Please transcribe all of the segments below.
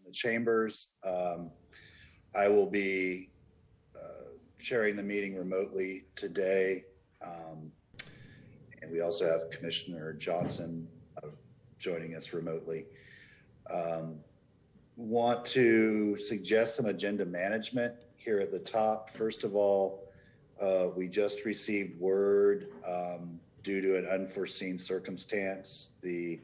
the chambers. I will be chairing the meeting remotely today. And we also have Commissioner Johnson joining us remotely. Want to suggest some agenda management here at the top. First of all, we just received word due to an unforeseen circumstance, the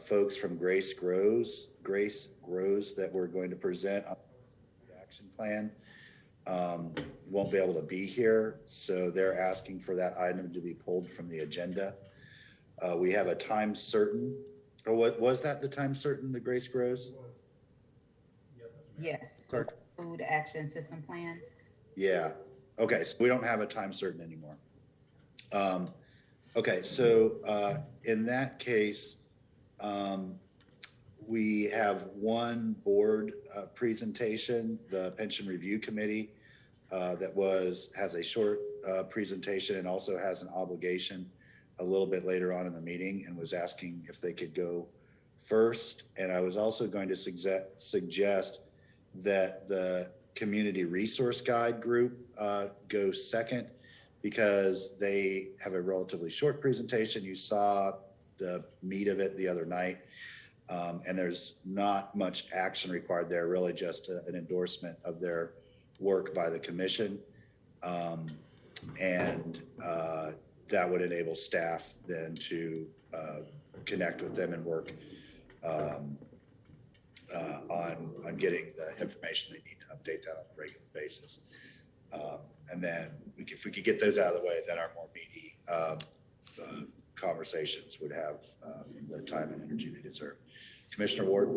folks from Grace Grows that we're going to present on the action plan won't be able to be here. So they're asking for that item to be pulled from the agenda. We have a time certain, or what was that, the time certain, the Grace Grows? Yes, Clerk? food action system plan. Yeah, okay, so we don't have a time certain anymore. Okay, so in that case, we have one board presentation, the Pension Review Committee, that has a short presentation and also has an obligation a little bit later on in the meeting, and was asking if they could go first. And I was also going to suggest that the Community Resource Guide group go second, because they have a relatively short presentation. You saw the meat of it the other night. And there's not much action required there, really just an endorsement of their work by the commission. And that would enable staff then to connect with them and work on getting the information they need to update that on a regular basis. And then if we could get those out of the way, then our more meaty conversations would have the time and energy they deserve. Commissioner Ward.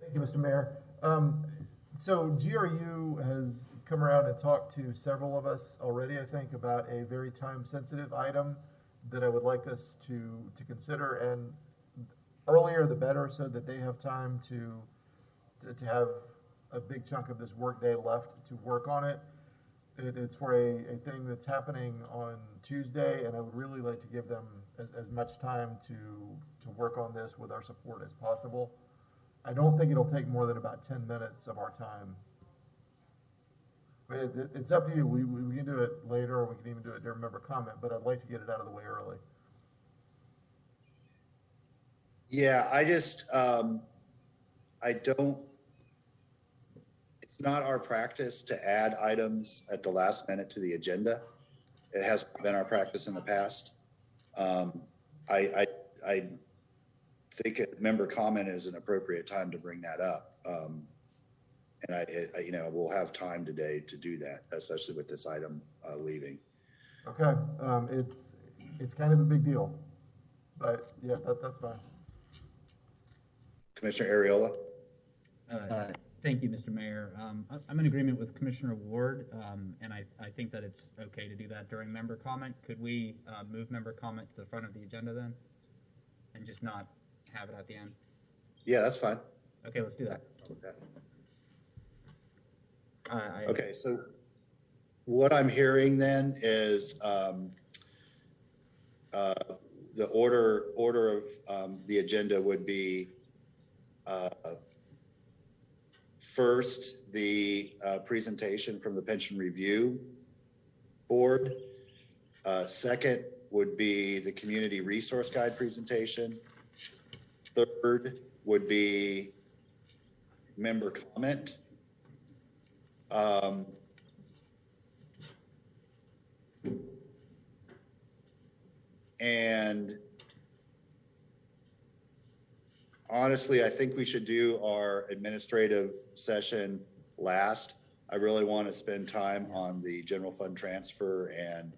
Thank you, Mr. Mayor. So GRU has come around and talked to several of us already, I think, about a very time-sensitive item that I would like us to consider, and earlier the better, so that they have time to have a big chunk of this workday left to work on it. It's for a thing that's happening on Tuesday, and I would really like to give them as much time to work on this with our support as possible. I don't think it'll take more than about 10 minutes of our time. But it's up to you. We can do it later, or we can even do it during member comment, but I'd like to get it out of the way early. Yeah, I just, it's not our practice to add items at the last minute to the agenda. It has been our practice in the past. I think a member comment is an appropriate time to bring that up. And I we'll have time today to do that, especially with this item leaving. Okay, it's kind of a big deal, but yeah, that's fine. Commissioner Ariola. Thank you, Mr. Mayor. I'm in agreement with Commissioner Ward, and I think that it's okay to do that during member comment. Could we move member comment to the front of the agenda then, and just not have it at the end? Yeah, that's fine. Okay, let's do that. Okay, so what I'm hearing then is the order of the agenda would be first, the presentation from the Pension Review Board. Second would be the Community Resource Guide presentation. Third would be member comment. And honestly, I think we should do our administrative session last. I really want to spend time on the general fund transfer and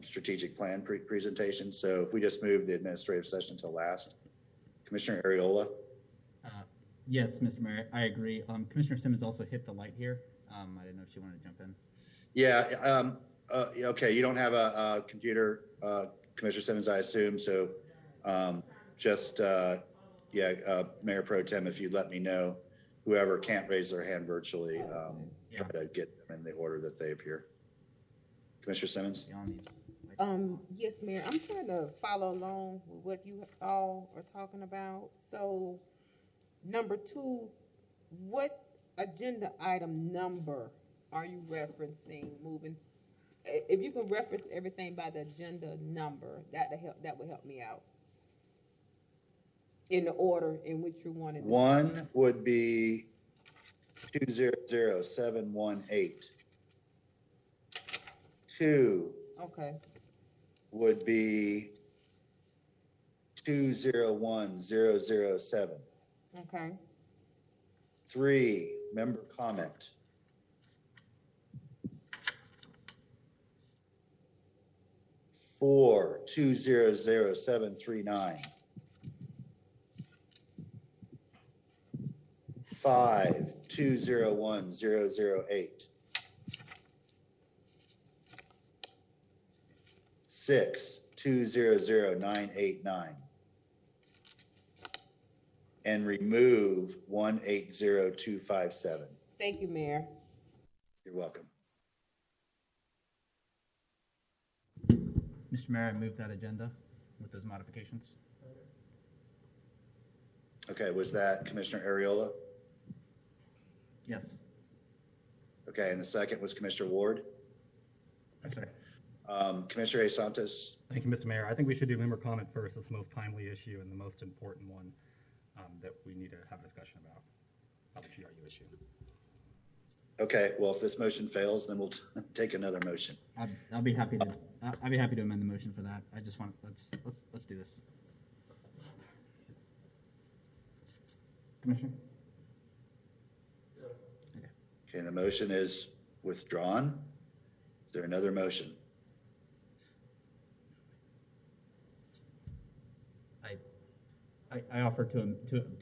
strategic plan presentation. So if we just move the administrative session to last. Commissioner Ariola. Yes, Mr. Mayor, I agree. Commissioner Simmons also hit the light here. I didn't know if she wanted to jump in. Yeah, okay, you don't have a computer, Commissioner Simmons, I assume. So Mayor Pro Tem, if you'd let me know, whoever can't raise their hand virtually, try to get them in the order that they appear. Commissioner Simmons? Beyond these. Yes, Mayor, I'm trying to follow along with what you all are talking about. So, number two, what agenda item number are you referencing moving? If you can reference everything by the agenda number, that would help me out. In the order in which you wanted. One would be 200718. Two Okay, would be 201007. okay, Three, member comment. Four, 200739. Five, 201008. Six, 200989. And remove 180257. thank you, Mayor. You're welcome. Mr. Mayor, I move that agenda with those modifications. Okay, was that Commissioner Ariola? Yes. Okay, and the second was Commissioner Ward. Yes, sir. Commissioner A. Santos. Thank you, Mr. Mayor. I think we should do member comment first. It's the most timely issue and the most important one that we need to have a discussion about the GRU issue. Okay, well, if this motion fails, then we'll take another motion. I'll be happy to. I'll be happy to amend the motion for that. I just want let's do this. Commissioner. Okay, the motion is withdrawn. Is there another motion? I offer to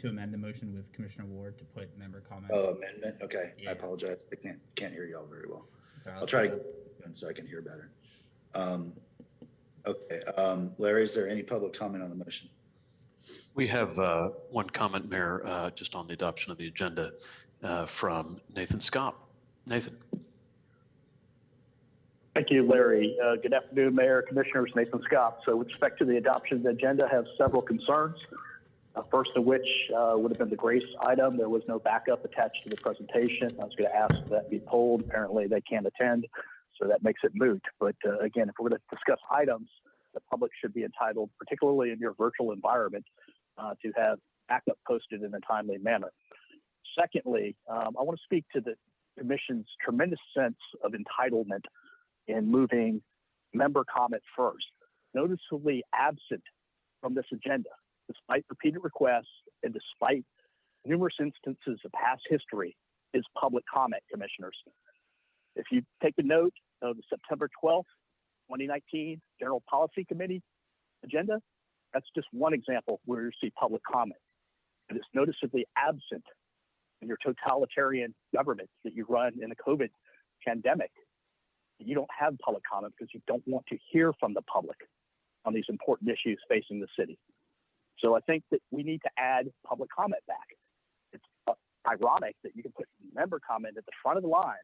amend the motion with Commissioner Ward to put member comment. Oh, amendment. Okay, Yeah. I apologize. I can't hear y'all very well. Sorry, I'll try to so I can hear better. Okay, Larry, is there any public comment on the motion? We have one comment, Mayor, just on the adoption of the agenda from Nathan Scott. Nathan. Thank you, Larry. Good afternoon, Mayor, Commissioners, Nathan Scott. So with respect to the adoption of the agenda, I have several concerns. First of which would have been the grace item. There was no backup attached to the presentation. I was going to ask that be pulled. Apparently they can't attend, so that makes it moot. But again, if we're going to discuss items, the public should be entitled, particularly in your virtual environment, to have backup posted in a timely manner. Secondly, I want to speak to the Commission's tremendous sense of entitlement in moving member comment first. Noticeably absent from this agenda, despite repeated requests and despite numerous instances of past history, is public comment, Commissioners. If you take a note of the September 12th, 2019 General Policy Committee agenda, that's just one example where you see public comment. It is noticeably absent in your totalitarian government that you run in the COVID pandemic. You don't have public comment because you don't want to hear from the public on these important issues facing the city. So I think that we need to add public comment back. It's ironic that you can put member comment at the front of the line.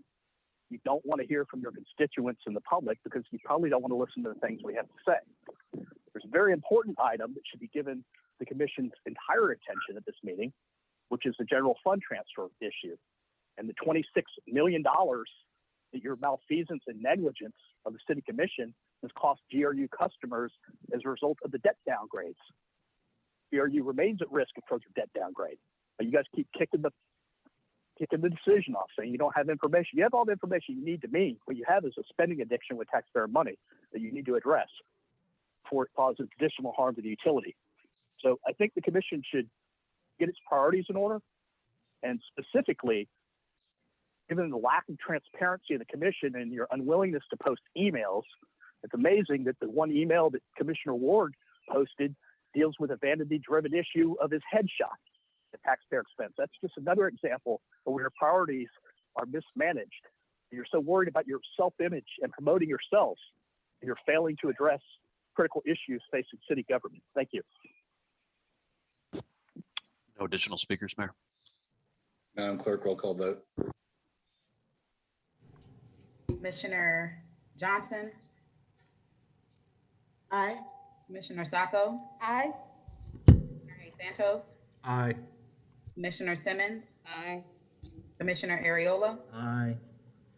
You don't want to hear from your constituents and the public because you probably don't want to listen to the things we have to say. There's a very important item that should be given the Commission's entire attention at this meeting, which is the general fund transfer issue and the $26 million that your malfeasance and negligence of the City Commission has cost GRU customers as a result of the debt downgrades. GRU remains at risk of further debt downgrade. But you guys keep kicking the decision off, saying you don't have information. You have all the information you need to meet. What you have is a spending addiction with taxpayer money that you need to address before it causes additional harm to the utility. So I think the Commission should get its priorities in order, and specifically, given the lack of transparency of the Commission and your unwillingness to post emails, it's amazing that the one email that Commissioner Ward posted deals with a vanity-driven issue of his headshot at taxpayer expense. That's just another example of where your priorities are mismanaged. You're so worried about your self-image and promoting yourselves, and you're failing to address critical issues facing city government. Thank you. No additional speakers, Mayor. Madam Clerk, roll call vote. Commissioner Johnson, Aye. Commissioner Sacco, Aye. Commissioner Hayes Santos, Aye. Commissioner Simmons, Aye. Commissioner Ariola, Aye.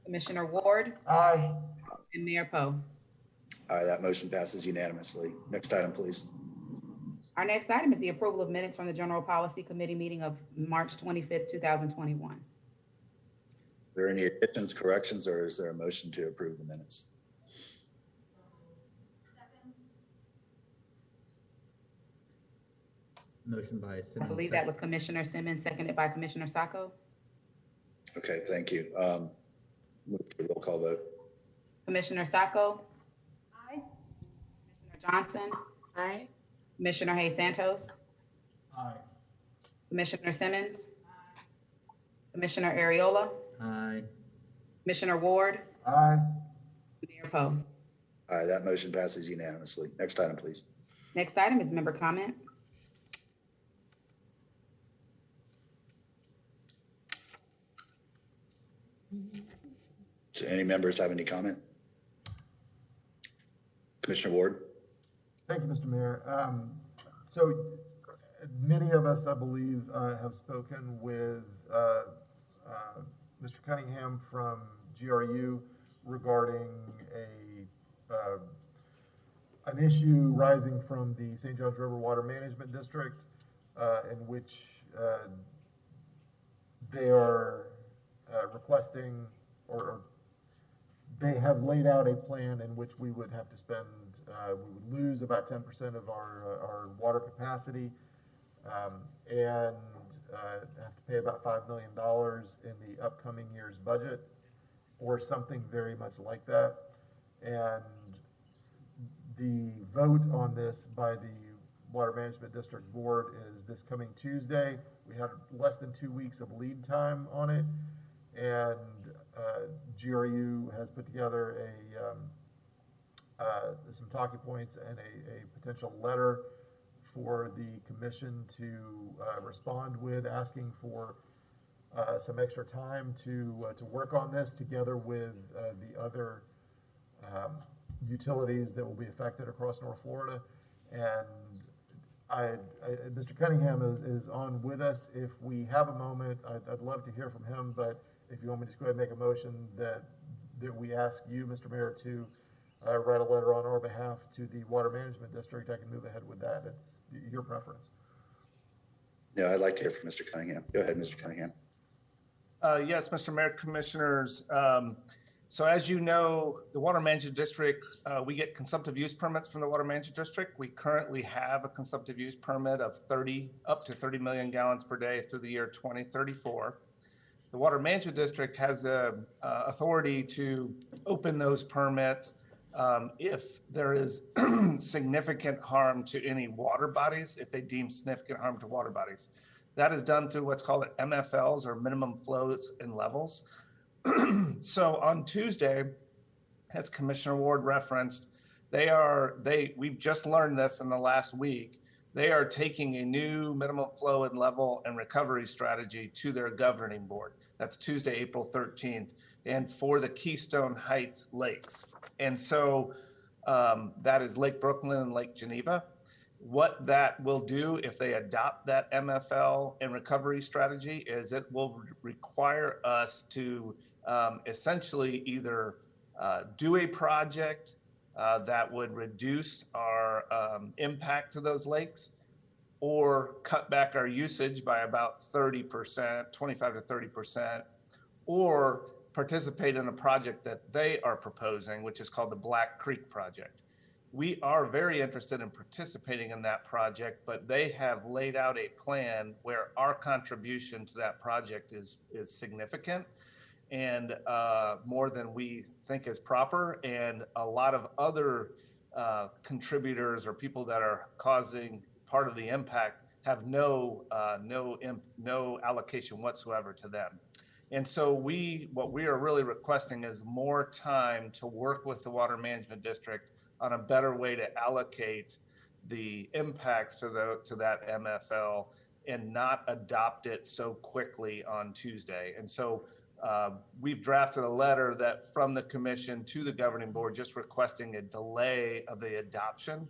Commissioner Ward, Aye. and Mayor Poe. Aye, that motion passes unanimously. Next item, please. Our next item is the approval of minutes from the General Policy Committee meeting of March 25th, 2021. Are there any additions, corrections, or is there a motion to approve the minutes? Motion by I Simmons. believe that was Commissioner Simmons, seconded by Commissioner Sacco. Okay, thank you. Move to roll call vote. Commissioner Sacco, Aye. Commissioner Johnson, Aye. Commissioner Hayes Santos, Aye. Commissioner Simmons, Commissioner Ariola, Aye. Commissioner Ward, Aye. Mayor Poe. Aye, that motion passes unanimously. Next item, please. Next item is member comment. Do any members have any comment? Commissioner Ward? Thank you, Mr. Mayor. So many of us, I believe, have spoken with Mr. Cunningham from GRU regarding an issue rising from the St. Johns River Water Management District, in which they are requesting, or they have laid out a plan in which we would have to spend, we would lose about 10% of our water capacity, and have to pay about $5 million in the upcoming year's budget, or something very much like that. And the vote on this by the Water Management District Board is this coming Tuesday. We have less than 2 weeks of lead time on it, and GRU has put together some talking points and a potential letter for the commission to respond with, asking for some extra time to work on this together with the other utilities that will be affected across North Florida. And Mr. Cunningham is on with us. If we have a moment, I'd love to hear from him, but if you want me to just go ahead and make a motion that we ask you, Mr. Mayor, to write a letter on our behalf to the Water Management District, I can move ahead with that. It's your preference. Yeah, I'd like to hear from Mr. Cunningham. Go ahead, Mr. Cunningham. Yes, Mr. Mayor, Commissioners. So as you know, the Water Management District, we get consumptive use permits from the Water Management District. We currently have a consumptive use permit of up to 30 million gallons per day through the year 2034. The Water Management District has the authority to open those permits if there is significant harm to any water bodies, if they deem significant harm to water bodies. That is done through what's called MFLs, or minimum flows and levels. So on Tuesday, as Commissioner Ward referenced, we've just learned this in the last week. They are taking a new minimum flow and level and recovery strategy to their governing board. That's Tuesday, April 13th, and for the Keystone Heights lakes. And so that is Lake Brooklyn and Lake Geneva. What that will do if they adopt that MFL and recovery strategy is it will require us to essentially either do a project that would reduce our impact to those lakes, or cut back our usage by about 30%, 25 to 30%, or participate in a project that they are proposing, which is called the Black Creek Project. We are very interested in participating in that project, but they have laid out a plan where our contribution to that project is significant and more than we think is proper. And a lot of other contributors or people that are causing part of the impact have no allocation whatsoever to them. And so what we are really requesting is more time to work with the Water Management District on a better way to allocate the impacts to that MFL and not adopt it so quickly on Tuesday. And so we've drafted a letter that from the commission to the governing board, just requesting a delay of the adoption.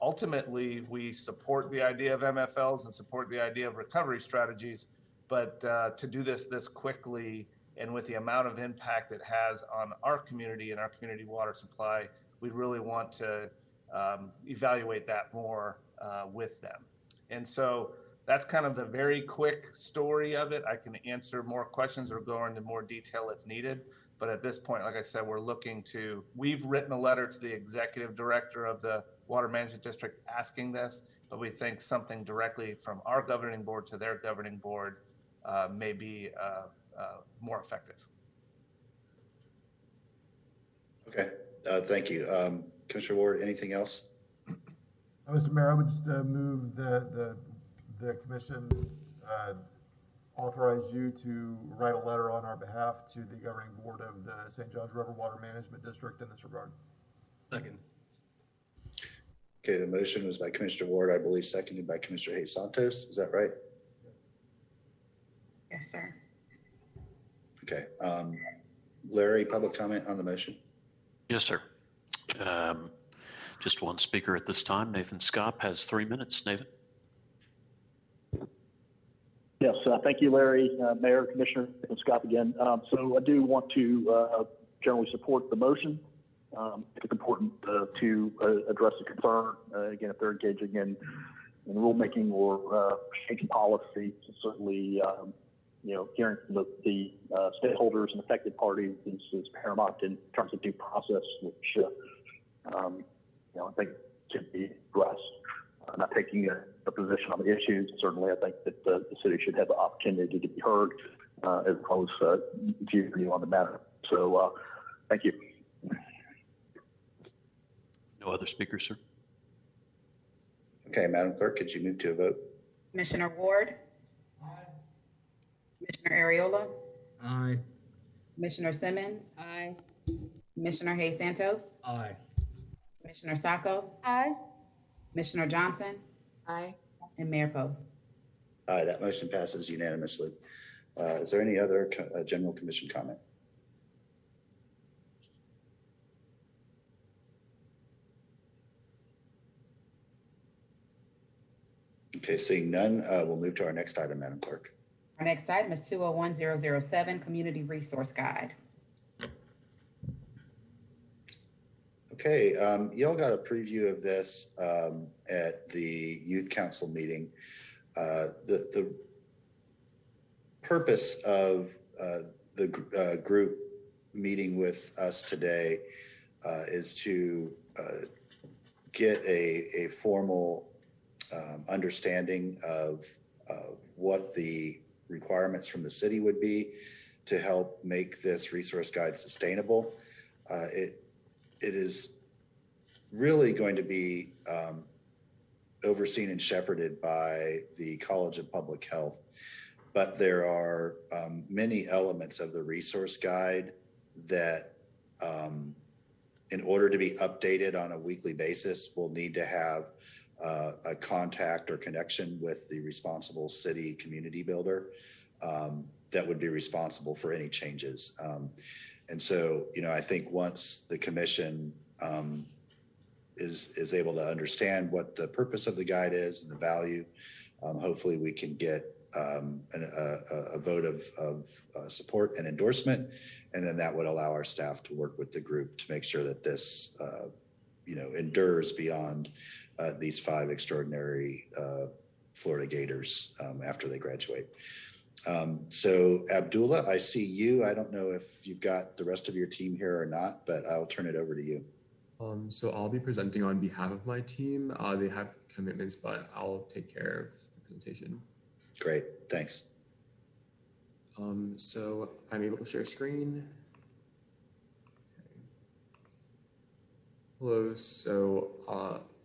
Ultimately, we support the idea of MFLs and support the idea of recovery strategies, but to do this quickly and with the amount of impact it has on our community and our community water supply, we really want to evaluate that more with them. And so that's kind of the very quick story of it. I can answer more questions or go into more detail if needed. But at this point, like I said, we've written a letter to the executive director of the Water Management District asking this, but we think something directly from our governing board to their governing board may be more effective. Okay, thank you. Commissioner Ward, anything else? Mr. Mayor, I would just move the commission authorize you to write a letter on our behalf to the governing board of the St. Johns River Water Management District in this regard. Second. Okay, the motion was by Commissioner Ward, I believe seconded by Commissioner Hayes Santos. Is that right? Yes, sir. Okay. Larry, public comment on the motion? Yes, sir. Just one speaker at this time. Nathan Scott has 3 minutes. Nathan. Yes, thank you, Larry, Mayor, Commissioner, and Scott again. So I do want to generally support the motion. It's important to address the concern. Again, if they're engaging in rulemaking or changing policy, certainly, hearing from the stakeholders and affected parties is paramount in terms of due process, which, I think should be addressed. Not taking a position on the issues. Certainly, I think that the city should have the opportunity to be heard as opposed to you on the matter. So, thank you. No other speakers, sir. Okay, Madam Clerk, could you move to a vote? Commissioner Ward? Aye. Commissioner Ariola? Aye. Commissioner Simmons? Aye. Commissioner Hayes Santos? Aye. Commissioner Sacco? Aye. Commissioner Johnson? Aye. And Mayor Poe? Aye, that motion passes unanimously. Is there any other general commission comment? Okay, seeing none, we'll move to our next item, Madam Clerk. Our next item is 201007, Community Resource Guide. Okay, y'all got a preview of this at the Youth Council meeting. The purpose of the group meeting with us today is to get a formal understanding of what the requirements from the city would be to help make this resource guide sustainable. It is really going to be overseen and shepherded by the College of Public Health, but there are many elements of the resource guide that in order to be updated on a weekly basis, we'll need to have a contact or connection with the responsible city community builder that would be responsible for any changes. And so, I think once the commission is able to understand what the purpose of the guide is and the value, hopefully we can get a vote of support and endorsement, and then that would allow our staff to work with the group to make sure that this, endures beyond these 5 extraordinary Florida Gators after they graduate. So Abdullah, I see you. I don't know if you've got the rest of your team here or not, but I'll turn it over to you. So I'll be presenting on behalf of my team. They have commitments, but I'll take care of the presentation. Great, thanks. So I'm able to share screen. Okay. Hello, so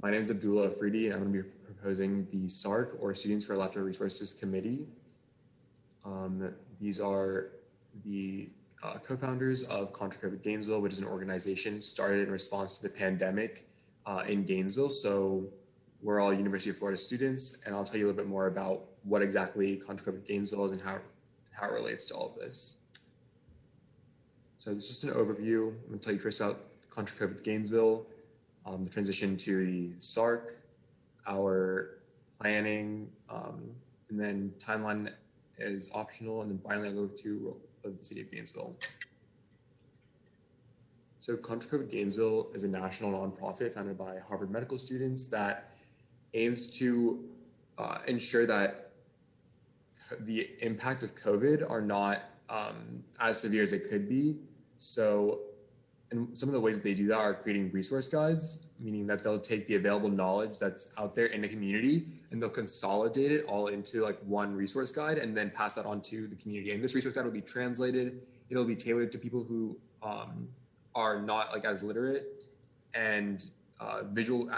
my name is Abdullah Afridi, and I'm going to be proposing the SARC, or Students for Electoral Resources Committee. These are the co-founders of Contra COVID Gainesville, which is an organization started in response to the pandemic in Gainesville. So we're all University of Florida students, and I'll tell you a little bit more about what exactly Contra COVID Gainesville is and how it relates to all of this. So this is just an overview. I'm going to tell you first about Contra COVID Gainesville, the transition to the SARC, our planning, and then timeline is optional. And then finally, I'll go to role of the city of Gainesville. So Contra COVID Gainesville is a national nonprofit founded by Harvard medical students that aims to ensure that the impacts of COVID are not as severe as it could be. So, and some of the ways that they do that are creating resource guides, meaning that they'll take the available knowledge that's out there in the community and they'll consolidate it all into like one resource guide and then pass that on to the community. And this resource guide will be translated. It'll be tailored to people who are not like as literate, and visual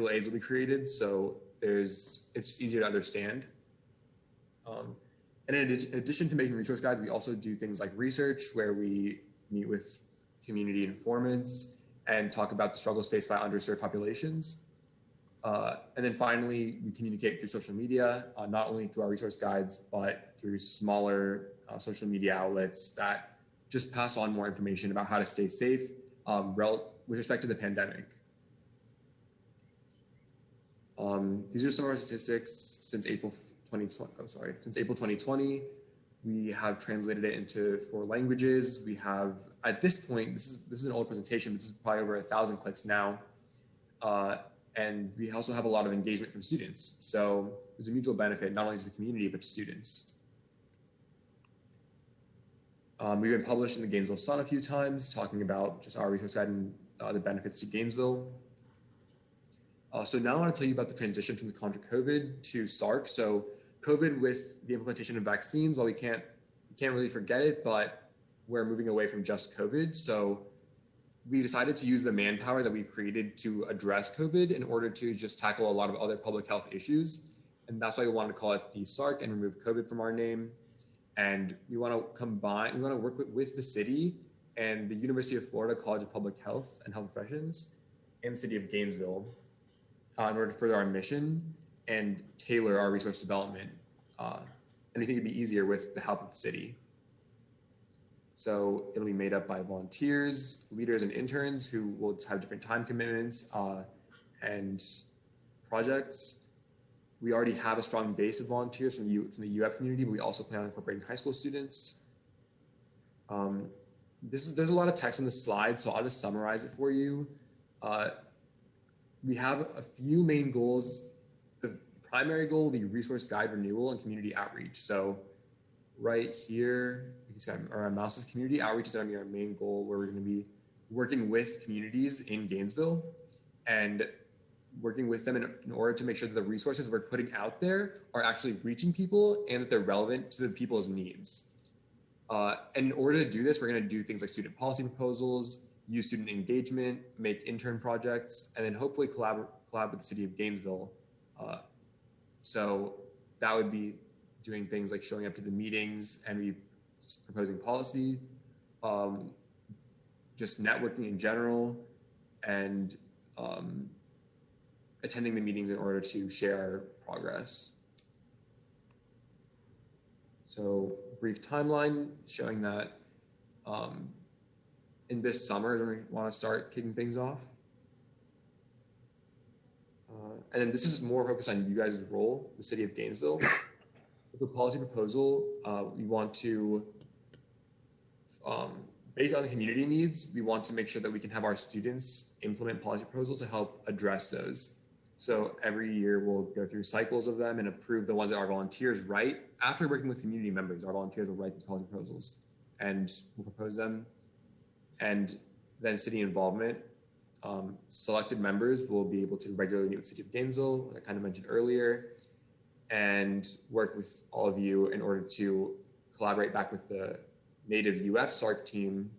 aids will be created. So it's just easier to understand. And in addition to making resource guides, we also do things like research where we meet with community informants and talk about the struggles faced by underserved populations. And then finally, we communicate through social media, not only through our resource guides, but through smaller social media outlets that just pass on more information about how to stay safe with respect to the pandemic. These are some of our statistics since April 2020. We have translated it into 4 languages. We have, at this point, this is an old presentation. This is probably over 1,000 clicks now. And we also have a lot of engagement from students. So there's a mutual benefit, not only to the community, but to students. We've been published in the Gainesville Sun a few times, talking about just our resource guide and the benefits to Gainesville. So now I want to tell you about the transition from the Contra COVID to SARC. So COVID, with the implementation of vaccines, while we can't really forget it, but we're moving away from just COVID. So we decided to use the manpower that we've created to address COVID in order to just tackle a lot of other public health issues. And that's why we wanted to call it the SARC and remove COVID from our name. And we want to work with the city and the University of Florida College of Public Health and Health Professions and the city of Gainesville in order to further our mission and tailor our resource development. And I think it'd be easier with the help of the city. So it'll be made up by volunteers, leaders, and interns who will have different time commitments and projects. We already have a strong base of volunteers from the UF community, but we also plan on incorporating high school students. There's a lot of text on the slide, so I'll just summarize it for you. We have a few main goals. The primary goal will be resource guide renewal and community outreach. So right here, you can see our mouse is community outreach is going to be our main goal, where we're going to be working with communities in Gainesville and working with them in order to make sure that the resources we're putting out there are actually reaching people and that they're relevant to the people's needs. And in order to do this, we're going to do things like student policy proposals, use student engagement, make intern projects, and then hopefully collab with the city of Gainesville. So that would be doing things like showing up to the meetings and proposing policy, just networking in general, and attending the meetings in order to share our progress. So brief timeline showing that in this summer is when we want to start kicking things off. And then this is more focused on you guys' role, the city of Gainesville. With the policy proposal, we want to, based on the community needs, we want to make sure that we can have our students implement policy proposals to help address those. So every year we'll go through cycles of them and approve the ones that our volunteers write. After working with community members, our volunteers will write these policy proposals and we'll propose them. And then city involvement. Selected members will be able to regularly meet with the city of Gainesville, like I kind of mentioned earlier, and work with all of you in order to collaborate back with the native UF SARC team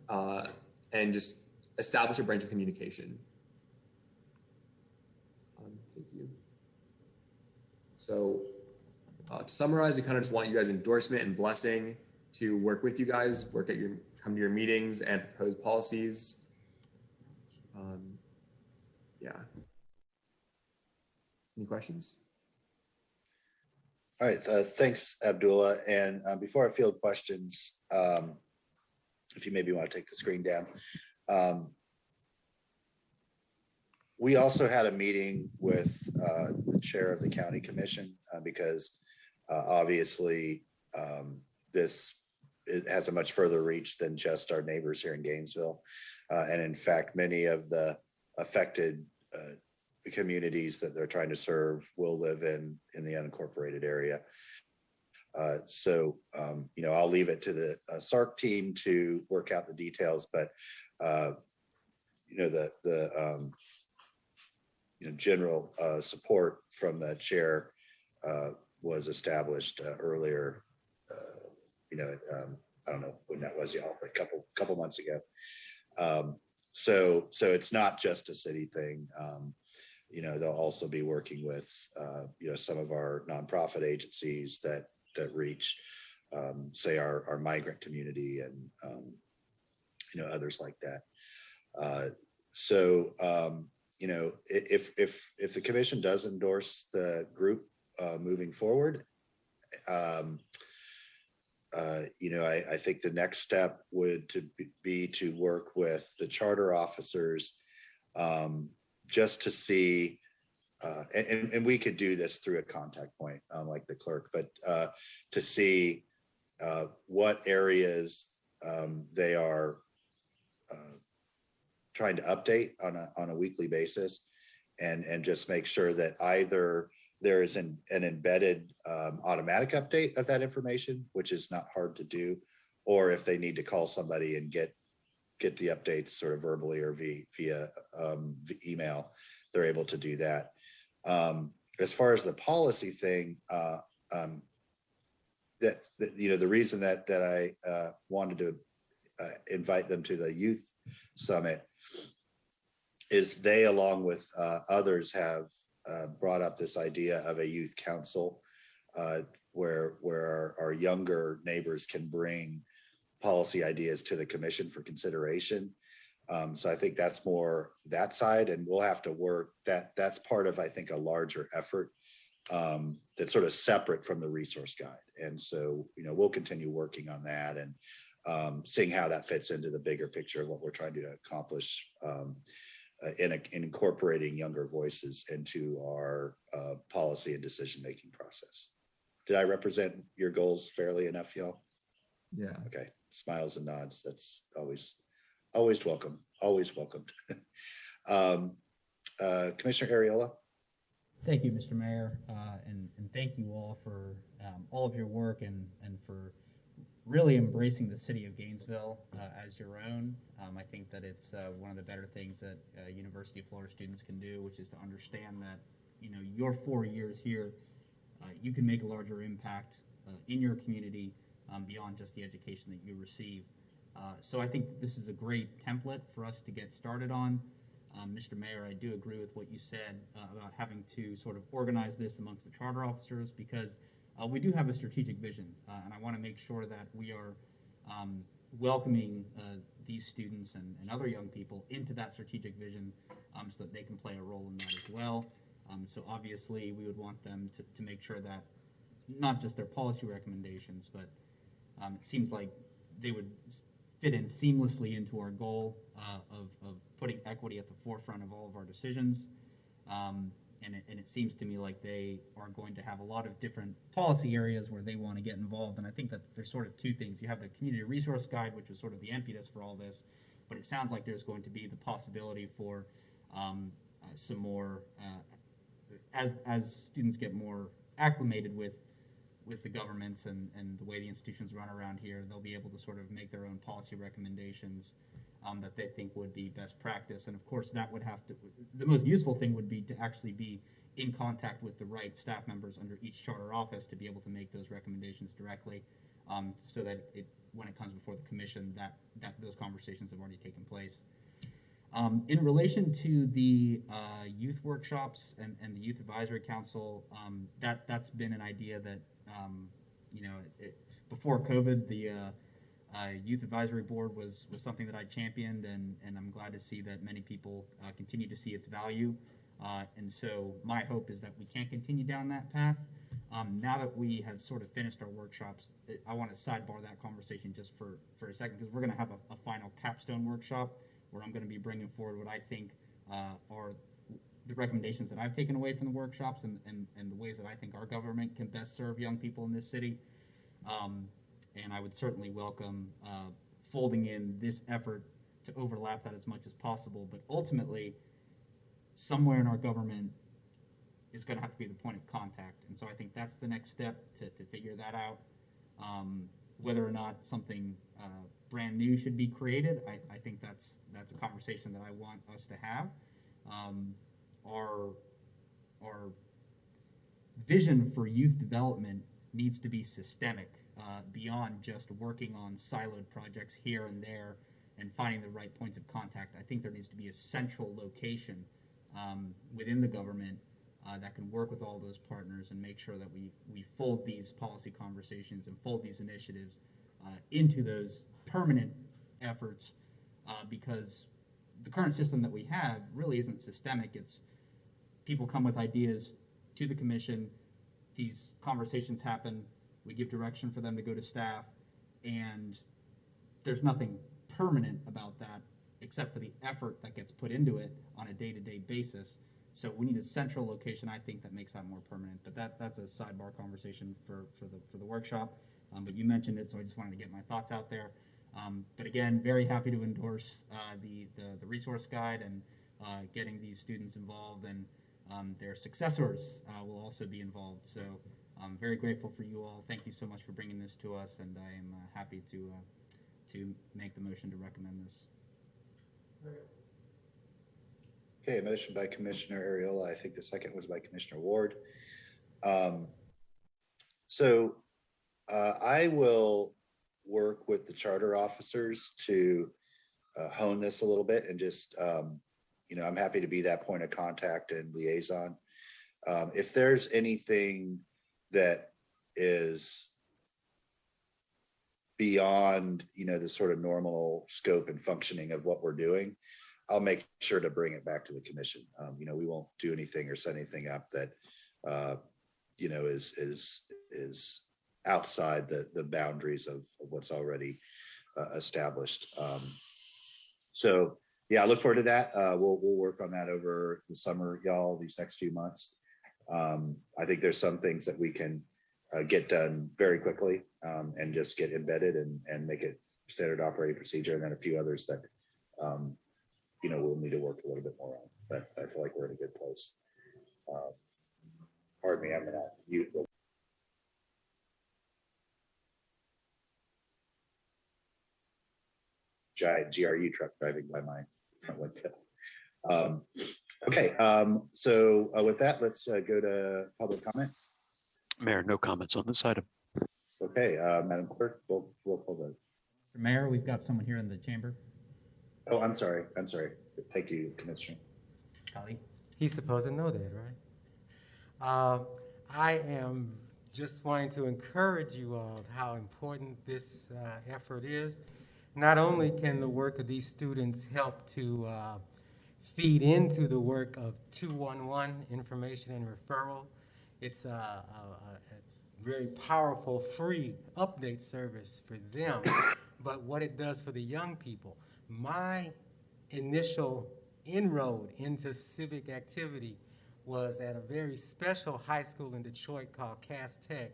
and just establish a branch of communication. Thank you. So to summarize, we kind of just want you guys' endorsement and blessing to work with you guys, come to your meetings and propose policies. Yeah. Any questions? All right, thanks, Abdullah. And before I field questions, if you maybe want to take the screen down. We also had a meeting with the chair of the county commission because obviously it has a much further reach than just our neighbors here in Gainesville. And in fact, many of the affected communities that they're trying to serve will live in the unincorporated area. So, I'll leave it to the SARC team to work out the details, but, general support from the chair was established earlier, I don't know when that was, y'all, but a couple months ago. So it's not just a city thing. They'll also be working with, some of our nonprofit agencies that reach, say, our migrant community and, others like that. If the commission does endorse the group moving forward, I think the next step would be to work with the charter officers just to see, and we could do this through a contact point like the clerk, but to see what areas they are trying to update on a weekly basis, and just make sure that either there is an embedded automatic update of that information, which is not hard to do, or if they need to call somebody and get the updates sort of verbally or via email, they're able to do that. As far as the policy thing, the reason that I wanted to invite them to the youth summit is they, along with others, have brought up this idea of a youth council where our younger neighbors can bring policy ideas to the commission for consideration. So I think that's more that side, and we'll have to work that's part of, I think, a larger effort that's sort of separate from the resource guide. And so, we'll continue working on that and seeing how that fits into the bigger picture of what we're trying to accomplish in incorporating younger voices into our policy and decision-making process. Did I represent your goals fairly enough, y'all? Yeah. Okay, smiles and nods. That's always welcome. Always welcomed. Commissioner Ariola. Thank you, Mr. Mayor, and thank you all for all of your work and for really embracing the city of Gainesville as your own. I think that it's one of the better things that University of Florida students can do, which is to understand that, your 4 years here, you can make a larger impact in your community beyond just the education that you receive. So I think this is a great template for us to get started on. Mr. Mayor, I do agree with what you said about having to sort of organize this amongst the charter officers, because we do have a strategic vision, and I want to make sure that we are welcoming these students and other young people into that strategic vision so that they can play a role in that as well. So obviously we would want them to make sure that not just their policy recommendations, but it seems like they would fit in seamlessly into our goal of putting equity at the forefront of all of our decisions. And it seems to me like they are going to have a lot of different policy areas where they want to get involved. And I think that there's sort of two things. You have the community resource guide, which is sort of the impetus for all this, but it sounds like there's going to be the possibility for some more, as students get more acclimated with the governments and the way the institutions run around here, they'll be able to sort of make their own policy recommendations that they think would be best practice. And of course, that would have to, the most useful thing would be to actually be in contact with the right staff members under each charter office to be able to make those recommendations directly, so that when it comes before the commission, that those conversations have already taken place. In relation to the youth workshops and the Youth Advisory Council, that's been an idea that, before COVID, the Youth Advisory Board was something that I championed, and I'm glad to see that many people continue to see its value. And so my hope is that we can continue down that path. Now that we have sort of finished our workshops, I want to sidebar that conversation just for a second, because we're going to have a final capstone workshop where I'm going to be bringing forward what I think are the recommendations that I've taken away from the workshops and the ways that I think our government can best serve young people in this city. And I would certainly welcome folding in this effort to overlap that as much as possible. But ultimately, somewhere in our government is going to have to be the point of contact. And so I think that's the next step to figure that out. Whether or not something brand new should be created, I think that's a conversation that I want us to have. Our vision for youth development needs to be systemic, beyond just working on siloed projects here and there and finding the right points of contact. I think there needs to be a central location within the government that can work with all those partners and make sure that we fold these policy conversations and fold these initiatives into those permanent efforts, because the current system that we have really isn't systemic. It's people come with ideas to the commission, these conversations happen, we give direction for them to go to staff, and there's nothing permanent about that except for the effort that gets put into it on a day-to-day basis. So we need a central location, I think, that makes that more permanent. But that's a sidebar conversation for the workshop. But you mentioned it, so I just wanted to get my thoughts out there. But again, very happy to endorse the resource guide and getting these students involved, and their successors will also be involved. So I'm very grateful for you all. Thank you so much for bringing this to us, and I am happy to make the motion to recommend this. Okay, a motion by Commissioner Ariola. I think the second was by Commissioner Ward. So I will work with the charter officers to hone this a little bit and just, I'm happy to be that point of contact and liaison. If there's anything that is beyond, the sort of normal scope and functioning of what we're doing, I'll make sure to bring it back to the commission. We won't do anything or set anything up that, is outside the boundaries of what's already established. So yeah, I look forward to that. We'll work on that over the summer, y'all, these next few months. I think there's some things that we can get done very quickly and just get embedded and make it standard operating procedure, and then a few others that we'll need to work a little bit more on. But I feel like we're in a good place. Pardon me, I'm gonna mute. Giant GRU truck driving by my front window. Okay, so with that, let's go to public comment. Mayor, no comments on this item. Okay, Madam Clerk, roll call vote. Mr. Mayor, we've got someone here in the chamber. Oh, I'm sorry. Thank you, Commissioner. Kali? He's supposed to know that, right? I am just wanting to encourage you all how important this effort is. Not only can the work of these students help to feed into the work of 211 information and referral, it's a very powerful free update service for them, but what it does for the young people. My initial inroad into civic activity was at a very special high school in Detroit called Cass Tech,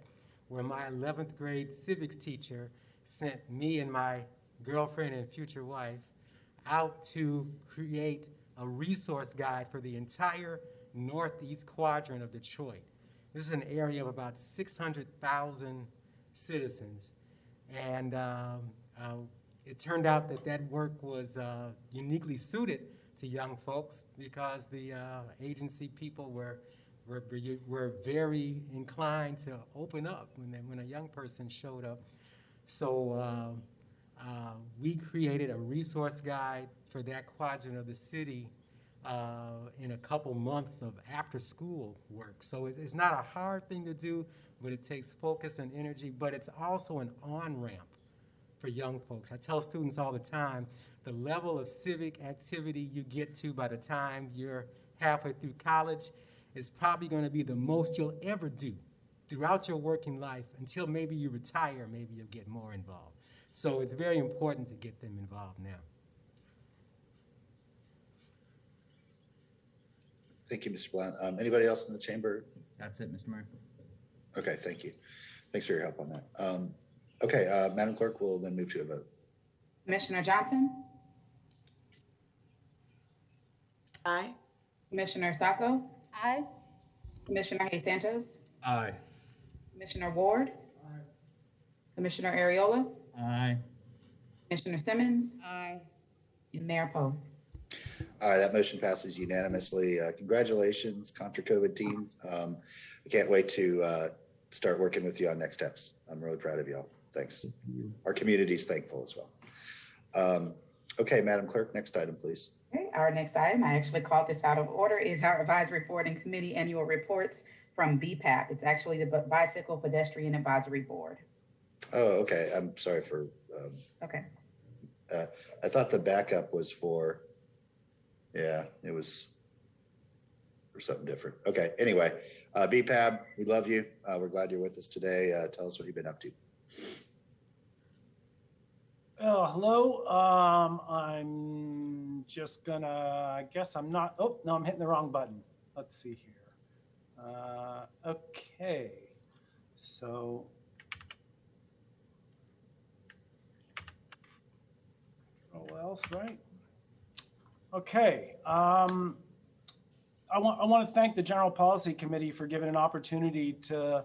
where my 11th grade civics teacher sent me and my girlfriend and future wife out to create a resource guide for the entire northeast quadrant of Detroit. This is an area of about 600,000 citizens, and it turned out that work was uniquely suited to young folks because the agency people were very inclined to open up when a young person showed up. So we created a resource guide for that quadrant of the city in a couple months of after-school work. So it's not a hard thing to do, but it takes focus and energy, but it's also an on-ramp for young folks. I tell students all the time, the level of civic activity you get to by the time you're halfway through college is probably going to be the most you'll ever do throughout your working life until maybe you retire, maybe you'll get more involved. So it's very important to get them involved now. Thank you, Mr. Blount. Anybody else in the chamber? That's it, Mr. Mayor. Okay, thank you. Thanks for your help on that. Okay, Madam Clerk, we'll then move to a vote. Commissioner Johnson, Aye. Commissioner Sacco, Aye. Commissioner Hayes Santos, Aye. Commissioner Ward, Commissioner Ariola, Aye. Commissioner Simmons, Aye. and Mayor Poe. All right, that motion passes unanimously. Congratulations, Contra COVID team. I can't wait to start working with you on next steps. I'm really proud of y'all. Thanks. Our community's thankful as well. Okay, Madam Clerk, next item, please. Okay, our next item, I actually called this out of order, is our advisory board and committee annual reports from BPAP. It's actually the Bicycle Pedestrian Advisory Board. Oh, okay. I'm sorry for. Okay. I thought the backup was for. Yeah, it was for something different. Okay. Anyway, BPAB, we love you. We're glad you're with us today. Tell us what you've been up to. Oh, hello. I'm just gonna, I guess I'm not, oh, no, I'm hitting the wrong button. Let's see here. Okay. So. Control else, right? Okay. I want to thank the General Policy Committee for giving an opportunity to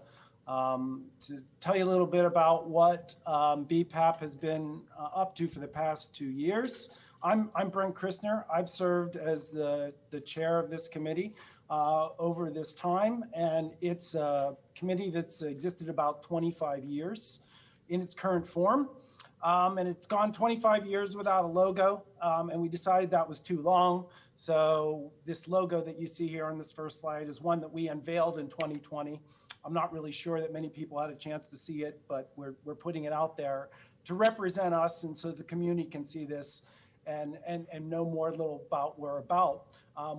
tell you a little bit about what BPAP has been up to for the past 2 years. I'm Brent Christner. I've served as the chair of this committee over this time, and it's a committee that's existed about 25 years in its current form. And it's gone 25 years without a logo, and we decided that was too long. So this logo that you see here on this first slide is one that we unveiled in 2020. I'm not really sure that many people had a chance to see it, but we're putting it out there to represent us, and so the community can see this and know more little about what we're about.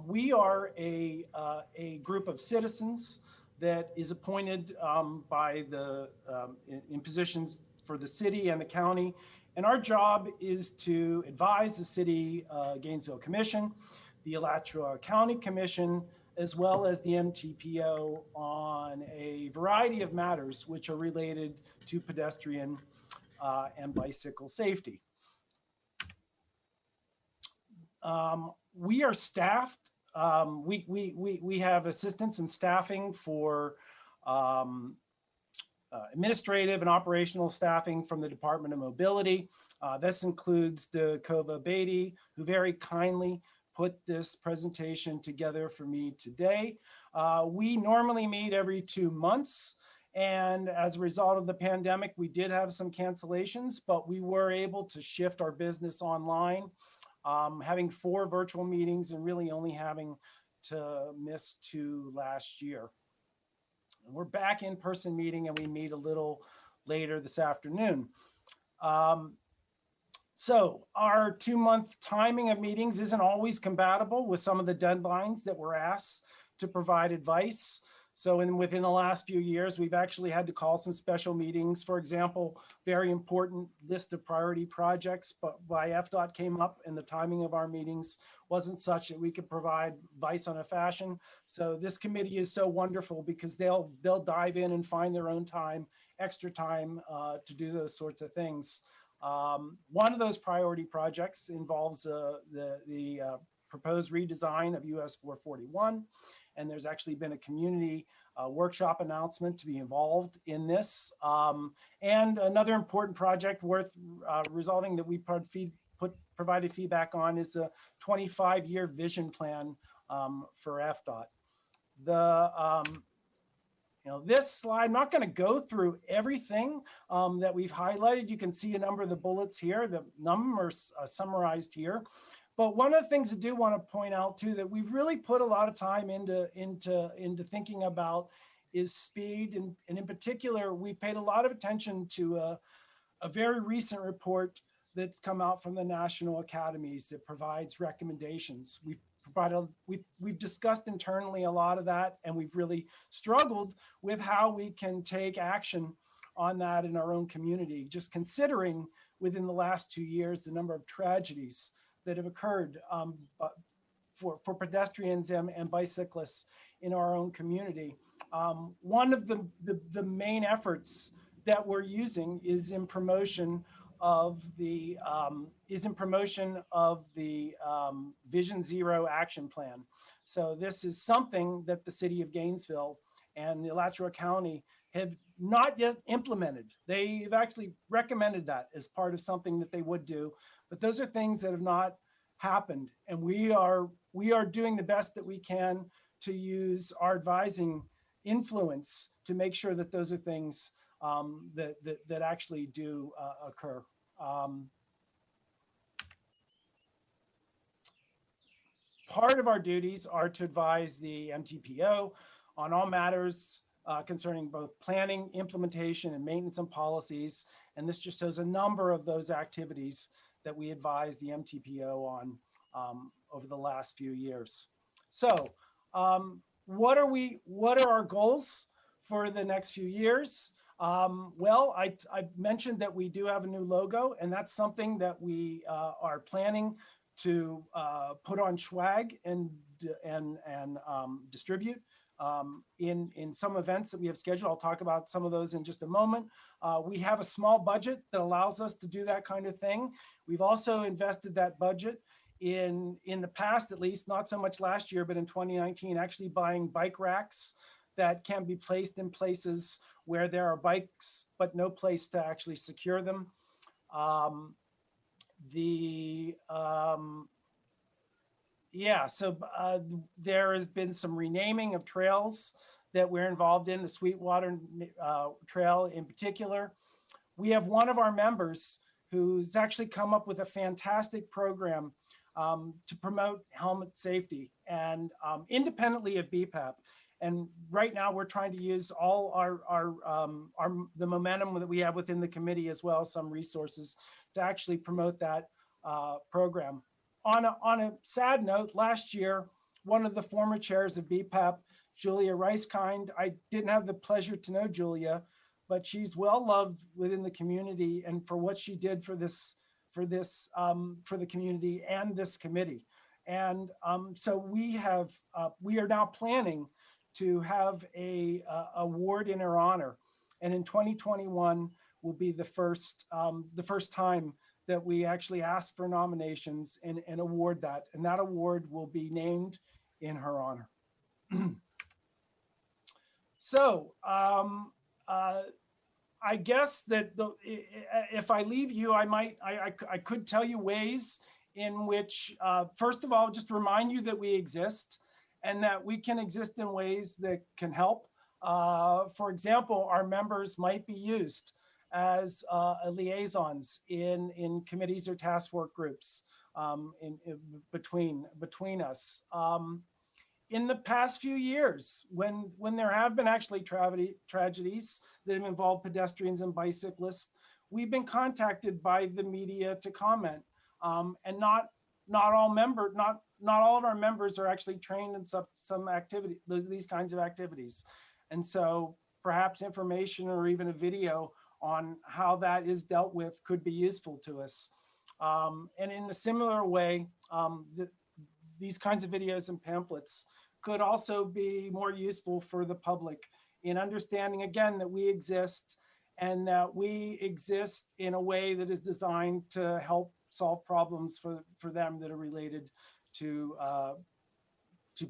We are a group of citizens that is appointed by the in positions for the city and the county. And our job is to advise the City Gainesville Commission, the Alachua County Commission, as well as the MTPO on a variety of matters which are related to pedestrian and bicycle safety. We are staffed. We have assistants and staffing for administrative and operational staffing from the Department of Mobility. This includes Dakova Beatty, who very kindly put this presentation together for me today. We normally meet every 2 months, and as a result of the pandemic, we did have some cancellations, but we were able to shift our business online, having 4 virtual meetings and really only having to miss 2 last year. We're back in person meeting, and we meet a little later this afternoon. So our 2-month timing of meetings isn't always compatible with some of the deadlines that we're asked to provide advice. So within the last few years, we've actually had to call some special meetings. For example, very important list of priority projects, but by FDOT came up, and the timing of our meetings wasn't such that we could provide advice on a fashion. So this committee is so wonderful because they'll dive in and find their own time, extra time to do those sorts of things. One of those priority projects involves the proposed redesign of US 441. And there's actually been a community workshop announcement to be involved in this. And another important project worth resulting that we provided feedback on is a 25-year vision plan for FDOT. This slide, I'm not going to go through everything that we've highlighted. You can see a number of the bullets here. The numbers are summarized here. But one of the things I do want to point out too, that we've really put a lot of time into thinking about is speed. And in particular, we've paid a lot of attention to a very recent report that's come out from the National Academies that provides recommendations. We've we've discussed internally a lot of that, and we've really struggled with how we can take action on that in our own community, just considering within the last 2 years the number of tragedies that have occurred for pedestrians and bicyclists in our own community. One of the main efforts that we're using is in promotion of the Vision Zero action plan. So this is something that the city of Gainesville and the Alachua County have not yet implemented. They've actually recommended that as part of something that they would do, but those are things that have not happened. And we are doing the best that we can to use our advising influence to make sure that those are things that actually do occur. Part of our duties are to advise the MTPO on all matters concerning both planning, implementation, and maintenance and policies. And this just shows a number of those activities that we advise the MTPO on over the last few years. So what are our goals for the next few years? Well, I mentioned that we do have a new logo, and that's something that we are planning to put on swag and distribute in some events that we have scheduled. I'll talk about some of those in just a moment. We have a small budget that allows us to do that kind of thing. We've also invested that budget in the past, at least, not so much last year, but in 2019, actually buying bike racks that can be placed in places where there are bikes, but no place to actually secure them. There has been some renaming of trails that we're involved in, the Sweetwater Trail in particular. We have one of our members who's actually come up with a fantastic program to promote helmet safety and independently of BPAP. And right now we're trying to use all the momentum that we have within the committee, as well as some resources, to actually promote that program. On a sad note, last year, one of the former chairs of BPAP, Julia Ricekind, I didn't have the pleasure to know Julia, but she's well loved within the community and for what she did for the community and this committee. And so we are now planning to have a award in her honor. And in 2021 will be the first time that we actually ask for nominations and award that. And that award will be named in her honor. So I guess that if I leave you, I could tell you ways in which, first of all, just remind you that we exist and that we can exist in ways that can help. For example, our members might be used as liaisons in committees or task force groups between us. In the past few years, when there have been actually tragedies that have involved pedestrians and bicyclists, we've been contacted by the media to comment, and not all of our members are actually trained in some activity, these kinds of activities, and so perhaps information or even a video on how that is dealt with could be useful to us. And in a similar way, these kinds of videos and pamphlets could also be more useful for the public in understanding, again, that we exist and that we exist in a way that is designed to help solve problems for them that are related to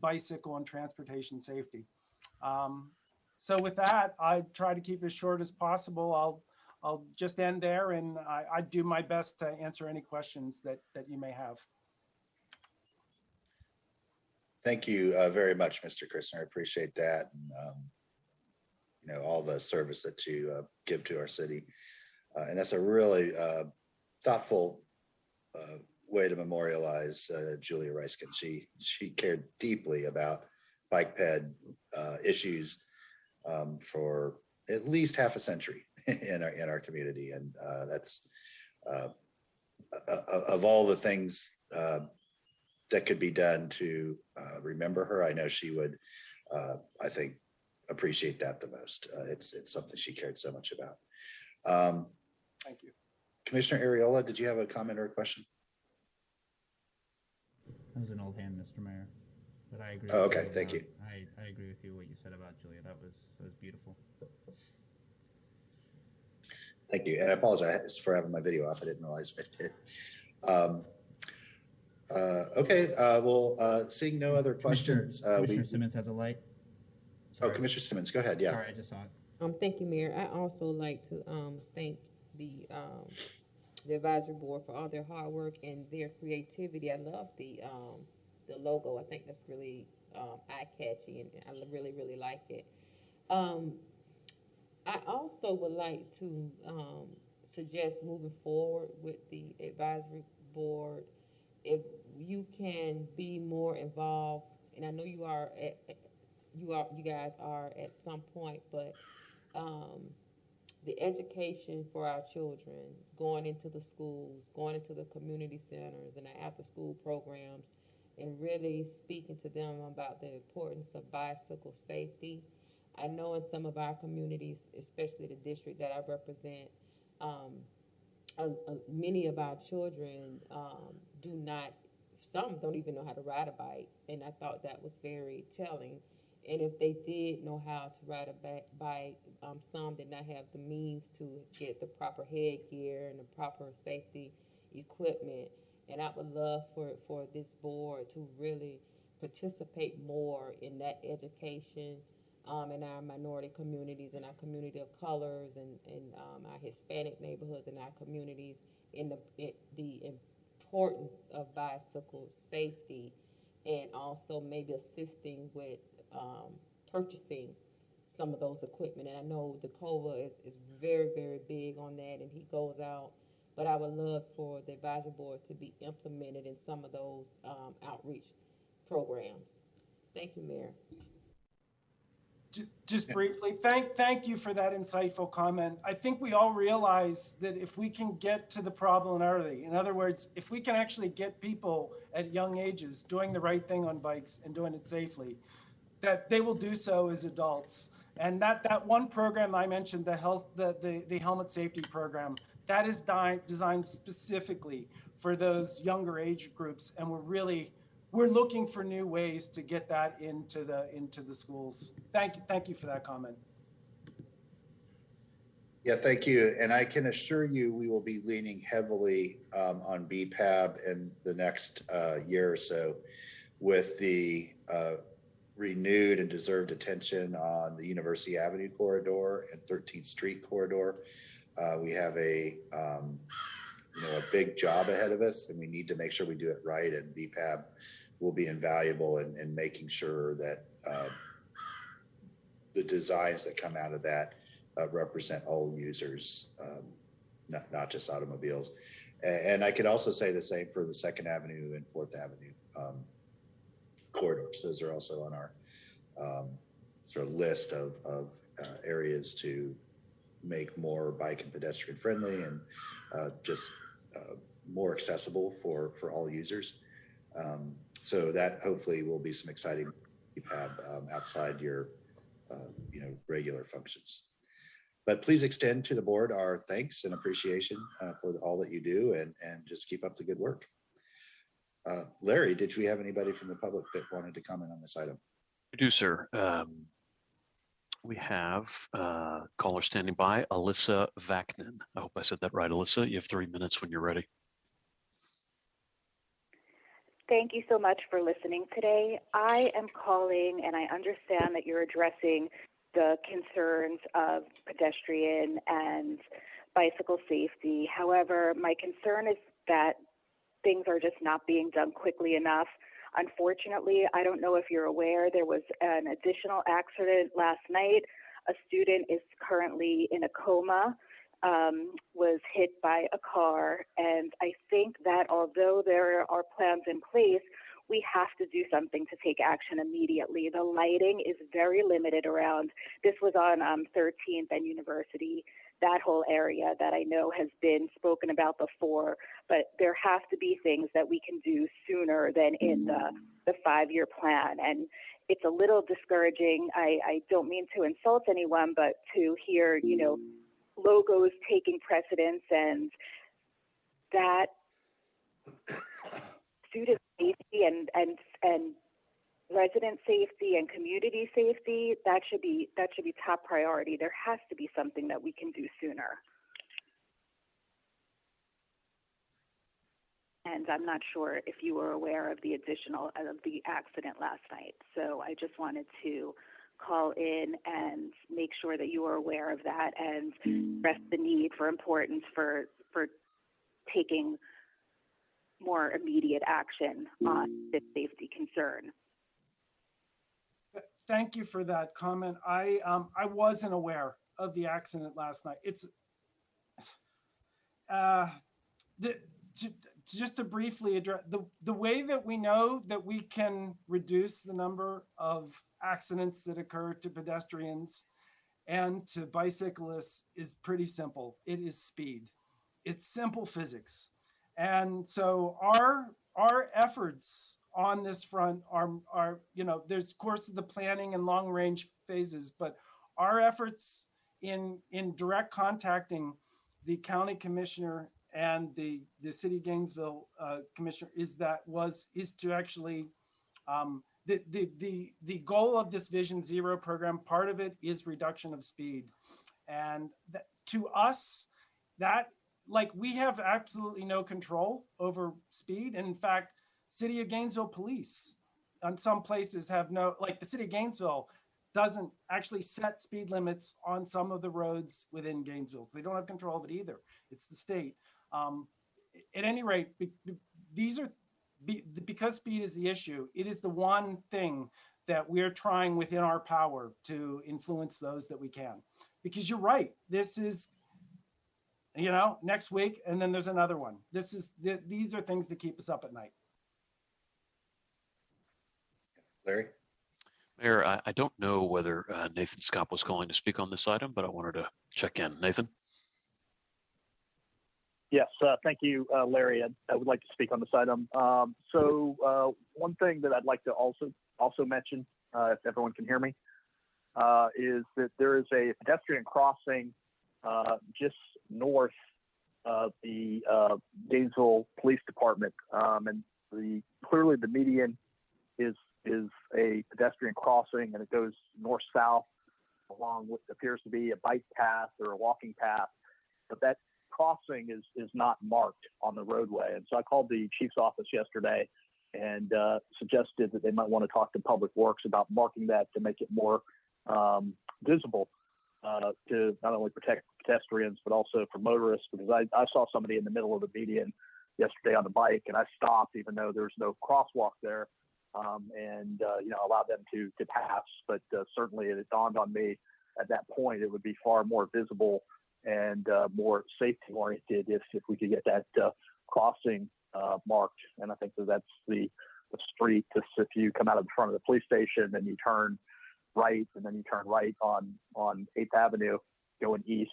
bicycle and transportation safety. So with that, I try to keep it as short as possible. I'll just end there, and I do my best to answer any questions that you may have. Thank you very much, Mr. Christner. I appreciate that. And, all the service that you give to our city. And that's a really thoughtful way to memorialize Julia Ricekind. She cared deeply about bike ped issues for at least half a century in our community, and that's of all the things that could be done to remember her, I know she would, I think, appreciate that the most. It's something she cared so much about. Thank you. Commissioner Ariola, did you have a comment or a question? That was an old hand, Mr. Mayor, but I agree. Oh, with okay, you, thank you. I agree with you what you said about Julia. That was beautiful. Thank you, and I apologize for having my video off. I didn't realize I did. Okay, well, seeing no other questions. Commissioner Simmons has a light. Sorry. Oh, Commissioner Simmons, go ahead. Yeah. Sorry, I just saw it. Thank you, Mayor. I also like to thank the advisory board for all their hard work and their creativity. I love the logo. I think that's really eye-catchy, and I really, really like it. I also would like to suggest moving forward with the advisory board, if you can be more involved, and I know you guys are at some point, but the education for our children, going into the schools, going into the community centers and the after-school programs, and really speaking to them about the importance of bicycle safety. I know in some of our communities, especially the district that I represent, many of our children some don't even know how to ride a bike, and I thought that was very telling. And if they did know how to ride a bike, some did not have the means to get the proper headgear and the proper safety equipment. And I would love for this board to really participate more in that education in our minority communities, in our community of colors, and our Hispanic neighborhoods, in our communities, in the importance of bicycle safety, and also maybe assisting with purchasing some of those equipment. And I know Dakova is very, very big on that, and he goes out. But I would love for the advisory board to be implemented in some of those outreach programs. Thank you, Mayor. Just briefly, thank you for that insightful comment. I think we all realize that if we can get to the problem early, in other words, if we can actually get people at young ages doing the right thing on bikes and doing it safely, that they will do so as adults. And that one program I mentioned, the helmet safety program, that is designed specifically for those younger age groups, and we're looking for new ways to get that into the schools. Thank you for that comment. Yeah, thank you. And I can assure you, we will be leaning heavily on BPAB in the next year or so, with the renewed and deserved attention on the University Avenue corridor and 13th Street corridor. We have a big job ahead of us, and we need to make sure we do it right. And BPAB will be invaluable in making sure that the designs that come out of that represent all users, not just automobiles. And I could also say the same for the 2nd Avenue and 4th Avenue corridors. Those are also on our sort of list of areas to make more bike and pedestrian friendly and just more accessible for all users. So that hopefully will be some exciting BPAB outside your regular functions. But please extend to the board our thanks and appreciation for all that you do, and just keep up the good work. Larry, did we have anybody from the public that wanted to comment on this item? We do, sir. We have a caller standing by, Alyssa Vaknin. I hope I said that right, Alyssa. You have 3 minutes when you're ready. Thank you so much for listening today. I am calling, and I understand that you're addressing the concerns of pedestrian and bicycle safety. However, my concern is that things are just not being done quickly enough. Unfortunately, I don't know if you're aware, there was an additional accident last night. A student is currently in a coma, was hit by a car. And I think that although there are plans in place, we have to do something to take action immediately. The lighting is very limited around. This was on 13th and University. that whole area that I know has been spoken about before, but there have to be things that we can do sooner than in the 5-year plan. And it's a little discouraging. I don't mean to insult anyone, but to hear, logos taking precedence and that student safety and resident safety and community safety, that should be top priority. There has to be something that we can do sooner. And I'm not sure if you were aware of the accident last night. So I just wanted to call in and make sure that you are aware of that and stress the need for importance for taking more immediate action on this safety concern. Thank you for that comment. I wasn't aware of the accident last night. It's just to briefly address the way that we know that we can reduce the number of accidents that occur to pedestrians and to bicyclists is pretty simple. It is speed. It's simple physics. And so our efforts on this front are there's of course the planning and long range phases, but our efforts in direct contacting the county commissioner and the city of Gainesville commissioner is to actually the goal of this Vision Zero program, part of it is reduction of speed. And to us, that we have absolutely no control over speed. And in fact, City of Gainesville police on some places have the City of Gainesville doesn't actually set speed limits on some of the roads within Gainesville. They don't have control of it either. It's the state. At any rate, because speed is the issue, it is the one thing that we're trying within our power to influence those that we can. Because you're right, this is, next week, and then there's another one. These are things that keep us up at night. Larry? Mayor, I don't know whether Nathan Scott was calling to speak on this item, but I wanted to check in. Nathan? Yes, thank you, Larry. I would like to speak on this item. So one thing that I'd like to also mention, if everyone can hear me, is that there is a pedestrian crossing just north of the Gainesville Police Department, and clearly the median is a pedestrian crossing, and it goes north-south along what appears to be a bike path or a walking path, but that crossing is not marked on the roadway. And so I called the chief's office yesterday and suggested that they might want to talk to Public Works about marking that to make it more visible to not only protect pedestrians, but also for motorists, because I saw somebody in the middle of the median yesterday on the bike, and I stopped even though there's no crosswalk there, and allowed them to pass. But certainly it dawned on me at that point it would be far more visible and more safety oriented if we could get that crossing marked. And I think that's the street. If you come out of the front of the police station and you turn right, and then you turn right on 8th Avenue going east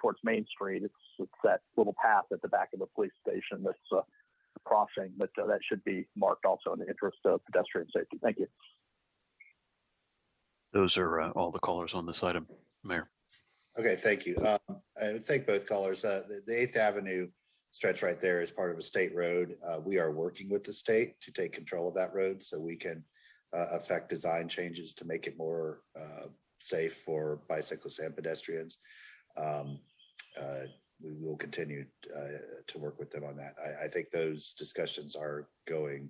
towards Main Street, it's that little path at the back of the police station that's a crossing, but that should be marked also in the interest of pedestrian safety. Thank you. Those are all the callers on this item, Mayor. Okay, thank you. I thank both callers. The 8th Avenue stretch right there is part of a state road. We are working with the state to take control of that road so we can affect design changes to make it more safe for bicyclists and pedestrians. We will continue to work with them on that. I think those discussions are going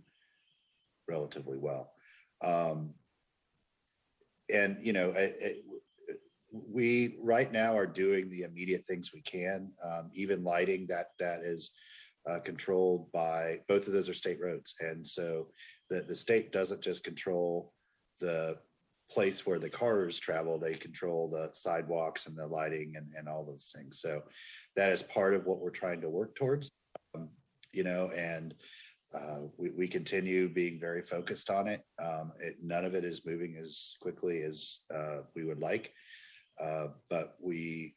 relatively well. We right now are doing the immediate things we can, even lighting that is controlled by, both of those are state roads. And so the state doesn't just control the place where the cars travel, they control the sidewalks and the lighting and all those things. So that is part of what we're trying to work towards, and we continue being very focused on it. None of it is moving as quickly as we would like, but we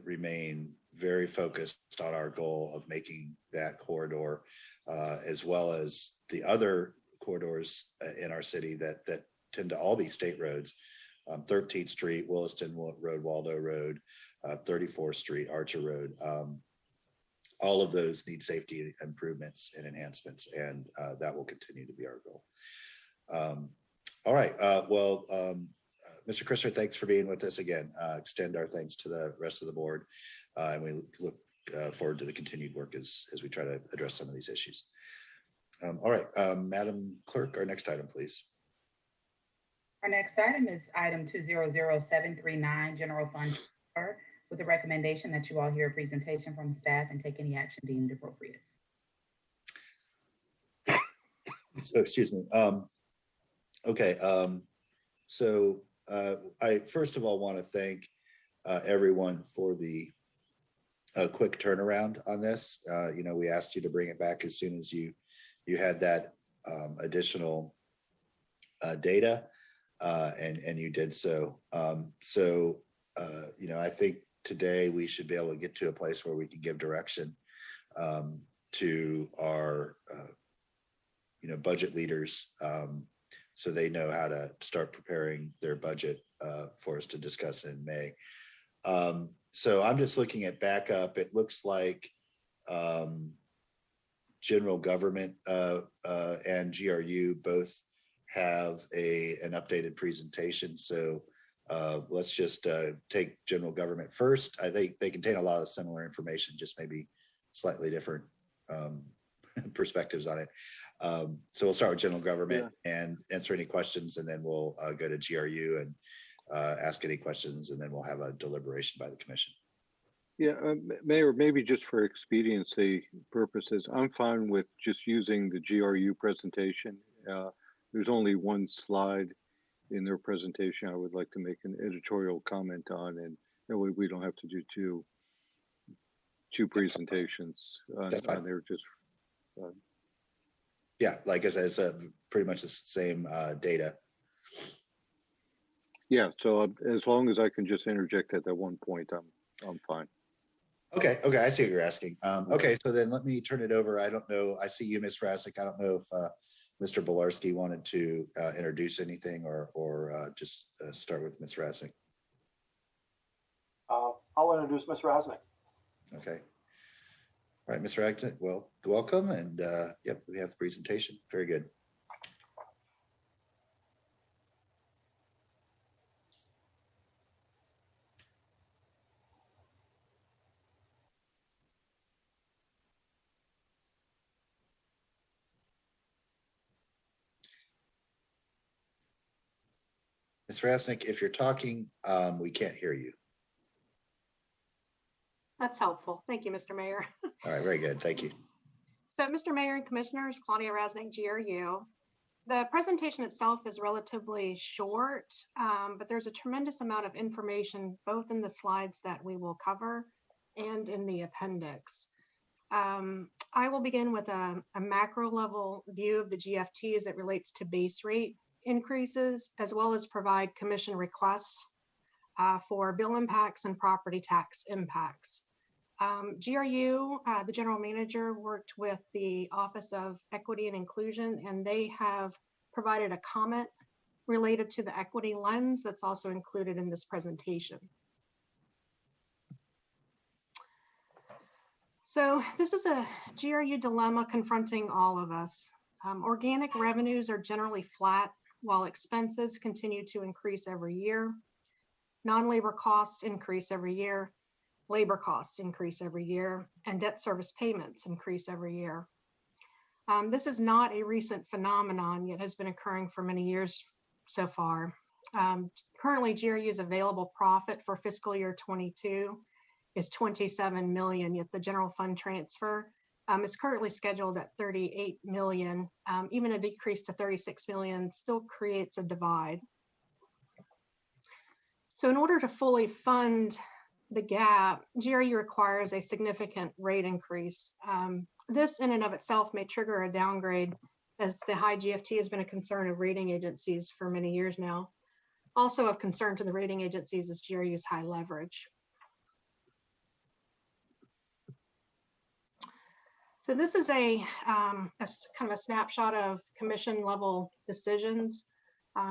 remain very focused on our goal of making that corridor, as well as the other corridors in our city that tend to all be state roads. 13th Street, Williston Road, Waldo Road, 34th Street, Archer Road. All of those need safety improvements and enhancements, and that will continue to be our goal. All right. Mr. Christer, thanks for being with us again. Extend our thanks to the rest of the board, and we look forward to the continued work as we try to address some of these issues. All right, Madam Clerk, our next item, please. Our next item is item 200739, General Fund Transfer, with the recommendation that you all hear a presentation from the staff and take any action deemed appropriate. So, excuse me. Okay. So I first of all want to thank everyone for the quick turnaround on this. We asked you to bring it back as soon as you had that additional data, and you did so. I think today we should be able to get to a place where we can give direction to our budget leaders, so they know how to start preparing their budget for us to discuss in May. So I'm just looking at backup. It looks like general government and GRU both have an updated presentation. So let's just take general government first. I think they contain a lot of similar information, just maybe slightly different perspectives on it. So we'll start with general government and answer any questions, and then we'll go to GRU and ask any questions, and then we'll have a deliberation by the commission. Yeah, Mayor, maybe just for expediency purposes, I'm fine with just using the GRU presentation. There's only one slide in their presentation I would like to make an editorial comment on, and that way we don't have to do two presentations on there. Just yeah, like I said, it's pretty much the same data. Yeah, so as long as I can just interject at that one point, I'm fine. Okay, I see what you're asking. Okay, so then let me turn it over. I don't know. I see you, Ms. Rasnick. I don't know if Mr. Bolarski wanted to introduce anything or just start with Ms. Rasnick. I'll introduce Ms. Rasnick. Okay. All right, Ms. Rasnick, well, welcome. And yep, we have the presentation. Very good. Ms. Rasnick, if you're talking, we can't hear you. That's helpful. Thank you, Mr. Mayor. All right, very good. Thank you. So, Mr. Mayor and Commissioners, Claudia Rasnick, GRU. The presentation itself is relatively short, but there's a tremendous amount of information both in the slides that we will cover and in the appendix. I will begin with a macro level view of the GFT as it relates to base rate increases, as well as provide commission requests for bill impacts and property tax impacts. GRU, the general manager, worked with the Office of Equity and Inclusion, and they have provided a comment related to the equity lens that's also included in this presentation. So this is a GRU dilemma confronting all of us. Organic revenues are generally flat, while expenses continue to increase every year. Non-labor costs increase every year, labor costs increase every year, and debt service payments increase every year. This is not a recent phenomenon, yet has been occurring for many years so far. Currently, GRU's available profit for fiscal year 22 is 27 million, yet the general fund transfer is currently scheduled at 38 million. Even a decrease to 36 million still creates a divide. So in order to fully fund the gap, GRU requires a significant rate increase. This in and of itself may trigger a downgrade, as the high GFT has been a concern of rating agencies for many years now. Also of concern to the rating agencies is GRU's high leverage. So this is kind of a snapshot of commission level decisions.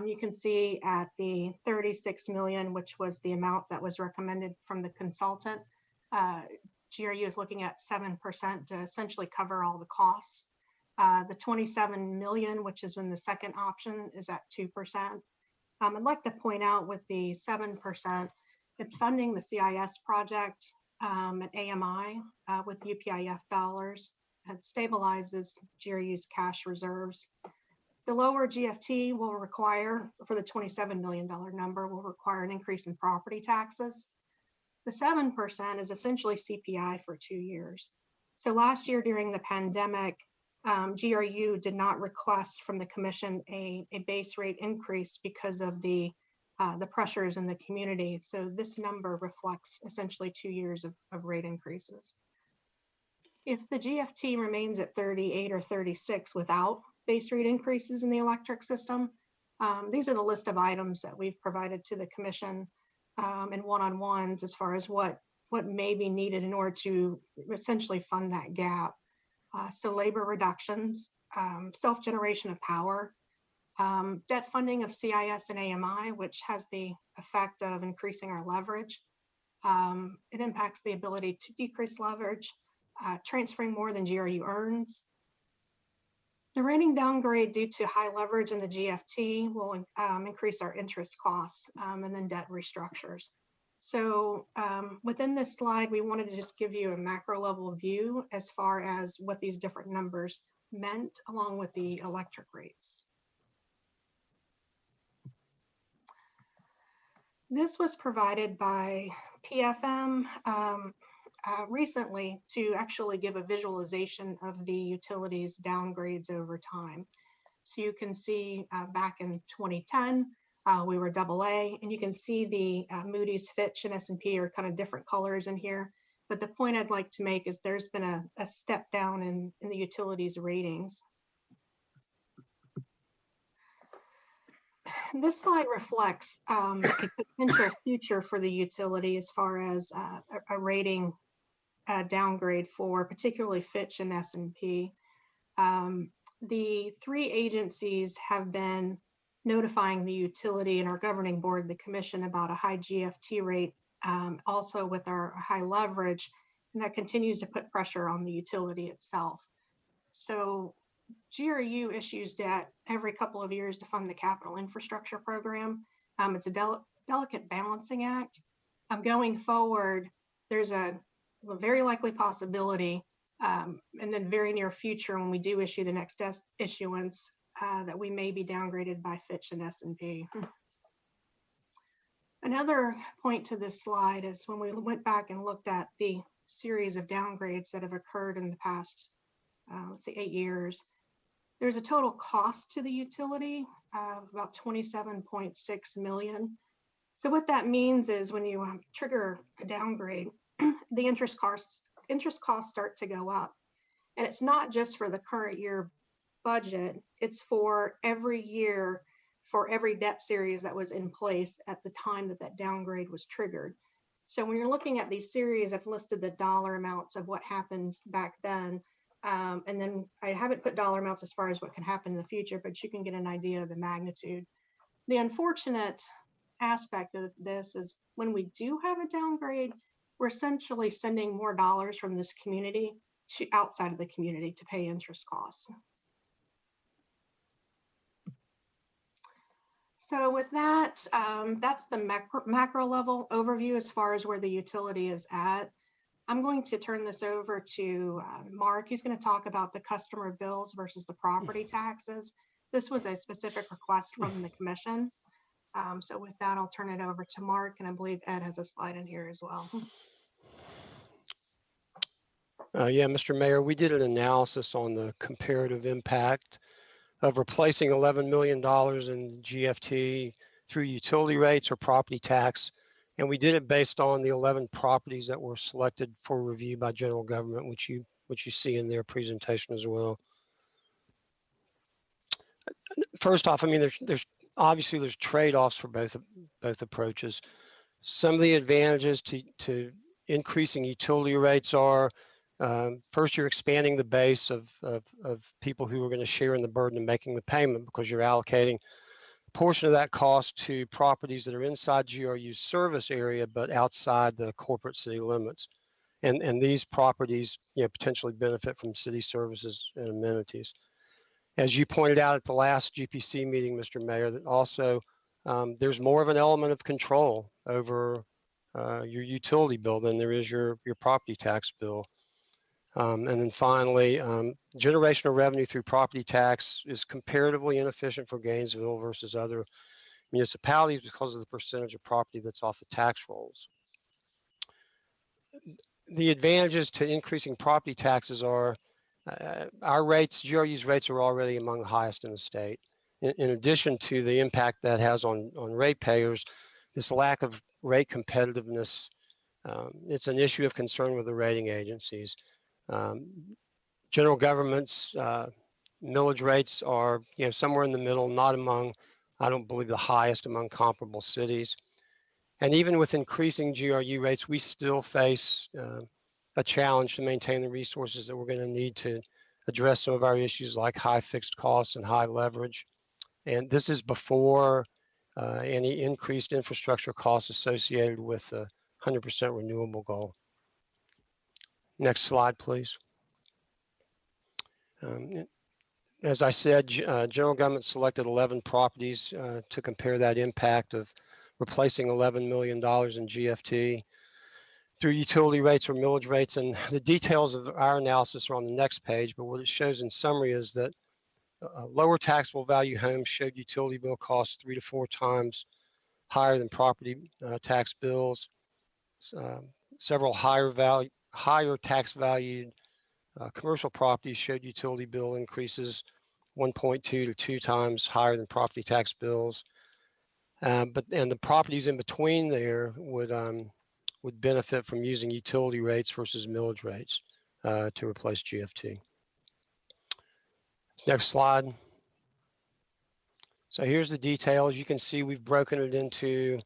You can see at the 36 million, which was the amount that was recommended from the consultant, GRU is looking at 7% to essentially cover all the costs. The 27 million, which is in the second option, is at 2%. I'd like to point out with the 7%, it's funding the CIS project at AMI with UPIF dollars. It stabilizes GRU's cash reserves. The lower GFT will require, for the $27 million number, will require an increase in property taxes. The 7% is essentially CPI for 2 years. So last year during the pandemic, GRU did not request from the commission a base rate increase because of the pressures in the community. So this number reflects essentially 2 years of rate increases. If the GFT remains at 38 or 36 without base rate increases in the electric system, these are the list of items that we've provided to the commission in one-on-ones as far as what may be needed in order to essentially fund that gap. So labor reductions, self-generation of power, debt funding of CIS and AMI, which has the effect of increasing our leverage. It impacts the ability to decrease leverage, transferring more than GRU earns. The rating downgrade due to high leverage in the GFT will increase our interest costs and then debt restructures. So within this slide, we wanted to just give you a macro level view as far as what these different numbers meant along with the electric rates. This was provided by PFM recently to actually give a visualization of the utilities downgrades over time. So you can see back in 2010, we were AA, and you can see the Moody's, Fitch, and S&P are kind of different colors in here. But the point I'd like to make is there's been a step down in the utilities ratings. This slide reflects a potential future for the utility as far as a rating downgrade for particularly Fitch and S&P. The three agencies have been notifying the utility and our governing board, the commission, about a high GFT rate, also with our high leverage, and that continues to put pressure on the utility itself. So GRU issues debt every couple of years to fund the capital infrastructure program. It's a delicate balancing act. Going forward, there's a very likely possibility in the very near future when we do issue the next issuance that we may be downgraded by Fitch and S&P. Another point to this slide is when we went back and looked at the series of downgrades that have occurred in the past, let's say 8 years, there's a total cost to the utility of about 27.6 million. So what that means is when you trigger a downgrade, the interest costs start to go up. And it's not just for the current year budget, it's for every year for every debt series that was in place at the time that that downgrade was triggered. So when you're looking at these series, I've listed the dollar amounts of what happened back then. And then I haven't put dollar amounts as far as what can happen in the future, but you can get an idea of the magnitude. The unfortunate aspect of this is when we do have a downgrade, we're essentially sending more dollars from this community to outside of the community to pay interest costs. So with that, that's the macro level overview as far as where the utility is at. I'm going to turn this over to Mark. He's going to talk about the customer bills versus the property taxes. This was a specific request from the commission. So with that, I'll turn it over to Mark, and I believe Ed has a slide in here as well. Yeah, Mr. Mayor, we did an analysis on the comparative impact of replacing $11 million in GFT through utility rates or property tax. And we did it based on the 11 properties that were selected for review by general government, which you see in their presentation as well. First off, I mean, there's obviously trade-offs for both approaches. Some of the advantages to increasing utility rates are First, you're expanding the base of people who are going to share in the burden of making the payment because you're allocating a portion of that cost to properties that are inside GRU's service area but outside the corporate city limits. And these properties, potentially benefit from city services and amenities. As you pointed out at the last GPC meeting, Mr. Mayor, that also there's more of an element of control over your utility bill than there is your property tax bill. And then finally, generation of revenue through property tax is comparatively inefficient for Gainesville versus other municipalities because of the percentage of property that's off the tax rolls. The advantages to increasing property taxes are our rates, GRU's rates are already among the highest in the state. In addition to the impact that has on ratepayers, this lack of rate competitiveness, it's an issue of concern with the rating agencies. General government's millage rates are somewhere in the middle, not among, I don't believe, the highest among comparable cities. And even with increasing GRU rates, we still face a challenge to maintain the resources that we're going to need to address some of our issues like high fixed costs and high leverage. And this is before any increased infrastructure costs associated with the 100% renewable goal. Next slide, please. As I said, general government selected 11 properties to compare that impact of replacing $11 million in GFT through utility rates or millage rates. And the details of our analysis are on the next page, but what it shows in summary is that lower taxable value homes showed utility bill costs 3 to 4 times higher than property tax bills. Several higher tax valued commercial properties showed utility bill increases 1.2 to 2 times higher than property tax bills. And the properties in between there would benefit from using utility rates versus millage rates to replace GFT. Next slide. So here's the detail. As you can see, we've broken it into,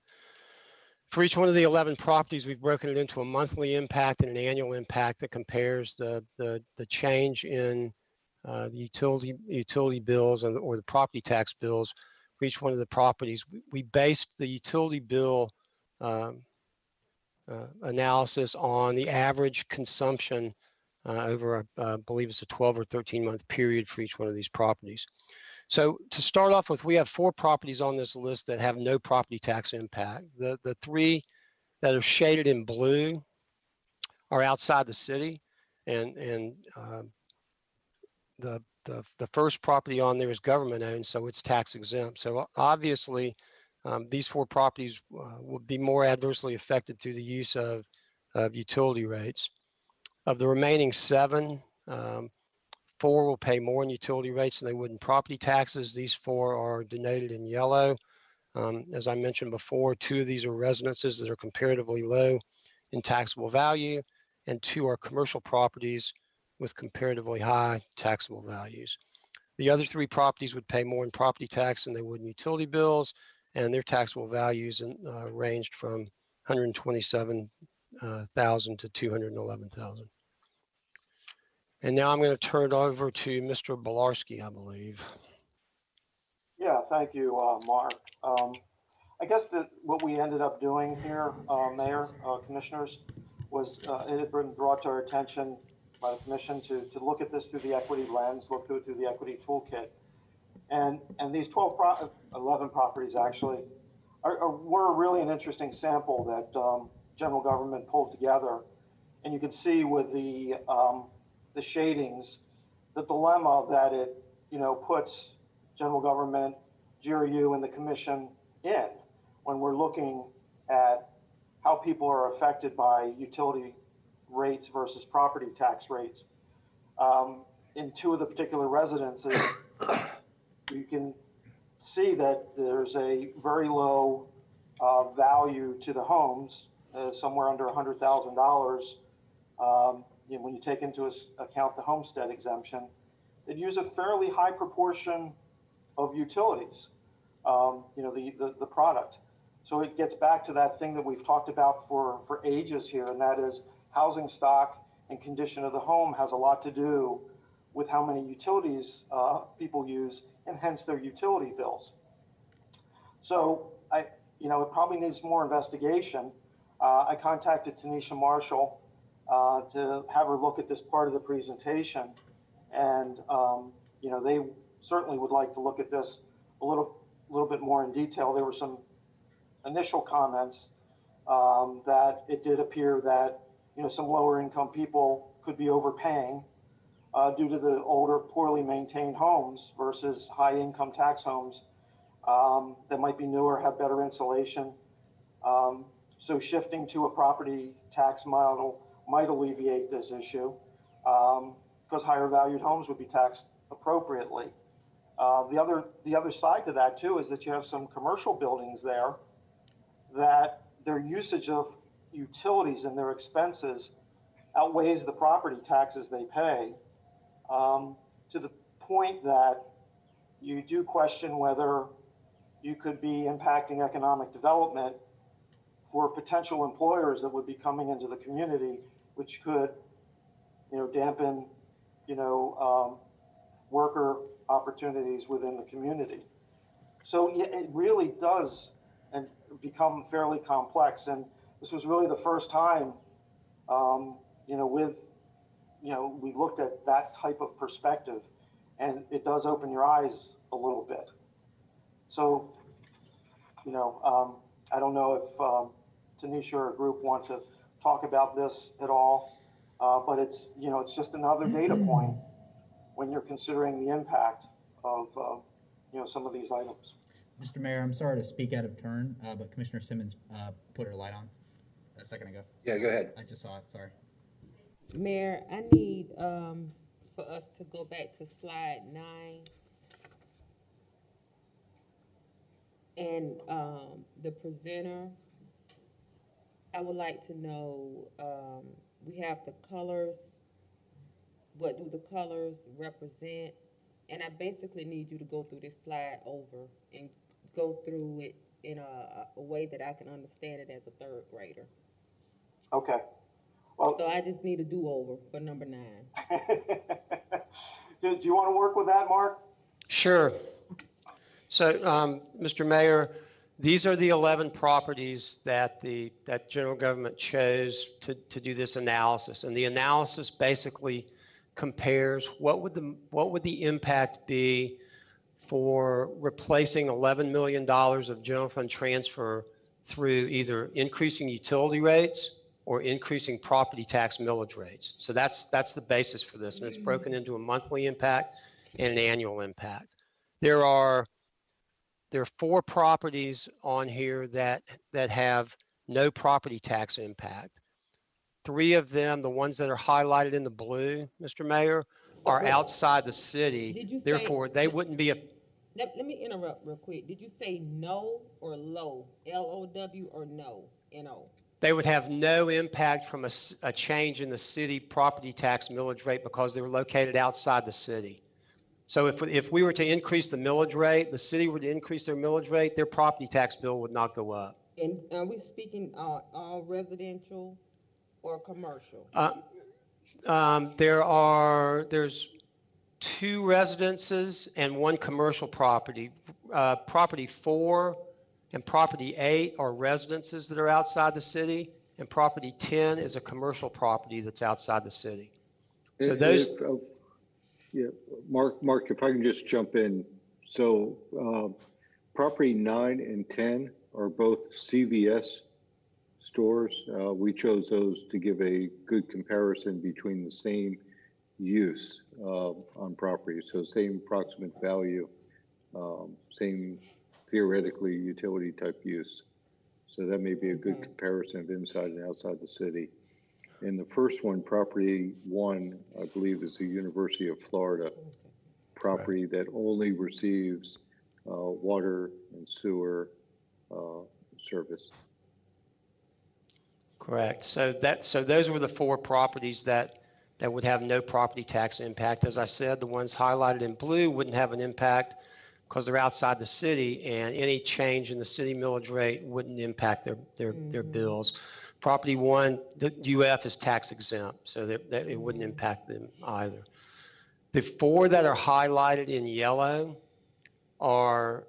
for each one of the 11 properties, we've broken it into a monthly impact and an annual impact that compares the change in the utility bills or the property tax bills for each one of the properties. We based the utility bill analysis on the average consumption over, I believe it's a 12 or 13 month period for each one of these properties. So to start off with, we have 4 properties on this list that have no property tax impact. The 3 that are shaded in blue are outside the city, and the first property on there is government owned, so it's tax exempt. So obviously, these 4 properties would be more adversely affected through the use of utility rates. Of the remaining 7, 4 will pay more in utility rates than they would in property taxes. These 4 are denoted in yellow. As I mentioned before, 2 of these are residences that are comparatively low in taxable value, and 2 are commercial properties with comparatively high taxable values. The other 3 properties would pay more in property tax than they would in utility bills, and their taxable values ranged from $127,000 to $211,000. And now I'm going to turn it over to Mr. Bolarski, I believe. Yeah, thank you, Mark. I guess that what we ended up doing here, Mayor, Commissioners, was it had been brought to our attention by the Commission to look at this through the equity lens, look through the equity toolkit. And these 11 properties actually were really an interesting sample that general government pulled together. And you can see with the shadings, the dilemma that it, puts general government, GRU, and the Commission in when we're looking at how people are affected by utility rates versus property tax rates. In 2 of the particular residences, you can see that there's a very low value to the homes, somewhere under $100,000. When you take into account the homestead exemption, that use a fairly high proportion of utilities, the product. So it gets back to that thing that we've talked about for ages here, and that is housing stock and condition of the home has a lot to do with how many utilities people use and hence their utility bills. So it probably needs more investigation. I contacted Tanisha Marshall to have her look at this part of the presentation, and they certainly would like to look at this a little bit more in detail. There were some initial comments that it did appear that some lower income people could be overpaying due to the older, poorly maintained homes versus high income tax homes that might be newer, have better insulation. So shifting to a property tax model might alleviate this issue because higher valued homes would be taxed appropriately. The other side to that too is that you have some commercial buildings there that their usage of utilities and their expenses outweighs the property taxes they pay, to the point that you do question whether you could be impacting economic development for potential employers that would be coming into the community, which could, dampen, worker opportunities within the community. So yeah, it really does and become fairly complex. And this was really the first time, we looked at that type of perspective, and it does open your eyes a little bit. So, I don't know if Tanisha or a group want to talk about this at all, but it's just another data point when you're considering the impact of, some of these items. Mr. Mayor, I'm sorry to speak out of turn, but Commissioner Simmons put her light on a second ago. Yeah, go ahead. I just saw it, sorry. Mayor, I need for us to go back to slide 9. And the presenter, I would like to know, we have the colors. What do the colors represent? And I basically need you to go through this slide over and go through it in a way that I can understand it as a third grader. Okay. Well, so I just need a do-over for number 9. Do you want to work with that, Mark? Sure. So, Mr. Mayor, these are the 11 properties that that general government chose to do this analysis. And the analysis basically compares what would the impact be for replacing $11 million of general fund transfer through either increasing utility rates or increasing property tax millage rates. So that's the basis for this, and it's broken into a monthly impact and an annual impact. There are 4 properties on here that have no property tax impact. 3 of them, the ones that are highlighted in the blue, Mr. Mayor, are outside the city. Therefore, they wouldn't be a. Let me interrupt real quick. Did you say no or low? L-O-W or no? N-O? They would have no impact from a change in the city property tax millage rate because they were located outside the city. So if we were to increase the millage rate, the city would increase their millage rate, their property tax bill would not go up. And are we speaking all residential or commercial? There's 2 residences and 1 commercial property. Property 4 and property 8 are residences that are outside the city, and property 10 is a commercial property that's outside the city. So those. Yeah, Mark, if I can just jump in. So property 9 and 10 are both CVS stores. We chose those to give a good comparison between the same use on property. So same approximate value, same theoretically utility type use. So that may be a good comparison of inside and outside the city. And the first one, property 1, I believe is the University of Florida property that only receives water and sewer service. Correct. So those were the 4 properties that would have no property tax impact. As I said, the ones highlighted in blue wouldn't have an impact because they're outside the city, and any change in the city millage rate wouldn't impact their bills. Property one, the UF is tax exempt, so that it wouldn't impact them either. The four that are highlighted in yellow are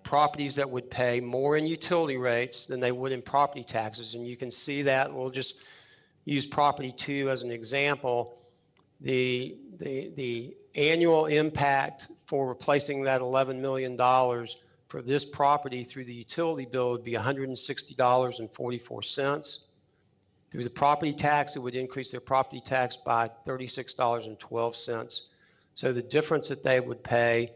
properties that would pay more in utility rates than they would in property taxes. And you can see that, we'll just use property two as an example. The annual impact for replacing that $11 million for this property through the utility bill would be $160.44. Through the property tax, it would increase their property tax by $36.12. So the difference that they would pay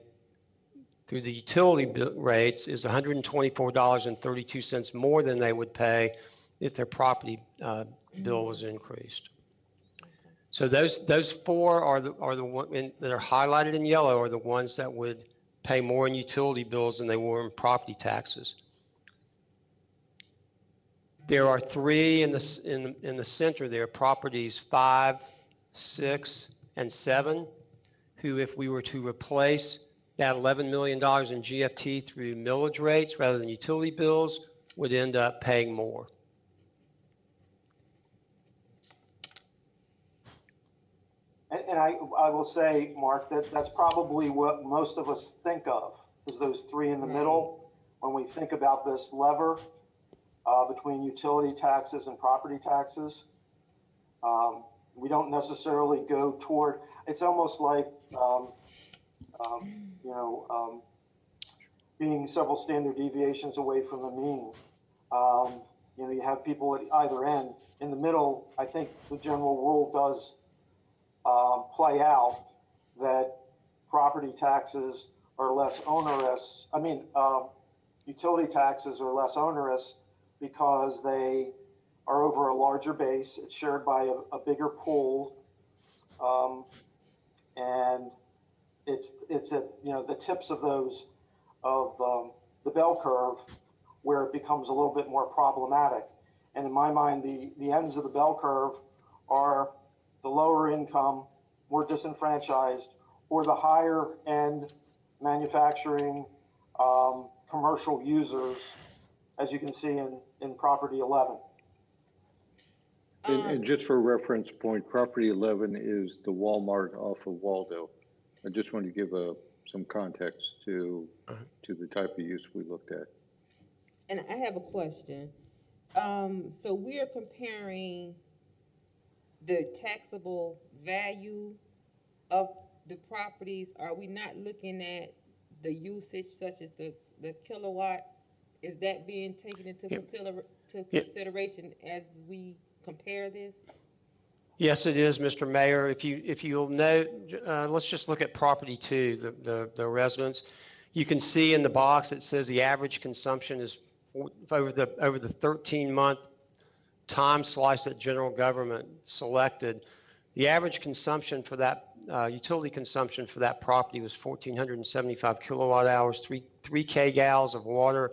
through the utility rates is $124.32 more than they would pay if their property bill was increased. So those four are the one that are highlighted in yellow are the ones that would pay more in utility bills than they were in property taxes. There are three in the center there, properties 5, 6, and 7, who, if we were to replace that $11 million in GFT through millage rates rather than utility bills, would end up paying more. And I will say, Mark, that that's probably what most of us think of, is those three in the middle. When we think about this lever between utility taxes and property taxes, we don't necessarily go toward, it's almost like, being several standard deviations away from the mean. You have people at either end. In the middle, I think the general rule does play out that property taxes are less onerous. Utility taxes are less onerous because they are over a larger base. It's shared by a bigger pool, and it's at the tips of those the bell curve where it becomes a little bit more problematic. And in my mind, the ends of the bell curve are the lower income, more disenfranchised, or the higher end manufacturing commercial users, as you can see in property 11. And just for reference point, property 11 is the Walmart off of Waldo. I just want to give some context to the type of use we looked at. And I have a question. So we're comparing the taxable value of the properties. Are we not looking at the usage such as the kilowatt? Is that being taken into consideration as we compare this? Yes, it is, Mr. Mayor. If you'll note, let's just look at property two, the residence. You can see in the box it says the average consumption is over the 13-month time slice that general government selected. The average consumption for that utility consumption for that property was 1,475 kilowatt hours, 3 kgals of water,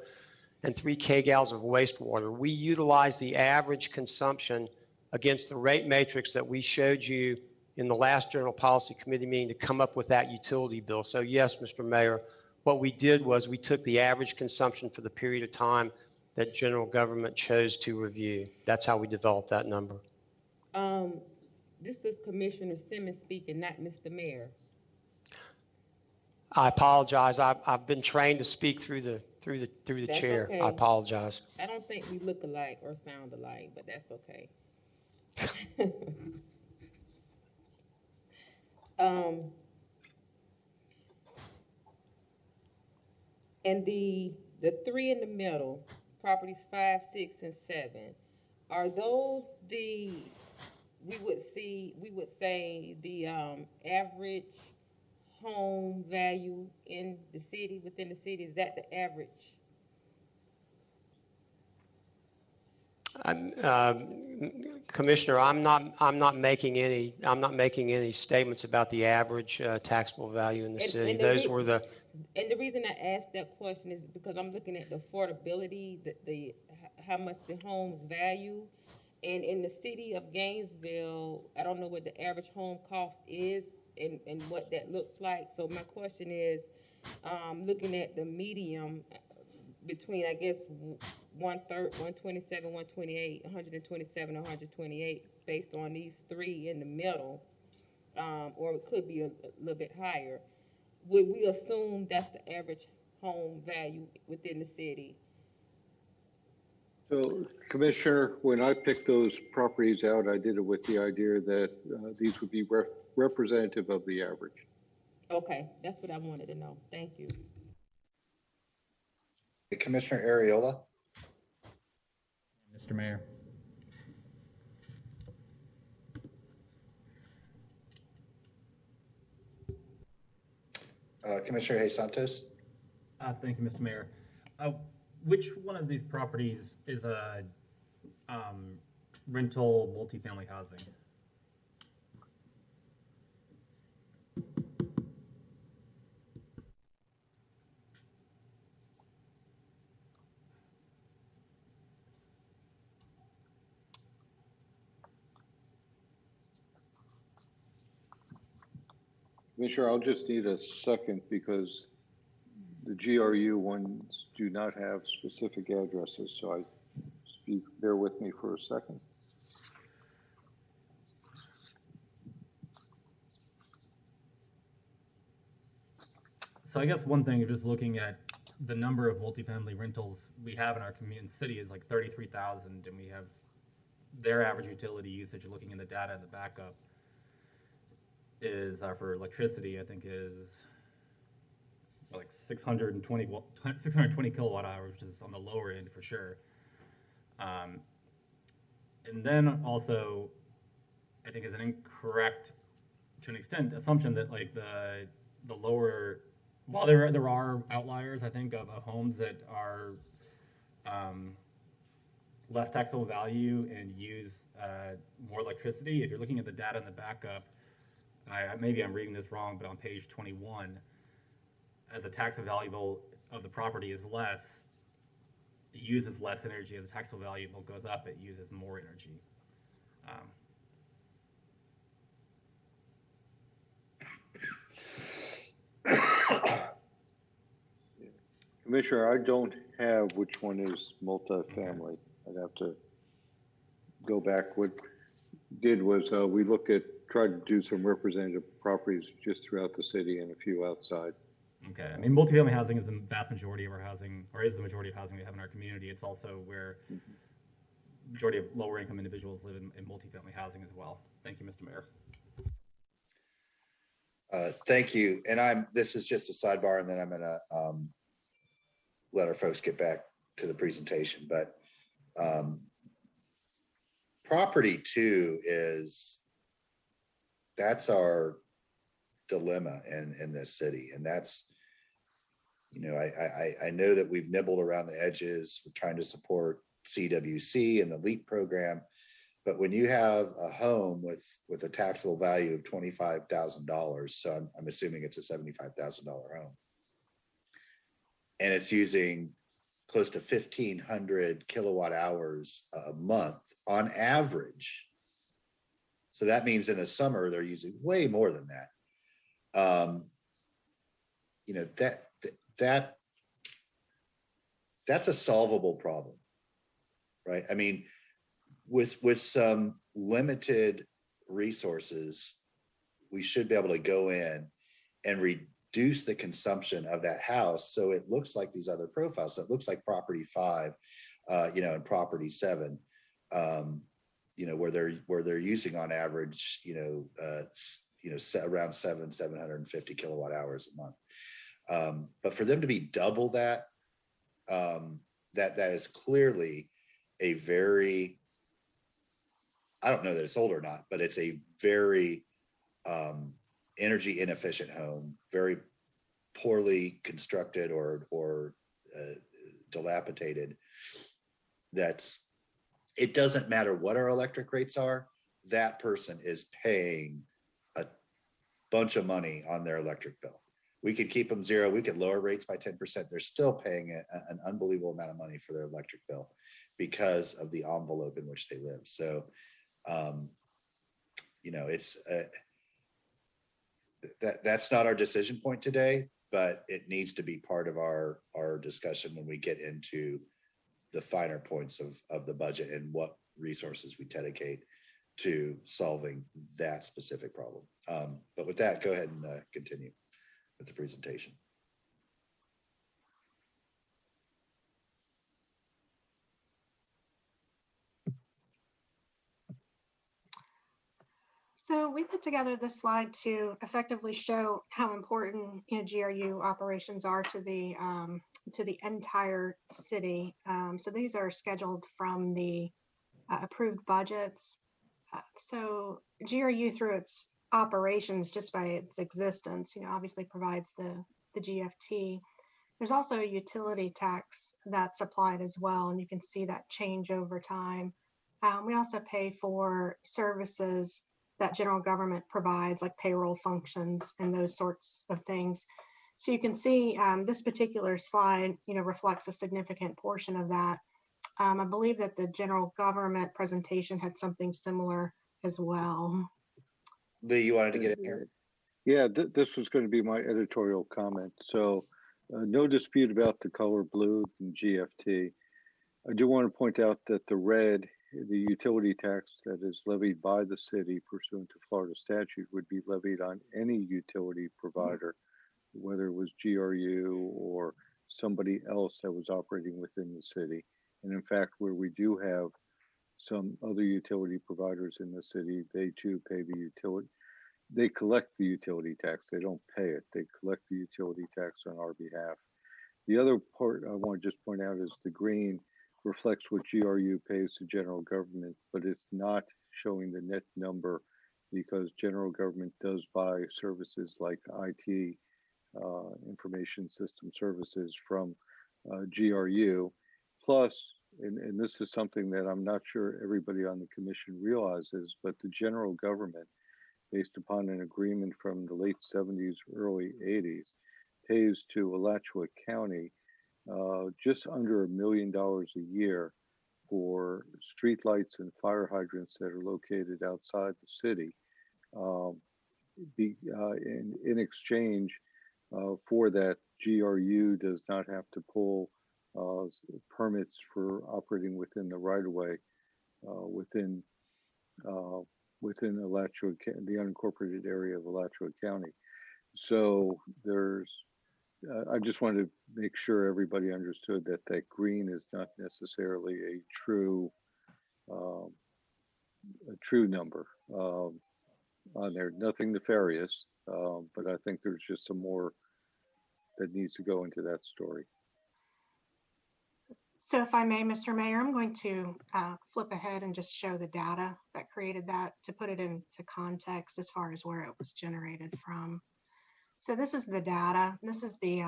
and 3 kgals of wastewater. We utilize the average consumption against the rate matrix that we showed you in the last General Policy Committee meeting to come up with that utility bill. So yes, Mr. Mayor, what we did was we took the average consumption for the period of time that general government chose to review. That's how we developed that number. This is Commissioner Simmons speaking, not Mr. Mayor. I apologize. I've been trained to speak through the That's chair. okay. I apologize. I don't think we look alike or sound alike, but that's okay. And the three in the middle, properties 5, 6, and 7, are those we would say the average home value in the city, within the city? Is that the average? Commissioner, I'm not making any statements about the average taxable value in the city. And the reason I asked that question is because I'm looking at the affordability, how much the homes value. And in the city of Gainesville, I don't know what the average home cost is and what that looks like. So my question is, looking at the medium, between, I guess, 127, 128, 127, 128, based on these three in the middle, or it could be a little bit higher. Would we assume that's the average home value within the city? So, Commissioner, when I picked those properties out, I did it with the idea that these would be representative of the average. Okay, that's what I wanted to know. Thank you. Commissioner Ariola. Mr. Mayor. Commissioner Hayes Santos. Thank you, Mr. Mayor. Which one of these properties is a rental multifamily housing? Commissioner, I'll just need a second because the GRU ones do not have specific addresses, so bear with me for a second. So I guess one thing, if just looking at the number of multifamily rentals we have in our community city is like 33,000, and we have their average utility usage, looking in the data in the backup, is for electricity, I think is like 620 kilowatt hours, which is on the lower end for sure. And then also, I think is an incorrect, to an extent, assumption that like the lower, while there are outliers, I think, of homes that are less taxable value and use more electricity. If you're looking at the data in the backup, maybe I'm reading this wrong, but on page 21, as the taxable value of the property is less, it uses less energy. As the taxable value goes up, it uses more energy. Commissioner, I don't have which one is multifamily. I'd have to go back. What did was we tried to do some representative properties just throughout the city and a few outside. Okay, I mean, multifamily housing is the vast majority of our housing, or is the majority of housing we have in our community. It's also where majority of lower income individuals live in multifamily housing as well. Thank you, Mr. Mayor. Thank you. And this is just a sidebar, and then I'm gonna let our folks get back to the presentation. But property 2 that's our dilemma in this city. And that's, I know that we've nibbled around the edges with trying to support CWC and the LEAP program, but when you have a home with a taxable value of $25,000, so I'm assuming it's a $75,000 home, and it's using close to 1,500 kilowatt hours a month on average. So that means in the summer, they're using way more than that. That's a solvable problem, right? I mean, with some limited resources, we should be able to go in and reduce the consumption of that house so it looks like these other profiles. So it looks like property 5, and property 7, where they're using on average, around 750 kilowatt hours a month. But for them to be double that, that is clearly a very, I don't know that it's old or not, but it's a very energy inefficient home, very poorly constructed or dilapidated. It doesn't matter what our electric rates are, that person is paying a bunch of money on their electric bill. We could keep them zero, we could lower rates by 10%. They're still paying an unbelievable amount of money for their electric bill because of the envelope in which they live. So, it's that's not our decision point today, but it needs to be part of our discussion when we get into the finer points of the budget and what resources we dedicate to solving that specific problem. But with that, go ahead and continue with the presentation. So we put together this slide to effectively show how important GRU operations are to the entire city. So these are scheduled from the approved budgets. So GRU, through its operations, just by its existence, obviously provides the GFT. There's also a utility tax that's applied as well, and you can see that change over time. We also pay for services that general government provides, like payroll functions and those sorts of things. So you can see this particular slide, reflects a significant portion of that. I believe that the general government presentation had something similar as well. Lee, you wanted to get in here? Yeah, this was going to be my editorial comment. So no dispute about the color blue and GFT. I do want to point out that the red, the utility tax that is levied by the city pursuant to Florida statute, would be levied on any utility provider, whether it was GRU or somebody else that was operating within the city. And in fact, where we do have some other utility providers in the city, they too pay the utility. They collect the utility tax. They don't pay it. They collect the utility tax on our behalf. The other part I want to just point out is the green reflects what GRU pays to general government, but it's not showing the net number because general government does buy services like IT, information system services from GRU. Plus, and this is something that I'm not sure everybody on the commission realizes, but the general government, based upon an agreement from the late 70s, early 80s, pays to Alachua County just under $1 million a year for streetlights and fire hydrants that are located outside the city. In exchange for that, GRU does not have to pull permits for operating within the right-of-way within Alachua, the unincorporated area of Alachua County. So there's I just wanted to make sure everybody understood that that green is not necessarily a true number on there. Nothing nefarious, but I think there's just some more that needs to go into that story. So if I may, Mr. Mayor, I'm going to flip ahead and just show the data that created that to put it into context as far as where it was generated from. So this is the data. This is the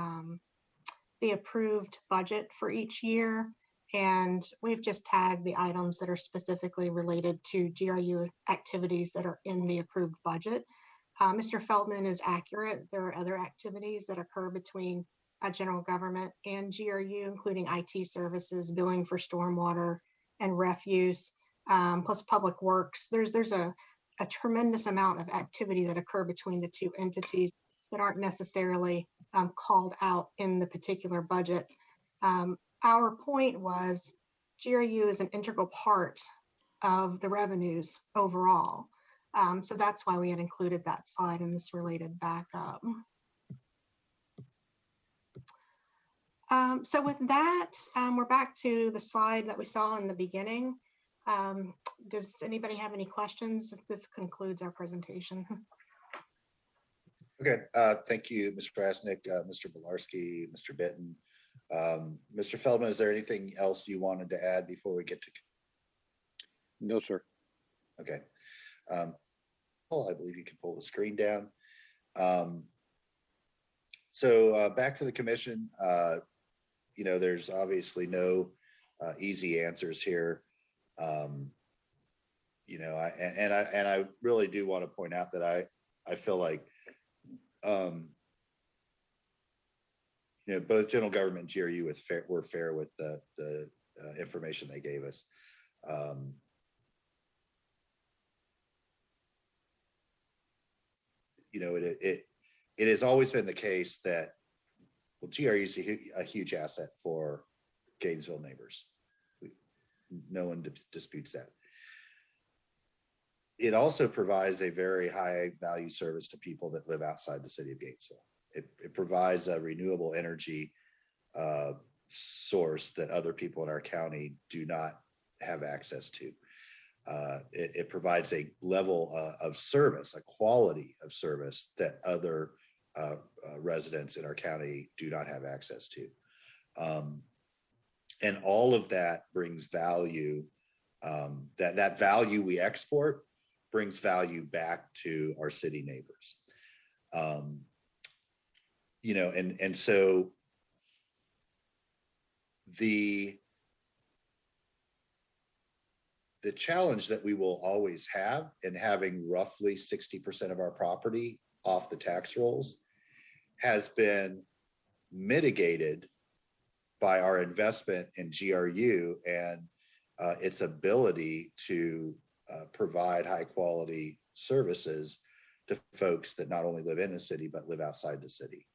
approved budget for each year. And we've just tagged the items that are specifically related to GRU activities that are in the approved budget. Mr. Feldman is accurate. There are other activities that occur between general government and GRU, including IT services, billing for stormwater and refuse, plus public works. There's a tremendous amount of activity that occur between the two entities that aren't necessarily called out in the particular budget. Our point was GRU is an integral part of the revenues overall. So that's why we had included that slide in this related backup. So with that, we're back to the slide that we saw in the beginning. Does anybody have any questions? This concludes our presentation. Okay, thank you, Mr. Krasnick, Mr. Bolarski, Mr. Bitton. Mr. Feldman, is there anything else you wanted to add before we get to? No, sir. Okay. Paul, I believe you can pull the screen down. So back to the commission. There's obviously no easy answers here. I really do want to point out that I feel like both general government and GRU were fair with the information they gave us. It has always been the case that Well, GRU is a huge asset for Gainesville neighbors. No one disputes that. It also provides a very high value service to people that live outside the city of Gainesville. It provides a renewable energy source that other people in our county do not have access to. It provides a level of service, a quality of service that other residents in our county do not have access to. And all of that brings value, that value we export brings value back to our city neighbors. You know, and so the challenge that we will always have in having roughly 60% of our property off the tax rolls has been mitigated by our investment in GRU and its ability to provide high quality services to folks that not only live in the city, but live outside the city.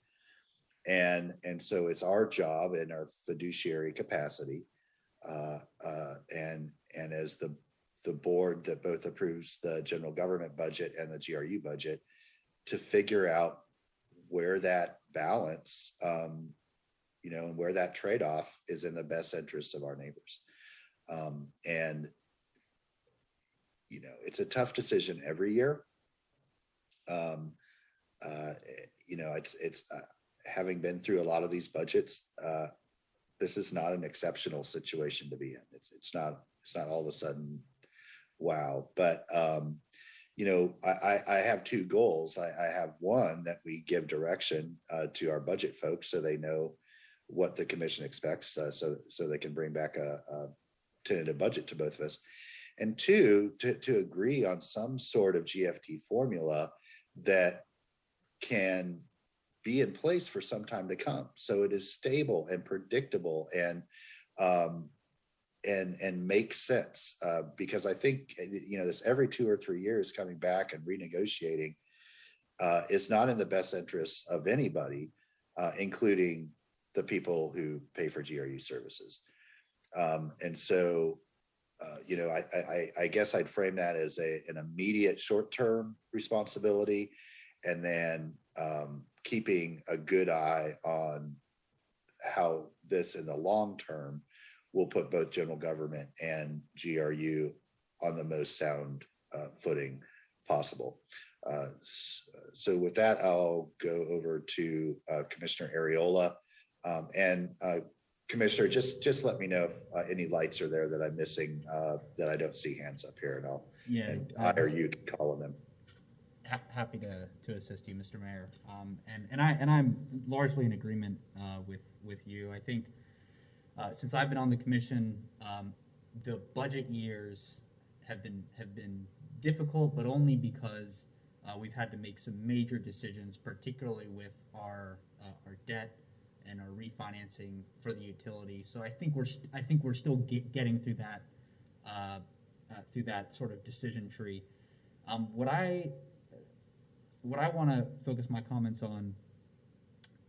And so it's our job in our fiduciary capacity and as the board that both approves the general government budget and the GRU budget to figure out where that balance, you know, and where that trade-off is in the best interest of our neighbors. And, you know, it's a tough decision every year. You know, it's having been through a lot of these budgets, this is not an exceptional situation to be in. It's not all of a sudden, wow. But, you know, I have two goals. I have one that we give direction to our budget folks so they know what the commission expects, so they can bring back a tentative budget to both of us. And two, to agree on some sort of GFT formula that can be in place for some time to come. So it is stable and predictable and makes sense. Because I think, you know, this every 2 or 3 years coming back and renegotiating is not in the best interest of anybody, including the people who pay for GRU services. And so, you know, I guess I'd frame that as an immediate short-term responsibility, and then keeping a good eye on how this in the long term will put both general government and GRU on the most sound footing possible. So with that, I'll go over to Commissioner Ariola. And Commissioner, just let me know if any lights are there that I'm missing, that I don't see hands up here, and I'll, and I or you can call on them. Happy to assist you, Mr. Mayor. And I'm largely in agreement with you. I think since I've been on the commission, the budget years have been difficult, but only because we've had to make some major decisions, particularly with our debt and our refinancing for the utility. So I think we're still getting through that sort of decision tree. What I want to focus my comments on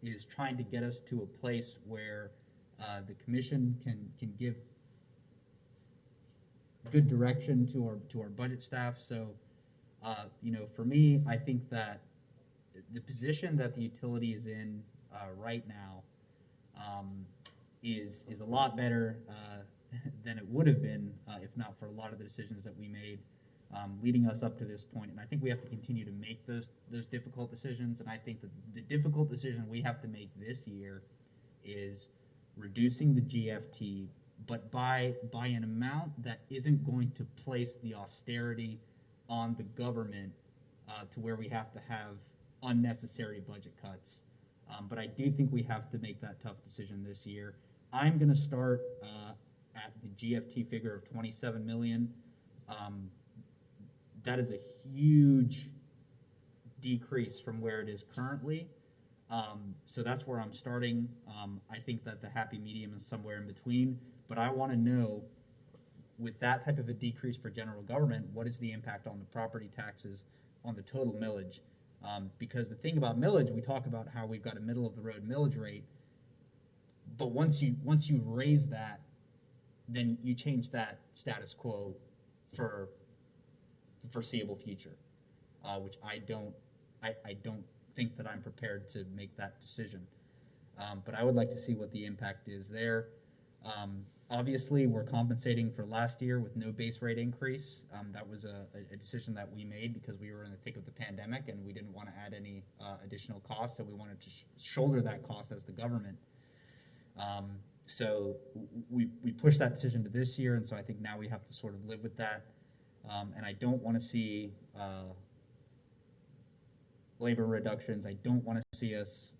is trying to get us to a place where the commission can give good direction to our budget staff. So, you know, for me, I think that the position that the utility is in right now is a lot better than it would have been if not for a lot of the decisions that we made leading us up to this point. And I think we have to continue to make those difficult decisions. And I think that the difficult decision we have to make this year is reducing the GFT, but by an amount that isn't going to place the austerity on the government to where we have to have unnecessary budget cuts. But I do think we have to make that tough decision this year. I'm going to start at the GFT figure of 27 million. That is a huge decrease from where it is currently. So that's where I'm starting. I think that the happy medium is somewhere in between, but I want to know, with that type of a decrease for general government, what is the impact on the property taxes on the total millage? Because the thing about millage, we talk about how we've got a middle of the road millage rate, but once you raise that, then you change that status quo for the foreseeable future, which I don't think that I'm prepared to make that decision. But I would like to see what the impact is there. Obviously, we're compensating for last year with no base rate increase. That was a decision that we made because we were in the thick of the pandemic and we didn't want to add any additional costs, so we wanted to shoulder that cost as the government. So we pushed that decision to this year, and so I think now we have to sort of live with that. And I don't want to see labor reductions. I don't want to see us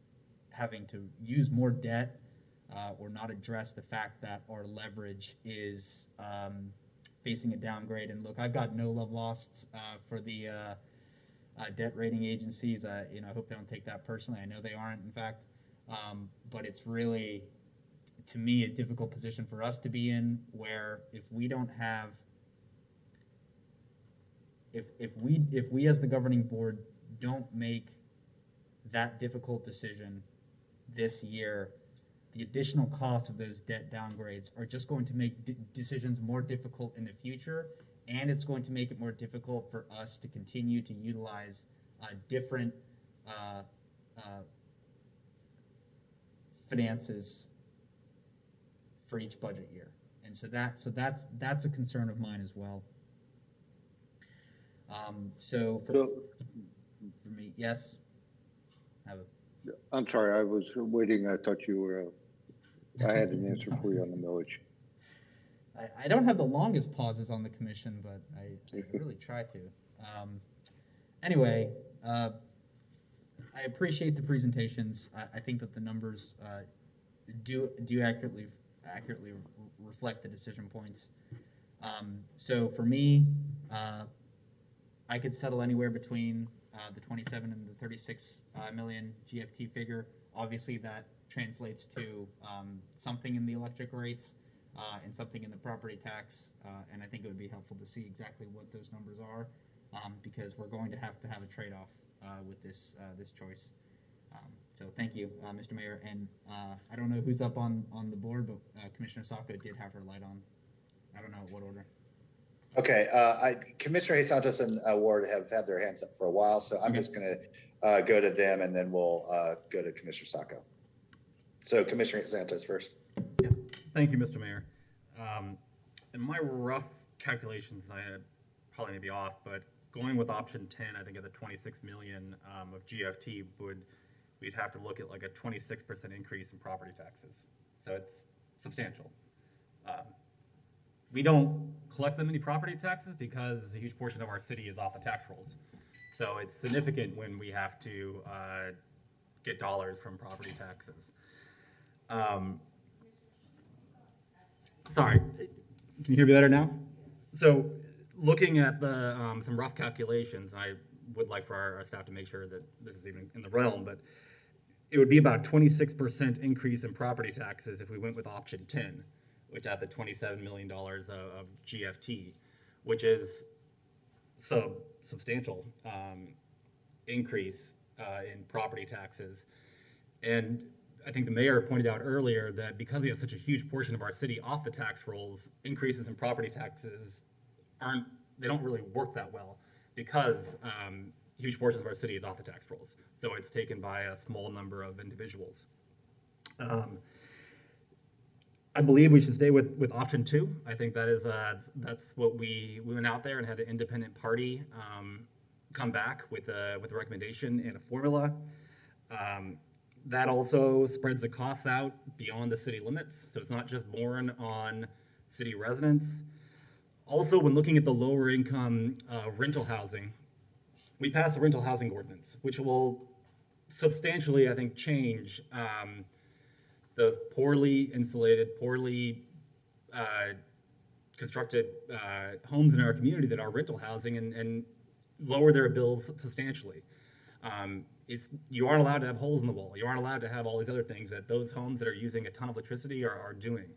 having to use more debt or not address the fact that our leverage is facing a downgrade. And look, I've got no love lost for the debt rating agencies. I hope they don't take that personally. I know they aren't, in fact. But it's really, to me, a difficult position for us to be in, where if we don't have, if we as the governing board don't make that difficult decision this year, the additional cost of those debt downgrades are just going to make decisions more difficult in the future, and it's going to make it more difficult for us to continue to utilize different finances for each budget year. And so that's a concern of mine as well. So for me, yes. I'm sorry, I was waiting. I thought you were, I had an answer for you on the millage. I don't have the longest pauses on the commission, but I really try to. Anyway, I appreciate the presentations. I think that the numbers do accurately reflect the decision points. So for me, I could settle anywhere between the 27 and the 36 million GFT figure. Obviously, that translates to something in the electric rates and something in the property tax. And I think it would be helpful to see exactly what those numbers are, because we're going to have a trade-off with this choice. So thank you, Mr. Mayor. And I don't know who's up on the board, but Commissioner Sacco did have her light on. I don't know what order. Okay, Commissioner Santos and Ward have had their hands up for a while, so I'm just going to go to them, and then we'll go to Commissioner Sacco. So Commissioner Santos first. Yeah. Thank you, Mr. Mayor. In my rough calculations, I probably may be off, but going with option 10, I think at the 26 million of GFT we'd have to look at like a 26% increase in property taxes. So it's substantial. We don't collect that many property taxes because a huge portion of our city is off the tax rolls. So it's significant when we have to get dollars from property taxes. Sorry, can you hear me better now? So looking at the some rough calculations, I would like for our staff to make sure that this is even in the realm, but it would be about 26% increase in property taxes if we went with option 10. Which had the $27 million of GFT, which is substantial increase in property taxes. And I think the mayor pointed out earlier that because we have such a huge portion of our city off the tax rolls, increases in property taxes they don't really work that well because huge portions of our city is off the tax rolls. So it's taken by a small number of individuals. I believe we should stay with option 2. I think that is that's what we went out there and had an independent party come back with a recommendation and a formula. That also spreads the costs out beyond the city limits, so it's not just borne on city residents. Also, when looking at the lower income rental housing, we passed a rental housing ordinance, which will substantially, I think, change those poorly insulated, poorly constructed homes in our community that are rental housing and lower their bills substantially. You aren't allowed to have holes in the wall. You aren't allowed to have all these other things that those homes that are using a ton of electricity are doing.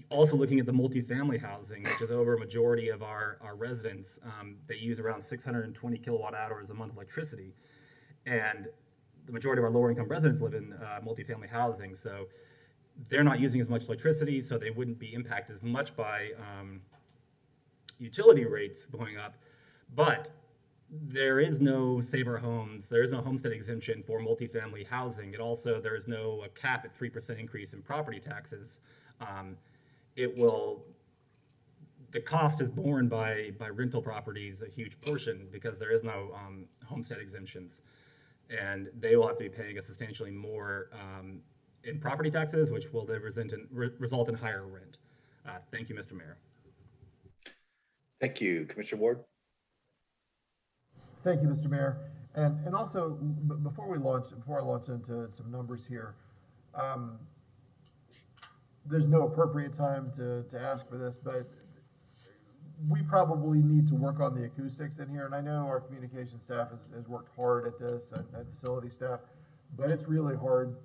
Also looking at the multifamily housing, which is over a majority of our residents, they use around 620 kilowatt hours a month of electricity. And the majority of our lower income residents live in multifamily housing, so they're not using as much electricity, so they wouldn't be impacted as much by utility rates going up. But there is no saver homes, there is no homestead exemption for multifamily housing. It also, there is no cap at 3% increase in property taxes. The cost is borne by rental properties, a huge portion, because there is no homestead exemptions. And they will have to be paying a substantially more in property taxes, which will then result in higher rent. Thank you, Mr. Mayor. Thank you, Commissioner Ward. Thank you, Mr. Mayor. And also, before I launch into some numbers here, there's no appropriate time to ask for this, but we probably need to work on the acoustics in here. And I know our communication staff has worked hard at this, and facility staff, but it's really hard.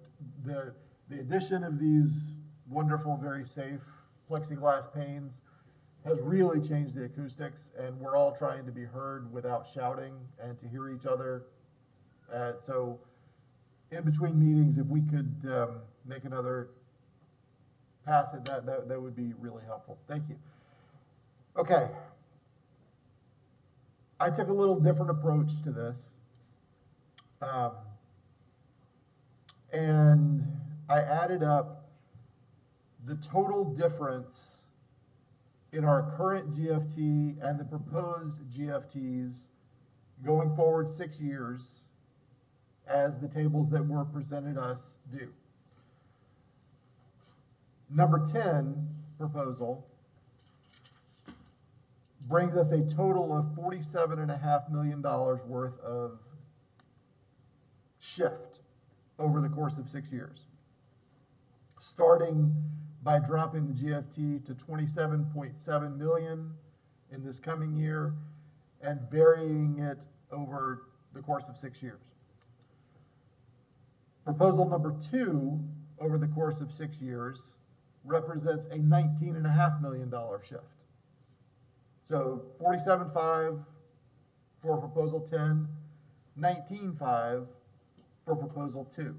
The addition of these wonderful, very safe plexiglass panes has really changed the acoustics, and we're all trying to be heard without shouting and to hear each other. So in between meetings, if we could make another pass at that would be really helpful. Thank you. Okay. I took a little different approach to this. And I added up the total difference in our current GFT and the proposed GFTs going forward 6 years, as the tables that were presented us do. Number 10 proposal brings us a total of $47.5 million worth of shift over the course of 6 years, starting by dropping the GFT to 27.7 million in this coming year and varying it over the course of 6 years. Proposal number 2 over the course of 6 years represents a $19.5 million shift. So 47.5 for proposal 10, 19.5 for proposal 2.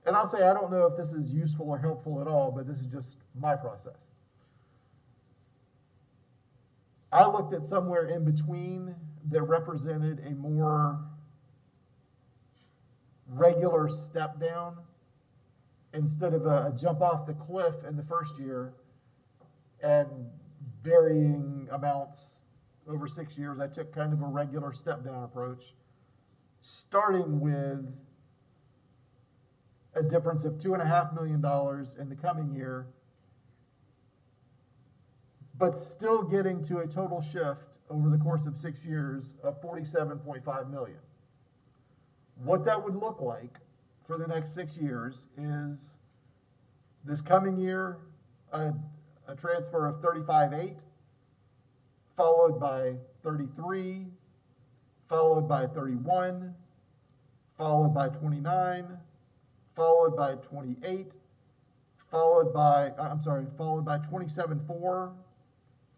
And I'll say, I don't know if this is useful or helpful at all, but this is just my process. I looked at somewhere in between that represented a more regular step down instead of a jump off the cliff in the first year and varying amounts over 6 years. I took kind of a regular step down approach, starting with a difference of $2.5 million in the coming year, but still getting to a total shift over the course of 6 years of $47.5 million. What that would look like for the next 6 years is this coming year, a transfer of 35.8, followed by 33, followed by 31, followed by 29, followed by 28, followed by 27.4,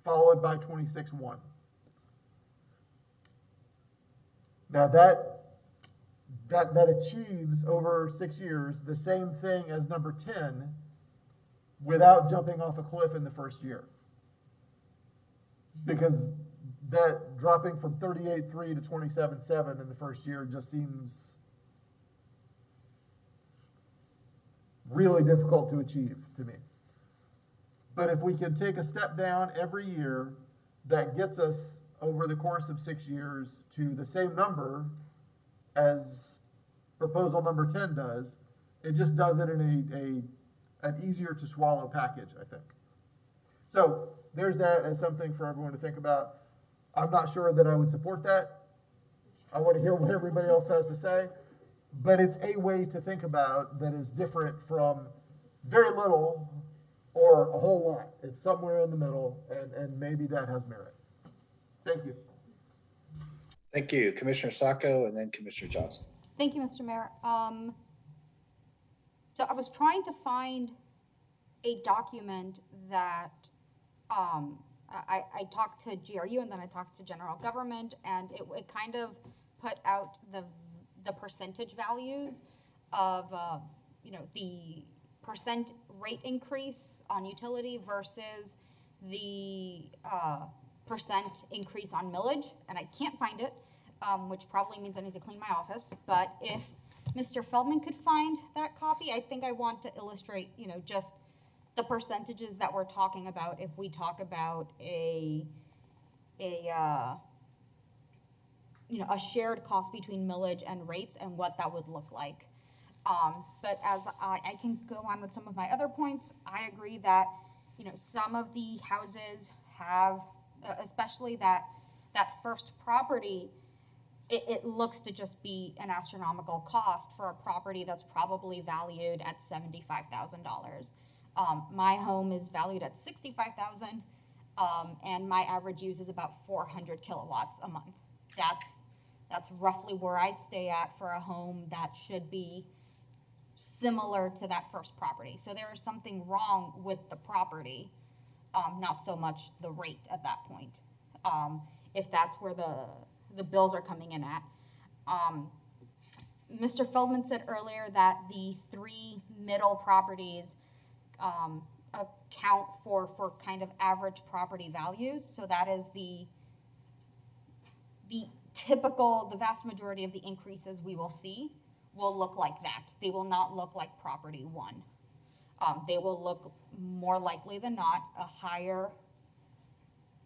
followed by 26.1. Now that achieves over 6 years the same thing as number 10 without jumping off a cliff in the first year. Because that dropping from 38.3 to 27.7 in the first year just seems really difficult to achieve to me. But if we can take a step down every year, that gets us over the course of 6 years to the same number as proposal number 10 does. It just does it in an easier to swallow package, I think. So there's that as something for everyone to think about. I'm not sure that I would support that. I want to hear what everybody else has to say. But it's a way to think about that is different from very little or a whole lot. It's somewhere in the middle, and maybe that has merit. Thank you. Thank you, Commissioner Sacco, and then Commissioner Johnson. Thank you, Mr. Mayor. So I was trying to find a document that I talked to GRU and then I talked to general government, and it kind of put out the percentage values of, you know, the percent rate increase on utility versus the percent increase on millage, and I can't find it, which probably means I need to clean my office. But if Mr. Feldman could find that copy, I think I want to illustrate, you know, just the percentages that we're talking about if we talk about a you know, a shared cost between millage and rates and what that would look like. But as I can go on with some of my other points, I agree that, you know, some of the houses have, especially that first property, it looks to just be an astronomical cost for a property that's probably valued at $75,000. My home is valued at $65,000, and my average use is about 400 kilowatts a month. That's roughly where I stay at for a home that should be similar to that first property. So there is something wrong with the property, not so much the rate at that point, if that's where the bills are coming in at. Mr. Feldman said earlier that the 3 middle properties account for kind of average property values. So that is the typical, the vast majority of the increases we will see will look like that. They will not look like property 1. They will look more likely than not a higher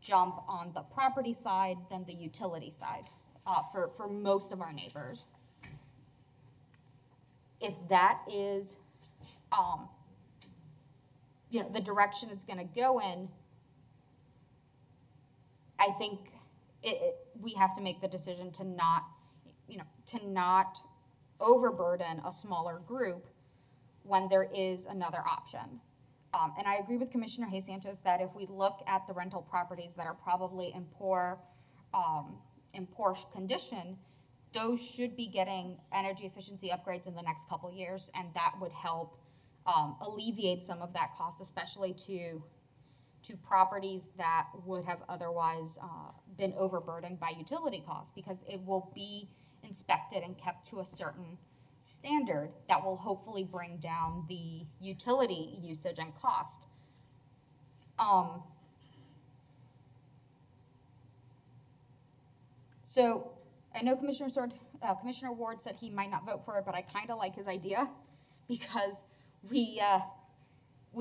jump on the property side than the utility side for most of our neighbors. If that is, you know, the direction it's going to go in, I think we have to make the decision to not, you know, to not overburden a smaller group when there is another option. And I agree with Commissioner Santos that if we look at the rental properties that are probably in poor condition, those should be getting energy efficiency upgrades in the next couple years, and that would help alleviate some of that cost, especially to properties that would have otherwise been overburdened by utility costs, because it will be inspected and kept to a certain standard that will hopefully bring down the utility usage and cost. So I know Commissioner Ward said he might not vote for it, but I kind of like his idea because we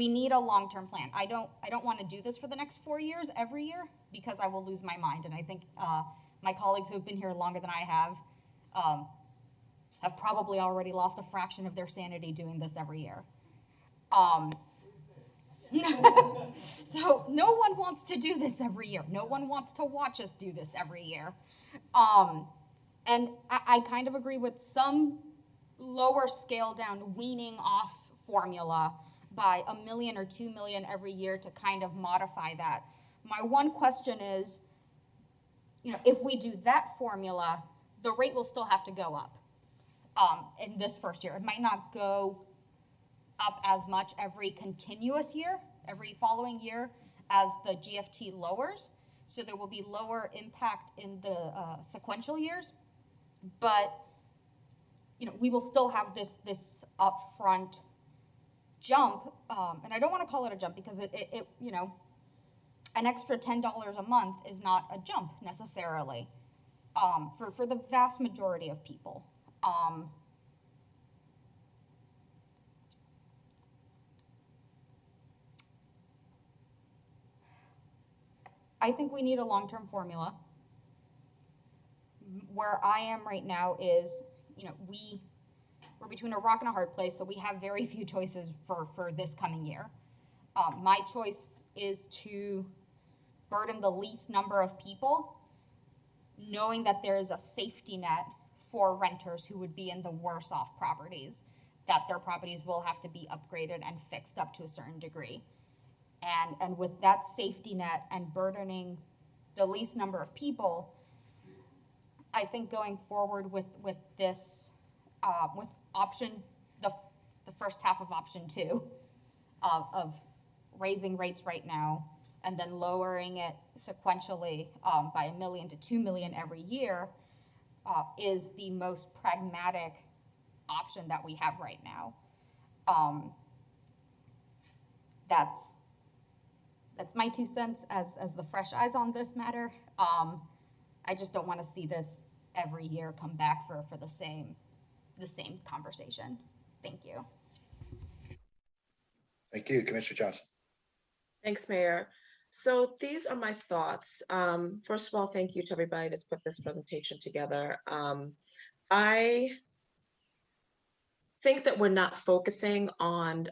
need a long-term plan. I don't want to do this for the next 4 years every year because I will lose my mind. And I think my colleagues who have been here longer than I have probably already lost a fraction of their sanity doing this every year. So no one wants to do this every year. No one wants to watch us do this every year. And I kind of agree with some lower scale down weaning off formula by $1 million or $2 million every year to kind of modify that. My one question is, you know, if we do that formula, the rate will still have to go up in this first year. It might not go up as much every continuous year, every following year as the GFT lowers. So there will be lower impact in the sequential years, but you know, we will still have this upfront jump, and I don't want to call it a jump because it you know, an extra $10 a month is not a jump necessarily for the vast majority of people. I think we need a long-term formula. Where I am right now is, you know, we're between a rock and a hard place, so we have very few choices for this coming year. My choice is to burden the least number of people, knowing that there is a safety net for renters who would be in the worse off properties, that their properties will have to be upgraded and fixed up to a certain degree. And with that safety net and burdening the least number of people, I think going forward with this, with option, the first half of option 2 of raising rates right now and then lowering it sequentially by $1 million to $2 million every year, is the most pragmatic option that we have right now. That's my 2 cents as the fresh eyes on this matter. I just don't want to see this every year come back for the same conversation. Thank you. Thank you, Commissioner Johnson. Thanks, Mayor. So these are my thoughts. First of all, thank you to everybody that's put this presentation together. I think that we're not focusing on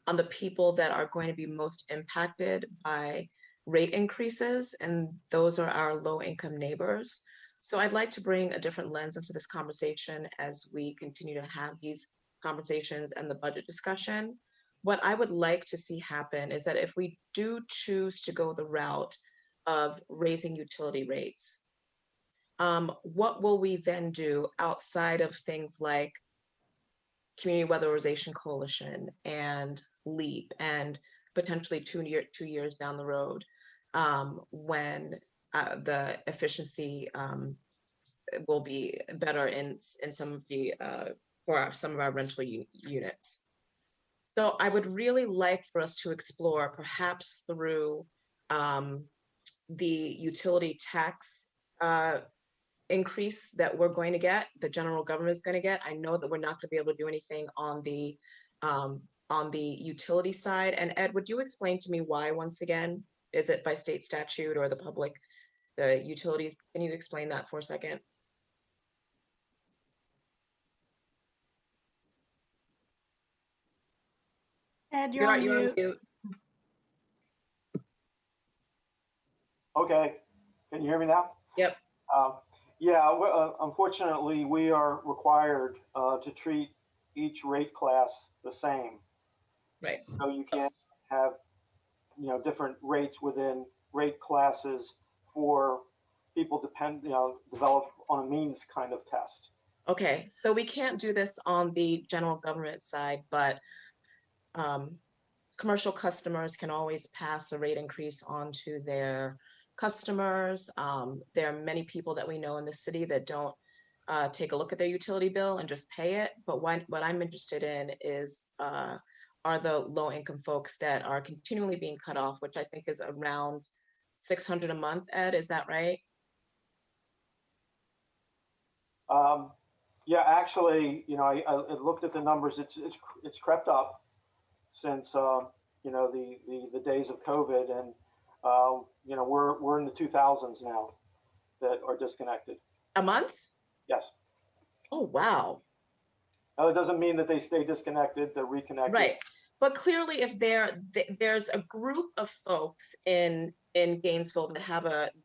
the people that are going to be most impacted by rate increases, and those are our low-income neighbors. So I'd like to bring a different lens into this conversation as we continue to have these conversations and the budget discussion. What I would like to see happen is that if we do choose to go the route of raising utility rates, what will we then do outside of things like Community Weatherization Coalition and LEAP and potentially 2 years down the road, when the efficiency will be better in some of the for some of our rental units. So I would really like for us to explore, perhaps through the utility tax increase that we're going to get, the general government is going to get. I know that we're not going to be able to do anything on the utility side. And Ed, would you explain to me why, once again? Is it by state statute or the utilities? Can you explain that for a second? Ed, you're on mute. Okay, can you hear me now? Yep. Yeah, unfortunately, we are required to treat each rate class the same. Right. So you can't have, different rates within rate classes for people develop on a means kind of test. Okay, so we can't do this on the general government side, but commercial customers can always pass a rate increase on to their customers. There are many people that we know in the city that don't take a look at their utility bill and just pay it. But what I'm interested in is are the low-income folks that are continually being cut off, which I think is around $600 a month. Ed, is that right? Yeah, actually, I looked at the numbers. It's crept up since the days of COVID, and we're in the 2000s now that are disconnected. A month? Yes. Oh, wow. Now, it doesn't mean that they stay disconnected, they're reconnected. Right. But clearly, if there's a group of folks in Gainesville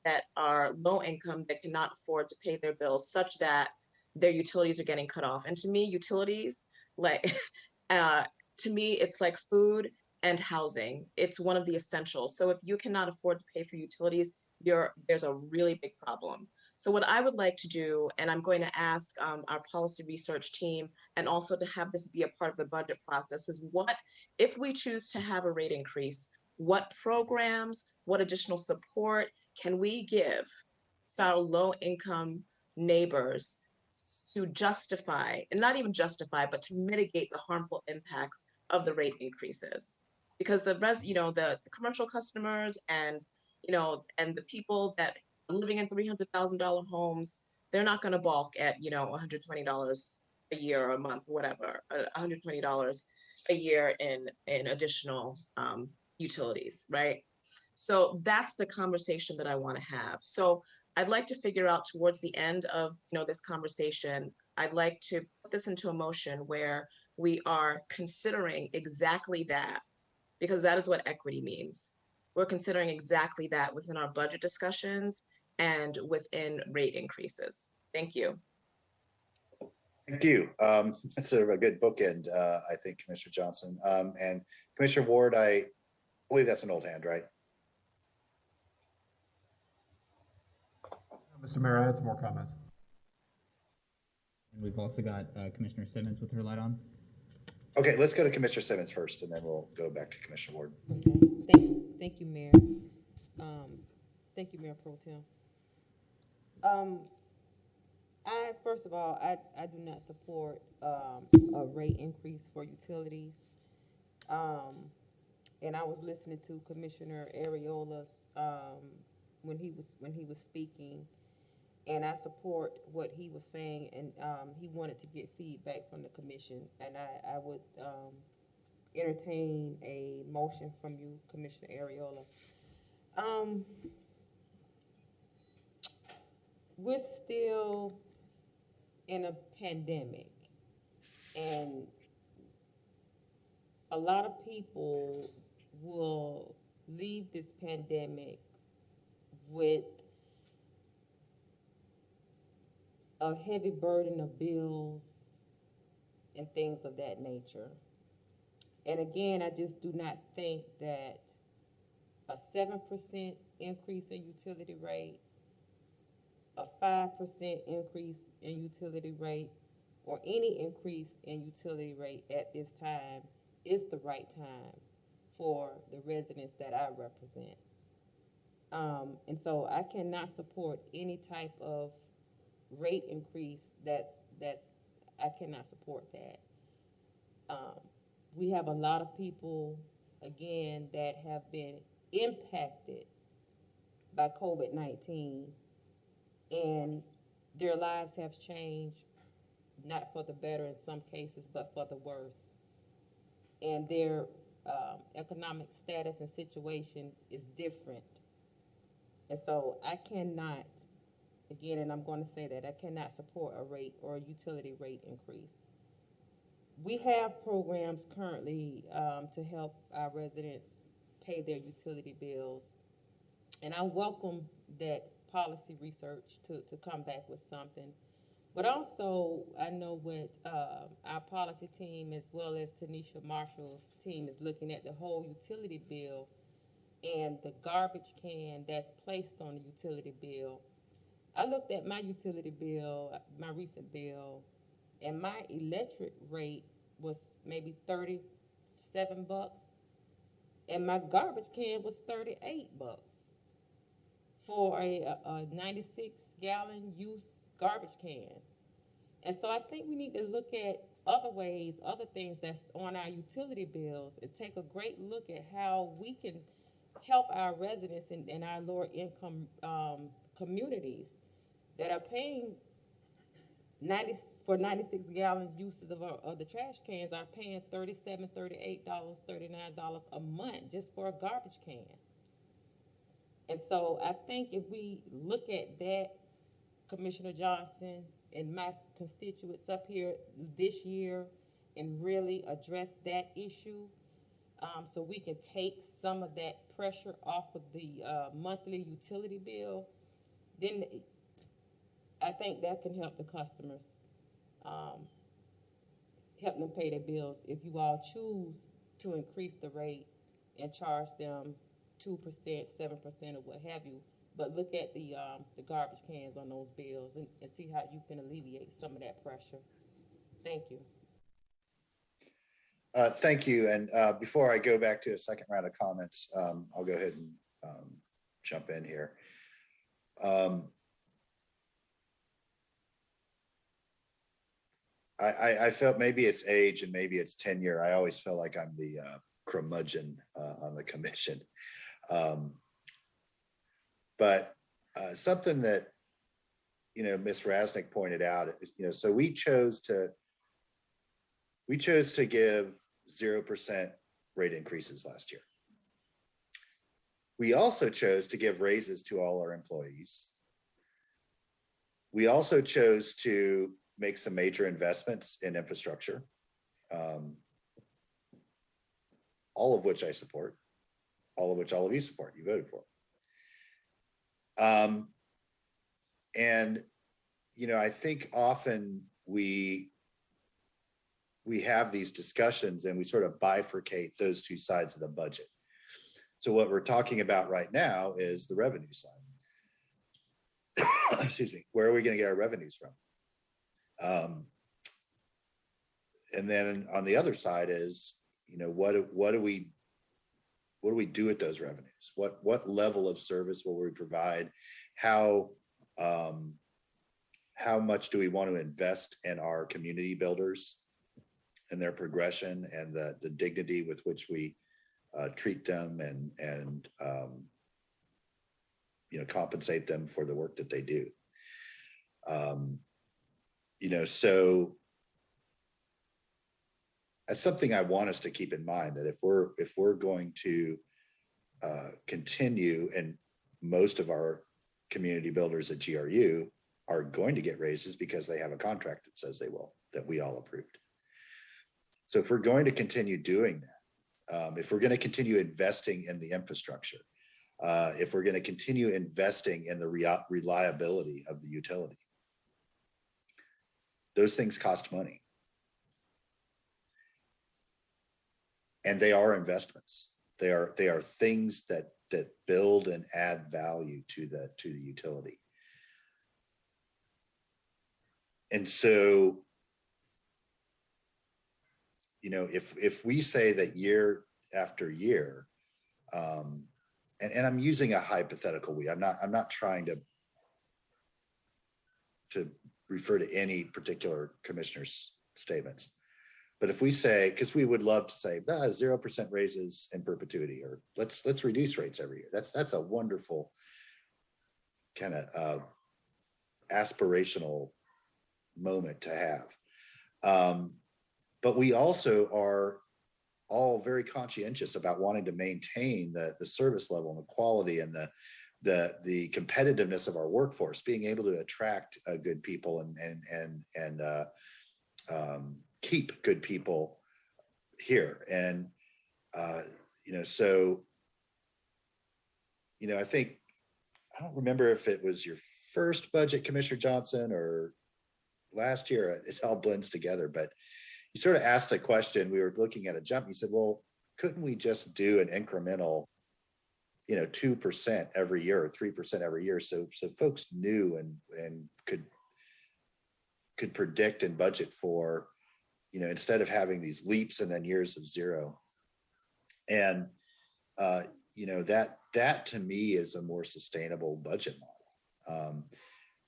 that are low income, that cannot afford to pay their bills, such that their utilities are getting cut off. And to me, utilities, to me, it's like food and housing. It's one of the essentials. So if you cannot afford to pay for utilities, there's a really big problem. So what I would like to do, and I'm going to ask our policy research team, and also to have this be a part of the budget process, is what, if we choose to have a rate increase, what programs, what additional support can we give to our low income neighbors to justify, and not even justify, but to mitigate the harmful impacts of the rate increases? Because the commercial customers and the people that are living in $300,000 homes, they're not going to balk at $120 a year or a month, whatever, $120 a year in additional utilities, right? So that's the conversation that I want to have. So I'd like to figure out towards the end of this conversation, I'd like to put this into a motion where we are considering exactly that, because that is what equity means. We're considering exactly that within our budget discussions and within rate increases. Thank you. Thank you. That's a good bookend, I think, Commissioner Johnson. And Commissioner Ward, I believe that's an old hand, right? Mr. Mayor, I had some more comments. And we've also got Commissioner Simmons with her light on. Okay, let's go to Commissioner Simmons first, and then we'll go back to Commissioner Ward. Okay. Thank you, Mayor. Thank you, Mayor Pro Tem. First of all, I do not support a rate increase for utilities. And I was listening to Commissioner Ariola's when he was speaking, and I support what he was saying, and he wanted to get feedback from the commission, and I would entertain a motion from you, Commissioner Ariola. We're still in a pandemic, and a lot of people will leave this pandemic with a heavy burden of bills and things of that nature. And again, I just do not think that a 7% increase in utility rate, a 5% increase in utility rate, or any increase in utility rate at this time is the right time for the residents that I represent. And so I cannot support any type of rate increase I cannot support that. We have a lot of people, again, that have been impacted by COVID-19, and their lives have changed, not for the better in some cases, but for the worse. And their economic status and situation is different. And so I cannot, again, and I'm going to say that, I cannot support a rate or a utility rate increase. We have programs currently to help our residents pay their utility bills. And I welcome that policy research to come back with something. But also, I know what our policy team, as well as Tanisha Marshall's team, is looking at the whole utility bill and the garbage can that's placed on the utility bill. I looked at my utility bill, my recent bill, and my electric rate was maybe $37, and my garbage can was $38 for a 96-gallon use garbage can. And so I think we need to look at other ways, other things that's on our utility bills, and take a great look at how we can help our residents in our lower income communities that are paying 96 gallons uses of the trash cans, are paying $37, $38, $39 a month just for a garbage can. And so I think if we look at that, Commissioner Johnson and my constituents up here this year, and really address that issue, so we can take some of that pressure off of the monthly utility bill, then I think that can help the customers, help them pay their bills. If you all choose to increase the rate and charge them 2%, 7%, or what have you, but look at the garbage cans on those bills and see how you can alleviate some of that pressure. Thank you. Thank you. And before I go back to a second round of comments, I'll go ahead and jump in here. I felt maybe it's age and maybe it's tenure. I always feel like I'm the curmudgeon on the commission. But something that, Ms. Rasnick pointed out is, so we chose to give 0% rate increases last year. We also chose to give raises to all our employees. We also chose to make some major investments in infrastructure, all of which I support, all of which all of you support, you voted for. And, I think often we have these discussions and we sort of bifurcate those two sides of the budget. So what we're talking about right now is the revenue side. Excuse me, where are we going to get our revenues from? And then on the other side is, what do we do with those revenues? What level of service will we provide? How how much do we want to invest in our community builders and their progression and the dignity with which we treat them and compensate them for the work that they do. So that's something I want us to keep in mind, that if we're going to continue, and most of our community builders at GRU are going to get raises because they have a contract that says they will, that we all approved. So if we're going to continue doing that, if we're going to continue investing in the infrastructure, if we're going to continue investing in the reliability of the utility, those things cost money. And they are investments. They are things that build and add value to the utility. And so, if we say that year after year, and I'm using a hypothetical I'm not trying to refer to any particular commissioner's statements. But if we say, because we would love to say 0% raises in perpetuity, or let's reduce rates every year. That's a wonderful kind of aspirational moment to have. But we also are all very conscientious about wanting to maintain the service level and the quality and the competitiveness of our workforce, being able to attract good people and keep good people here. And, I think, I don't remember if it was your first budget, Commissioner Johnson, or last year, it all blends together, but you sort of asked a question. We were looking at a jump. You said, well, couldn't we just do an incremental, 2% every year or 3% every year? So folks knew and could predict and budget for, instead of having these leaps and then years of zero. And, that to me is a more sustainable budget model.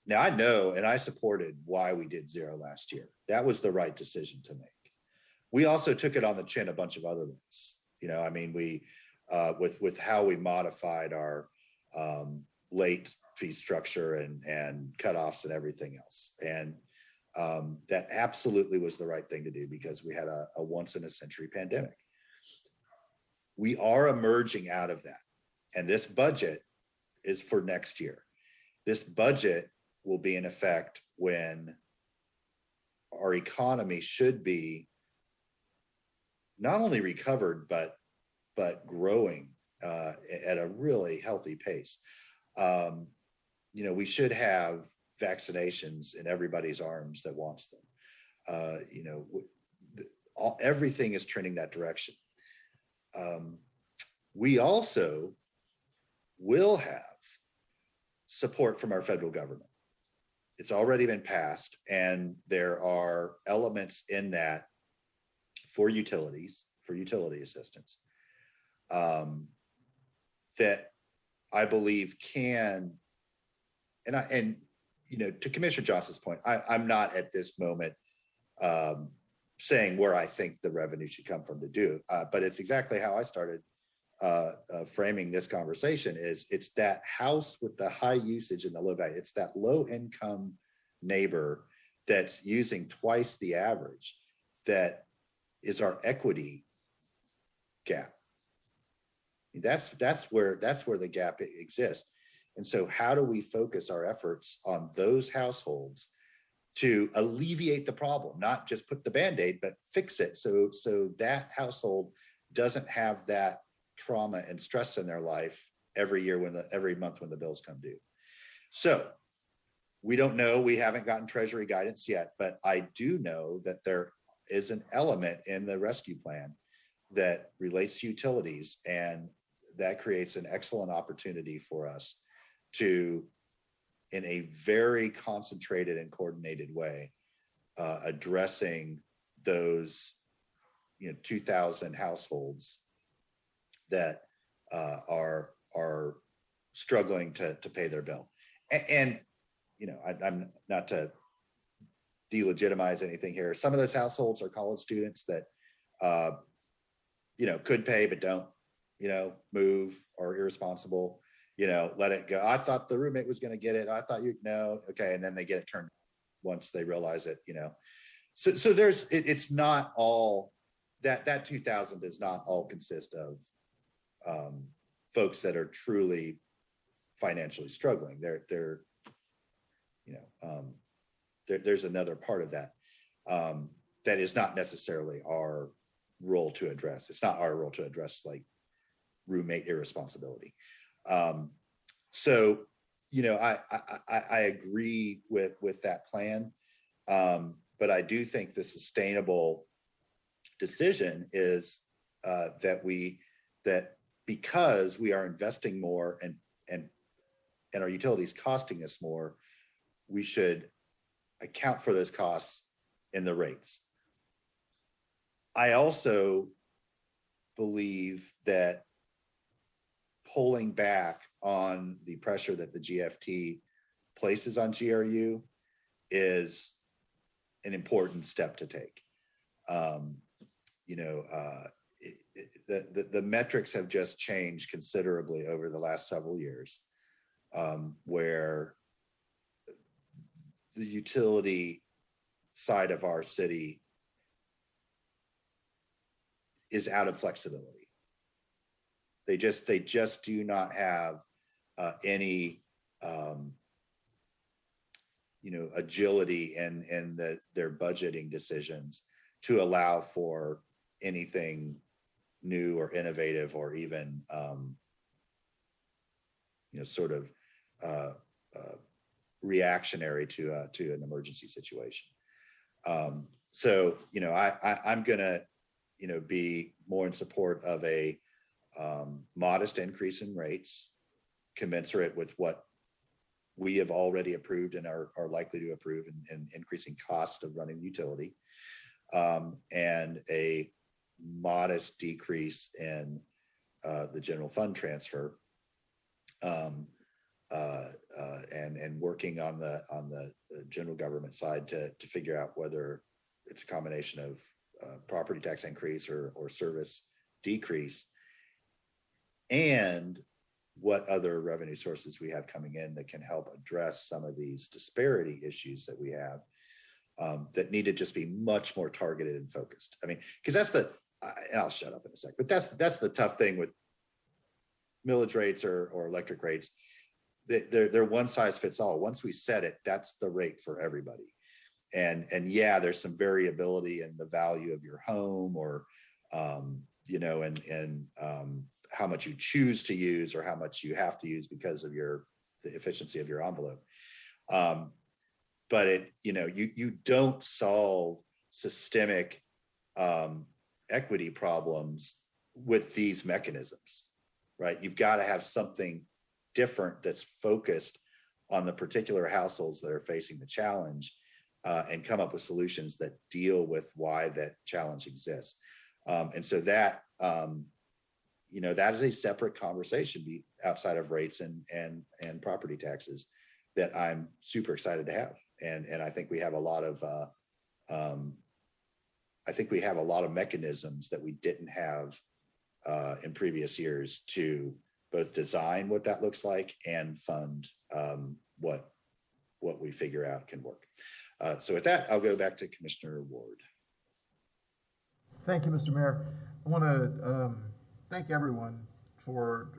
Now I know, and I supported why we did zero last year. That was the right decision to make. We also took it on the chin a bunch of other ways. We, with how we modified our late fee structure and cutoffs and everything else. And that absolutely was the right thing to do because we had a once in a century pandemic. We are emerging out of that. And this budget is for next year. This budget will be in effect when our economy should be not only recovered, but growing at a really healthy pace. We should have vaccinations in everybody's arms that wants them. Everything is trending that direction. We also will have support from our federal government. It's already been passed, and there are elements in that for utility assistance that I believe can, to Commissioner Johnson's point, I'm not at this moment saying where I think the revenue should come from to do, but it's exactly how I started framing this conversation. It's that house with the high usage and the low value. It's that low income neighbor that's using twice the average that is our equity gap. That's where the gap exists. And so how do we focus our efforts on those households to alleviate the problem, not just put the Band-Aid, but fix it so that household doesn't have that trauma and stress in their life every month when the bills come due. So we don't know, we haven't gotten Treasury guidance yet, but I do know that there is an element in the rescue plan that relates to utilities, and that creates an excellent opportunity for us to, in a very concentrated and coordinated way, addressing those 2,000 households that are struggling to pay their bill. And I'm not to delegitimize anything here. Some of those households are college students that, could pay but don't, move or irresponsible, let it go. I thought the roommate was going to get it. I thought okay. And then they get it turned once they realize it, So there's, it's not all that 2,000 does not all consist of folks that are truly financially struggling. There's another part of that that is not necessarily our role to address. It's not our role to address like roommate irresponsibility. So, I agree with that plan, but I do think the sustainable decision is that because we are investing more and our utilities costing us more, we should account for those costs in the rates. I also believe that pulling back on the pressure that the GFT places on GRU is an important step to take. The metrics have just changed considerably over the last several years, where the utility side of our city is out of flexibility. They just do not have any agility in their budgeting decisions to allow for anything new or innovative or even reactionary to an emergency situation. So I'm gonna be more in support of a modest increase in rates commensurate with what we have already approved and are likely to approve in increasing cost of running the utility, and a modest decrease in the general fund transfer, and working on the general government side to figure out whether it's a combination of property tax increase or service decrease, and what other revenue sources we have coming in that can help address some of these disparity issues that we have, that need to just be much more targeted and focused. I mean, because and I'll shut up in a sec, but that's the tough thing with millage rates or electric rates. They're one size fits all. Once we set it, that's the rate for everybody. And yeah, there's some variability in the value of your home or, how much you choose to use or how much you have to use because of the efficiency of your envelope. But you don't solve systemic equity problems with these mechanisms, right? You've got to have something different that's focused on the particular households that are facing the challenge, and come up with solutions that deal with why that challenge exists. And so that is a separate conversation outside of rates and property taxes that I'm super excited to have. And I think we have a lot of mechanisms that we didn't have in previous years to both design what that looks like and fund what we figure out can work. So with that, I'll go back to Commissioner Ward. Thank you, Mr. Mayor. I want to thank everyone for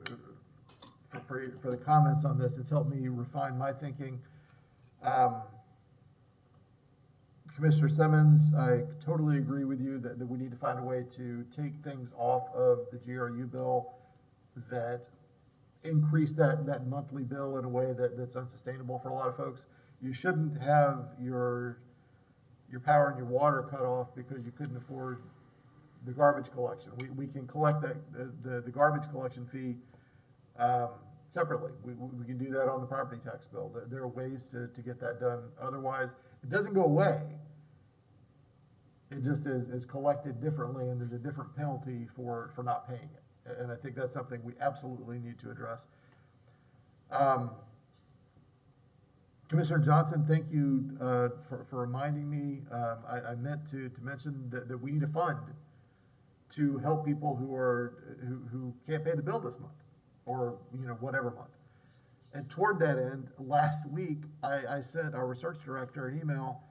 the comments on this. It's helped me refine my thinking. Commissioner Simmons, I totally agree with you that we need to find a way to take things off of the GRU bill that increase that monthly bill in a way that's unsustainable for a lot of folks. You shouldn't have your power and your water cut off because you couldn't afford the garbage collection. We can collect the garbage collection fee separately. We can do that on the property tax bill. There are ways to get that done. Otherwise, it doesn't go away. It just is collected differently, and there's a different penalty for not paying it. And I think that's something we absolutely need to address. Commissioner Johnson, thank you for reminding me. I meant to mention that we need a fund to help people who can't pay the bill this month, or whatever month. And toward that end, last week I sent our research director an email.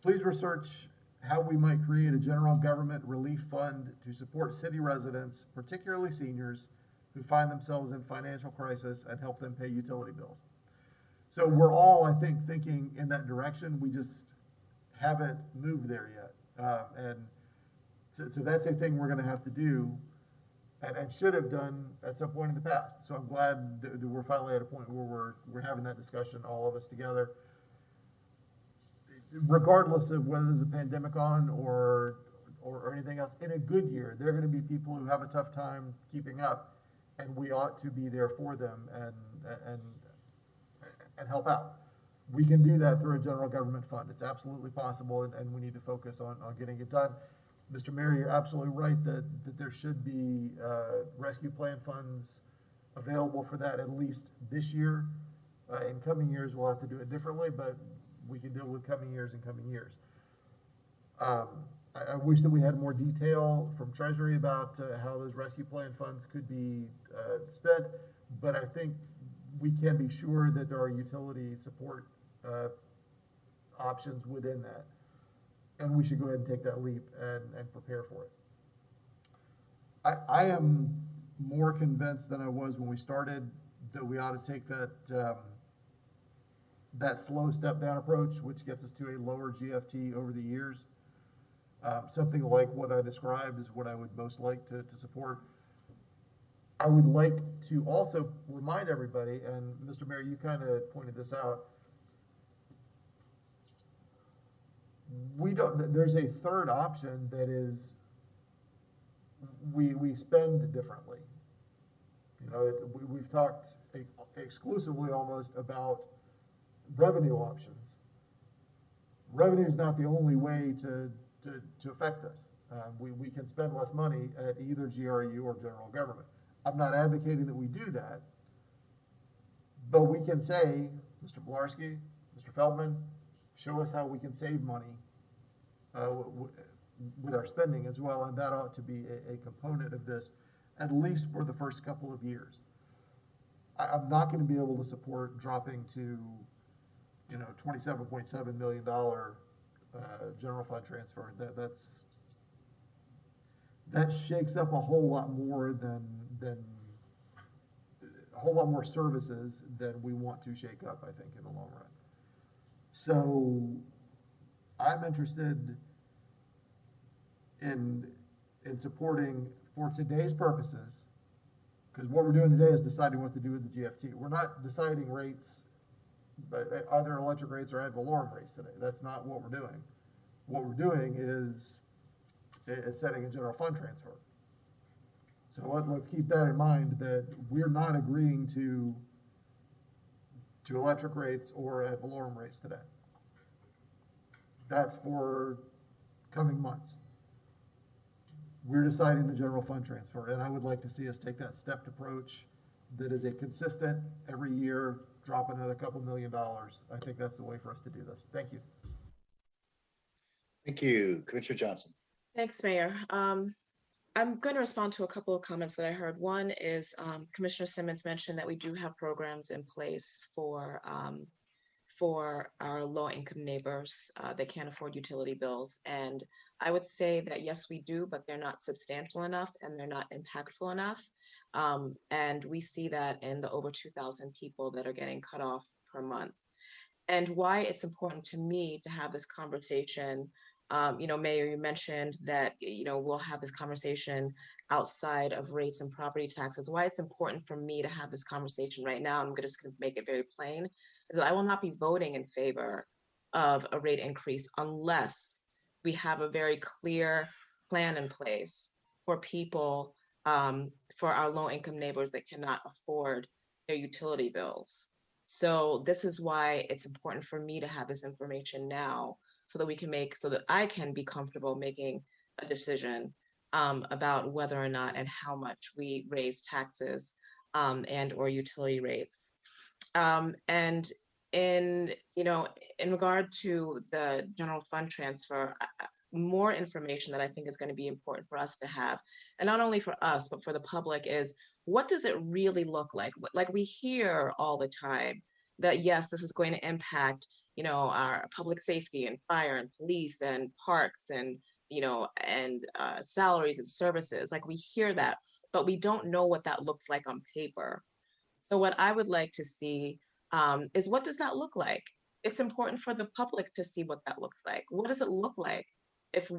Please research how we might create a general government relief fund to support city residents, particularly seniors, who find themselves in financial crisis, and help them pay utility bills. So we're all, I think, thinking in that direction. We just haven't moved there yet. And so that's a thing we're going to have to do and should have done at some point in the past. So I'm glad that we're finally at a point where we're having that discussion, all of us together. Regardless of whether there's a pandemic on or anything else, in a good year, there are going to be people who have a tough time keeping up, and we ought to be there for them and help out. We can do that through a general government fund. It's absolutely possible, and we need to focus on getting it done. Mr. Mayor, you're absolutely right that there should be rescue plan funds available for that at least this year. In coming years, we'll have to do it differently, but we can deal with coming years and coming years. I wish that we had more detail from Treasury about how those rescue plan funds could be spent, but I think we can be sure that there are utility support options within that. And we should go ahead and take that leap and prepare for it. I am more convinced than I was when we started that we ought to take that slow step down approach, which gets us to a lower GFT over the years. Something like what I described is what I would most like to support. I would like to also remind everybody, and Mr. Mayor, you kind of pointed this out, there's a third option that is we spend differently. We've talked exclusively almost about revenue options. Revenue is not the only way to affect this. We can spend less money at either GRU or general government. I'm not advocating that we do that, but we can say, Mr. Blarski, Mr. Feldman, show us how we can save money with our spending as well, and that ought to be a component of this, at least for the first couple of years. I'm not going to be able to support dropping to, $27.7 million general fund transfer. That shakes up a whole lot more than a whole lot more services than we want to shake up, I think, in the long run. So I'm interested in supporting, for today's purposes, because what we're doing today is deciding what to do with the GFT. We're not deciding rates, but either electric rates or ad valorem rates today. That's not what we're doing. What we're doing is setting a general fund transfer. So let's keep that in mind, that we're not agreeing to electric rates or ad valorem rates today. That's for coming months. We're deciding the general fund transfer, and I would like to see us take that stepped approach that is a consistent, every year, drop another couple $1 million. I think that's the way for us to do this. Thank you. Thank you. Commissioner Johnson. Thanks, Mayor. I'm going to respond to a couple of comments that I heard. One is Commissioner Simmons mentioned that we do have programs in place for our low-income neighbors that can't afford utility bills. And I would say that yes, we do, but they're not substantial enough and they're not impactful enough. And we see that in the over 2,000 people that are getting cut off per month. And why it's important to me to have this conversation. Mayor, you mentioned that, we'll have this conversation outside of rates and property taxes. Why it's important for me to have this conversation right now, I'm just going to make it very plain, is that I will not be voting in favor of a rate increase unless we have a very clear plan in place for people, for our low-income neighbors that cannot afford their utility bills. So this is why it's important for me to have this information now, so that I can be comfortable making a decision about whether or not and how much we raise taxes and or utility rates. And in, you know, in regard to the general fund transfer, more information that I think is going to be important for us to have, and not only for us, but for the public, is what does it really look like? Like we hear all the time that yes, this is going to impact, you know, our public safety and fire and police and parks and, you know, and salaries and services. Like we hear that, but we don't know what that looks like on paper. So what I would like to see is what does that look like? It's important for the public to see what that looks like. What does it look like if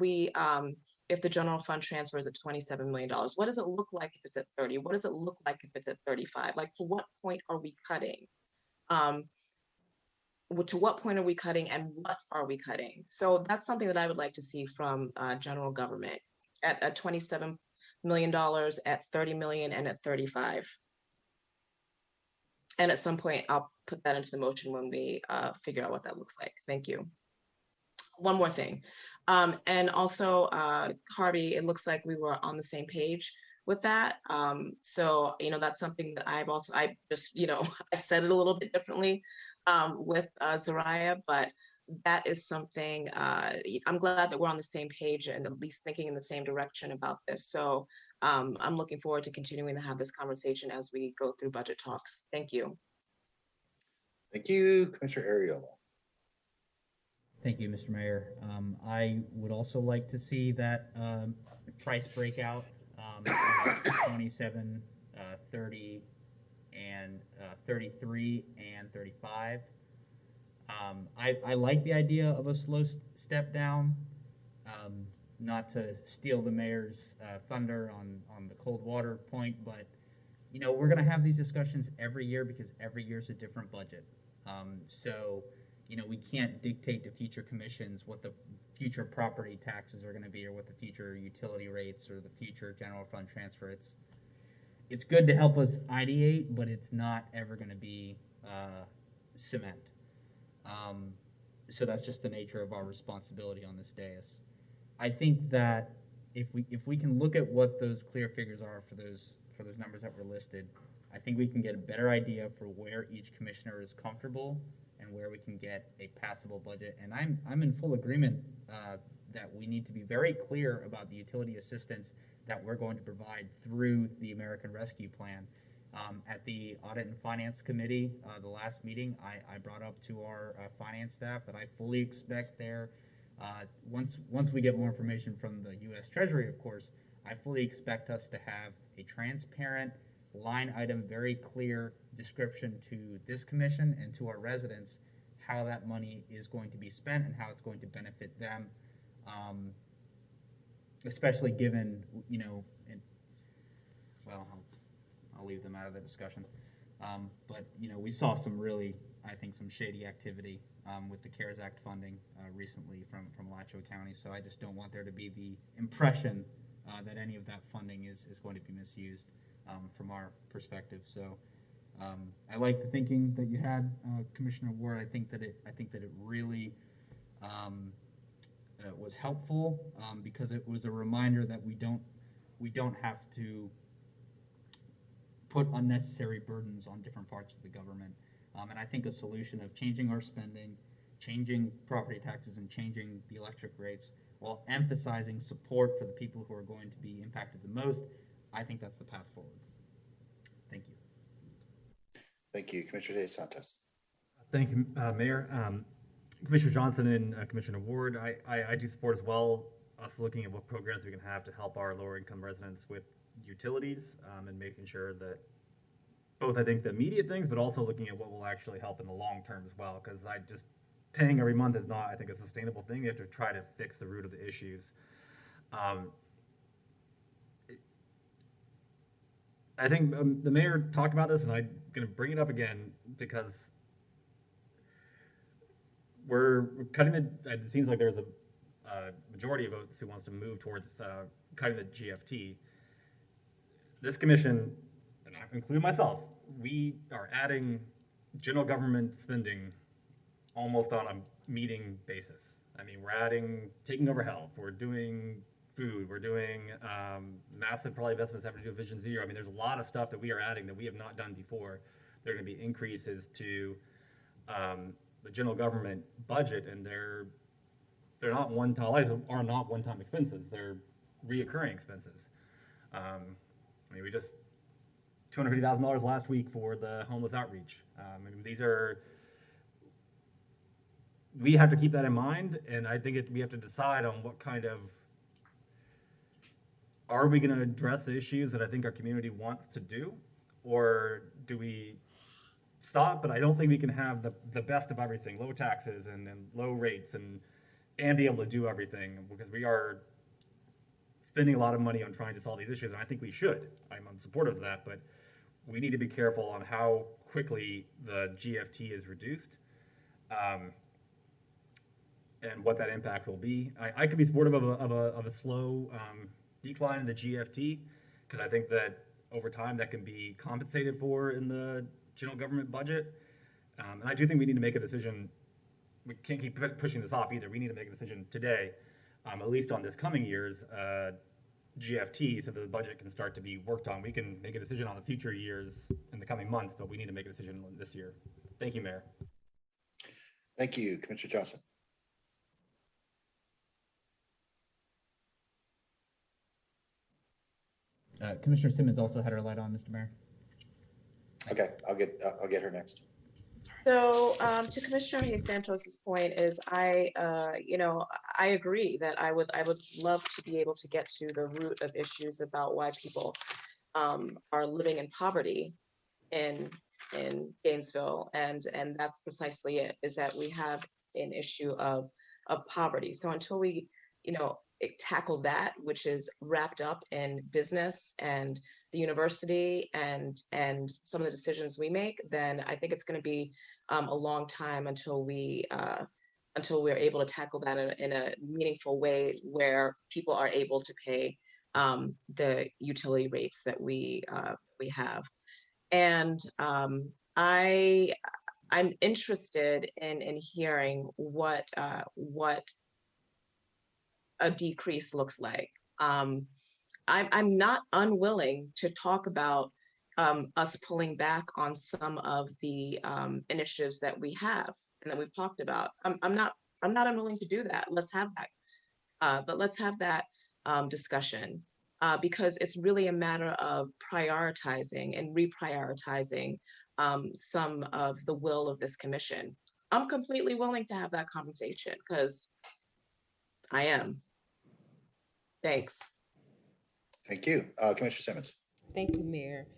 if the general fund transfers at $27 million? What does it look like if it's at 30? What does it look like if it's at 35? Like, to what point are we cutting? To what point are we cutting, and what are we cutting? So that's something that I would like to see from general government at $27 million, at 30 million, and at 35. And at some point, I'll put that into the motion when we figure out what that looks like. Thank you. One more thing. And also, Harvey, it looks like we were on the same page with that. So, you know, that's something that I just, you know, I said it a little bit differently with Zariah, but that is something, I'm glad that we're on the same page and at least thinking in the same direction about this. So I'm looking forward to continuing to have this conversation as we go through budget talks. Thank you. Thank you, Commissioner Ariel. Thank you, Mr. Mayor. I would also like to see that price breakout, 27, 30, and 33 and 35. I like the idea of a slow step down, not to steal the mayor's thunder on the cold water point, but you know, we're going to have these discussions every year because every year is a different budget. So, you know, we can't dictate to future commissions what the future property taxes are going to be, or what the future utility rates or the future general fund transfer. It's good to help us ideate, but it's not ever going to be cement. So that's just the nature of our responsibility on this dais. I think that if we can look at what those clear figures are for those numbers that were listed, I think we can get a better idea for where each commissioner is comfortable and where we can get a passable budget. And I'm in full agreement that we need to be very clear about the utility assistance that we're going to provide through the American Rescue Plan. At the Audit and Finance Committee, the last meeting, I brought up to our finance staff that I fully expect there, once we get more information from the U.S. Treasury, of course, I fully expect us to have a transparent, line item, very clear description to this commission and to our residents how that money is going to be spent and how it's going to benefit them, especially given, you know, well, I'll leave them out of the discussion. But, you know, we saw some really, I think, some shady activity with the CARES Act funding recently from Alachua County. So I just don't want there to be the impression that any of that funding is going to be misused from our perspective. So I like the thinking that you had, Commissioner Ward. I think that it really was helpful because it was a reminder that we don't have to put unnecessary burdens on different parts of the government. And I think a solution of changing our spending, changing property taxes, and changing the electric rates while emphasizing support for the people who are going to be impacted the most, I think that's the path forward. Thank you. Thank you, Commissioner De Santos. Thank you, Mayor. Commissioner Johnson and Commissioner Ward, I do support as well us looking at what programs we can have to help our lower income residents with utilities and making sure that both, I think, the immediate things, but also looking at what will actually help in the long term as well, because paying every month is not, I think, a sustainable thing. You have to try to fix the root of the issues. I think the mayor talked about this, and I'm going to bring it up again because we're cutting it seems like there's a majority of votes who wants to move towards cutting the GFT. This commission, and I include myself, we are adding general government spending almost on a meeting basis. I mean, we're taking over health, we're doing food, we're doing massive probably investments having to do with Vision Zero. I mean, there's a lot of stuff that we are adding that we have not done before. There are going to be increases to the general government budget, and they're not one-time, are not one-time expenses. They're reoccurring expenses. I mean, we just $250,000 last week for the homeless outreach. I mean, we have to keep that in mind, and I think we have to decide on what kind of, are we going to address the issues that I think our community wants to do, or do we stop? But I don't think we can have the best of everything, low taxes and low rates and be able to do everything, because we are spending a lot of money on trying to solve these issues, and I think we should. I'm supportive of that, but we need to be careful on how quickly the GFT is reduced. And what that impact will be. I could be supportive of a slow decline in the GFT, because I think that over time that can be compensated for in the general government budget. And I do think we need to make a decision. We can't keep pushing this off either. We need to make a decision today, at least on this coming year's GFT, so that the budget can start to be worked on. We can make a decision on the future years in the coming months, but we need to make a decision this year. Thank you, Mayor. Thank you, Commissioner Johnson. Commissioner Simmons also had her light on, Mr. Mayor. Okay, I'll get her next. So to Commissioner Hayes Santos's point is I agree that I would love to be able to get to the root of issues about why people are living in poverty in Gainesville, and that's precisely it, is that we have an issue of poverty. So until we tackle that, which is wrapped up in business and the university and some of the decisions we make, then I think it's going to be a long time until we're able to tackle that in a meaningful way where people are able to pay the utility rates that we have. And I'm interested in hearing what a decrease looks like. I'm not unwilling to talk about us pulling back on some of the initiatives that we have and that we've talked about. I'm not unwilling to do that. Let's have that. But let's have that discussion because it's really a matter of prioritizing and reprioritizing some of the will of this commission. I'm completely willing to have that conversation because I am. Thanks. Thank you. Commissioner Simmons. Thank you, Mayor.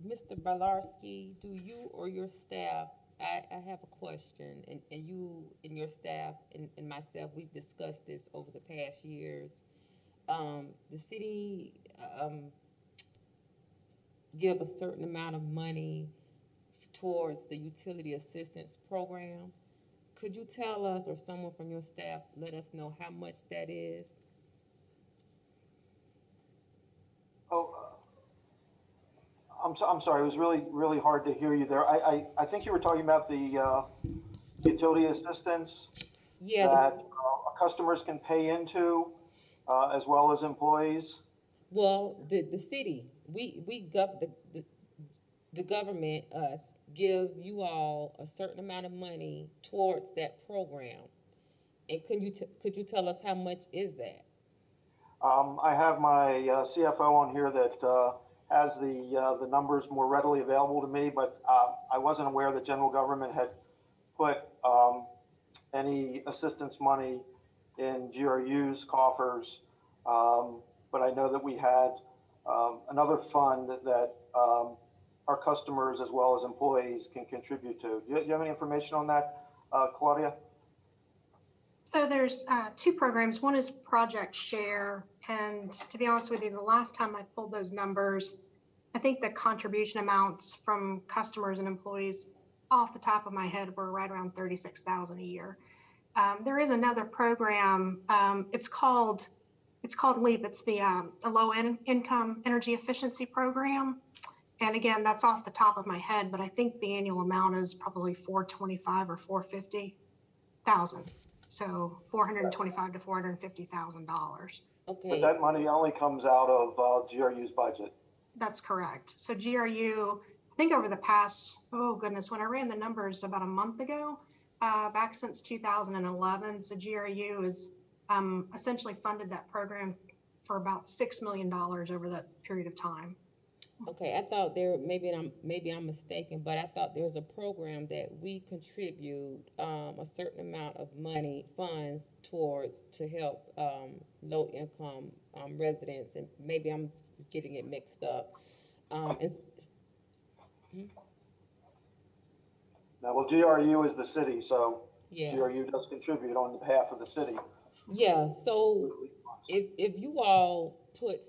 Mr. Balarski, do you or your staff, I have a question, and you and your staff and myself, we've discussed this over the past years. The city give a certain amount of money towards the utility assistance program. Could you tell us, or someone from your staff let us know how much that is? I'm sorry, it was really hard to hear you there. I think you were talking about the utility assistance that customers can pay into as well as employees. Well, the city, the government, us, give you all a certain amount of money towards that program. And could you tell us how much is that? I have my CFO on here that has the numbers more readily available to me, but I wasn't aware that general government had put any assistance money in GRU's coffers. But I know that we had another fund that our customers as well as employees can contribute to. Do you have any information on that, Claudia? So there's two programs. One is Project Share. And to be honest with you, the last time I pulled those numbers, I think the contribution amounts from customers and employees off the top of my head were right around $36,000 a year. There is another program. It's called LEAP. It's the low income energy efficiency program. And again, that's off the top of my head, but I think the annual amount is probably $425,000 or $450,000. So $425,000 to $450,000. Okay. But that money only comes out of GRU's budget. That's correct. So GRU think over the past, oh goodness, when I ran the numbers about a month ago, back since 2011, the GRU has essentially funded that program for about $6 million over that period of time. Okay, I thought maybe I'm mistaken, but I thought there was a program that we contribute a certain amount of money, funds towards to help low income residents, and maybe I'm getting it mixed up. Now, well, GRU is the city, so Yeah. GRU does contribute on behalf of the city. Yeah, so if you all put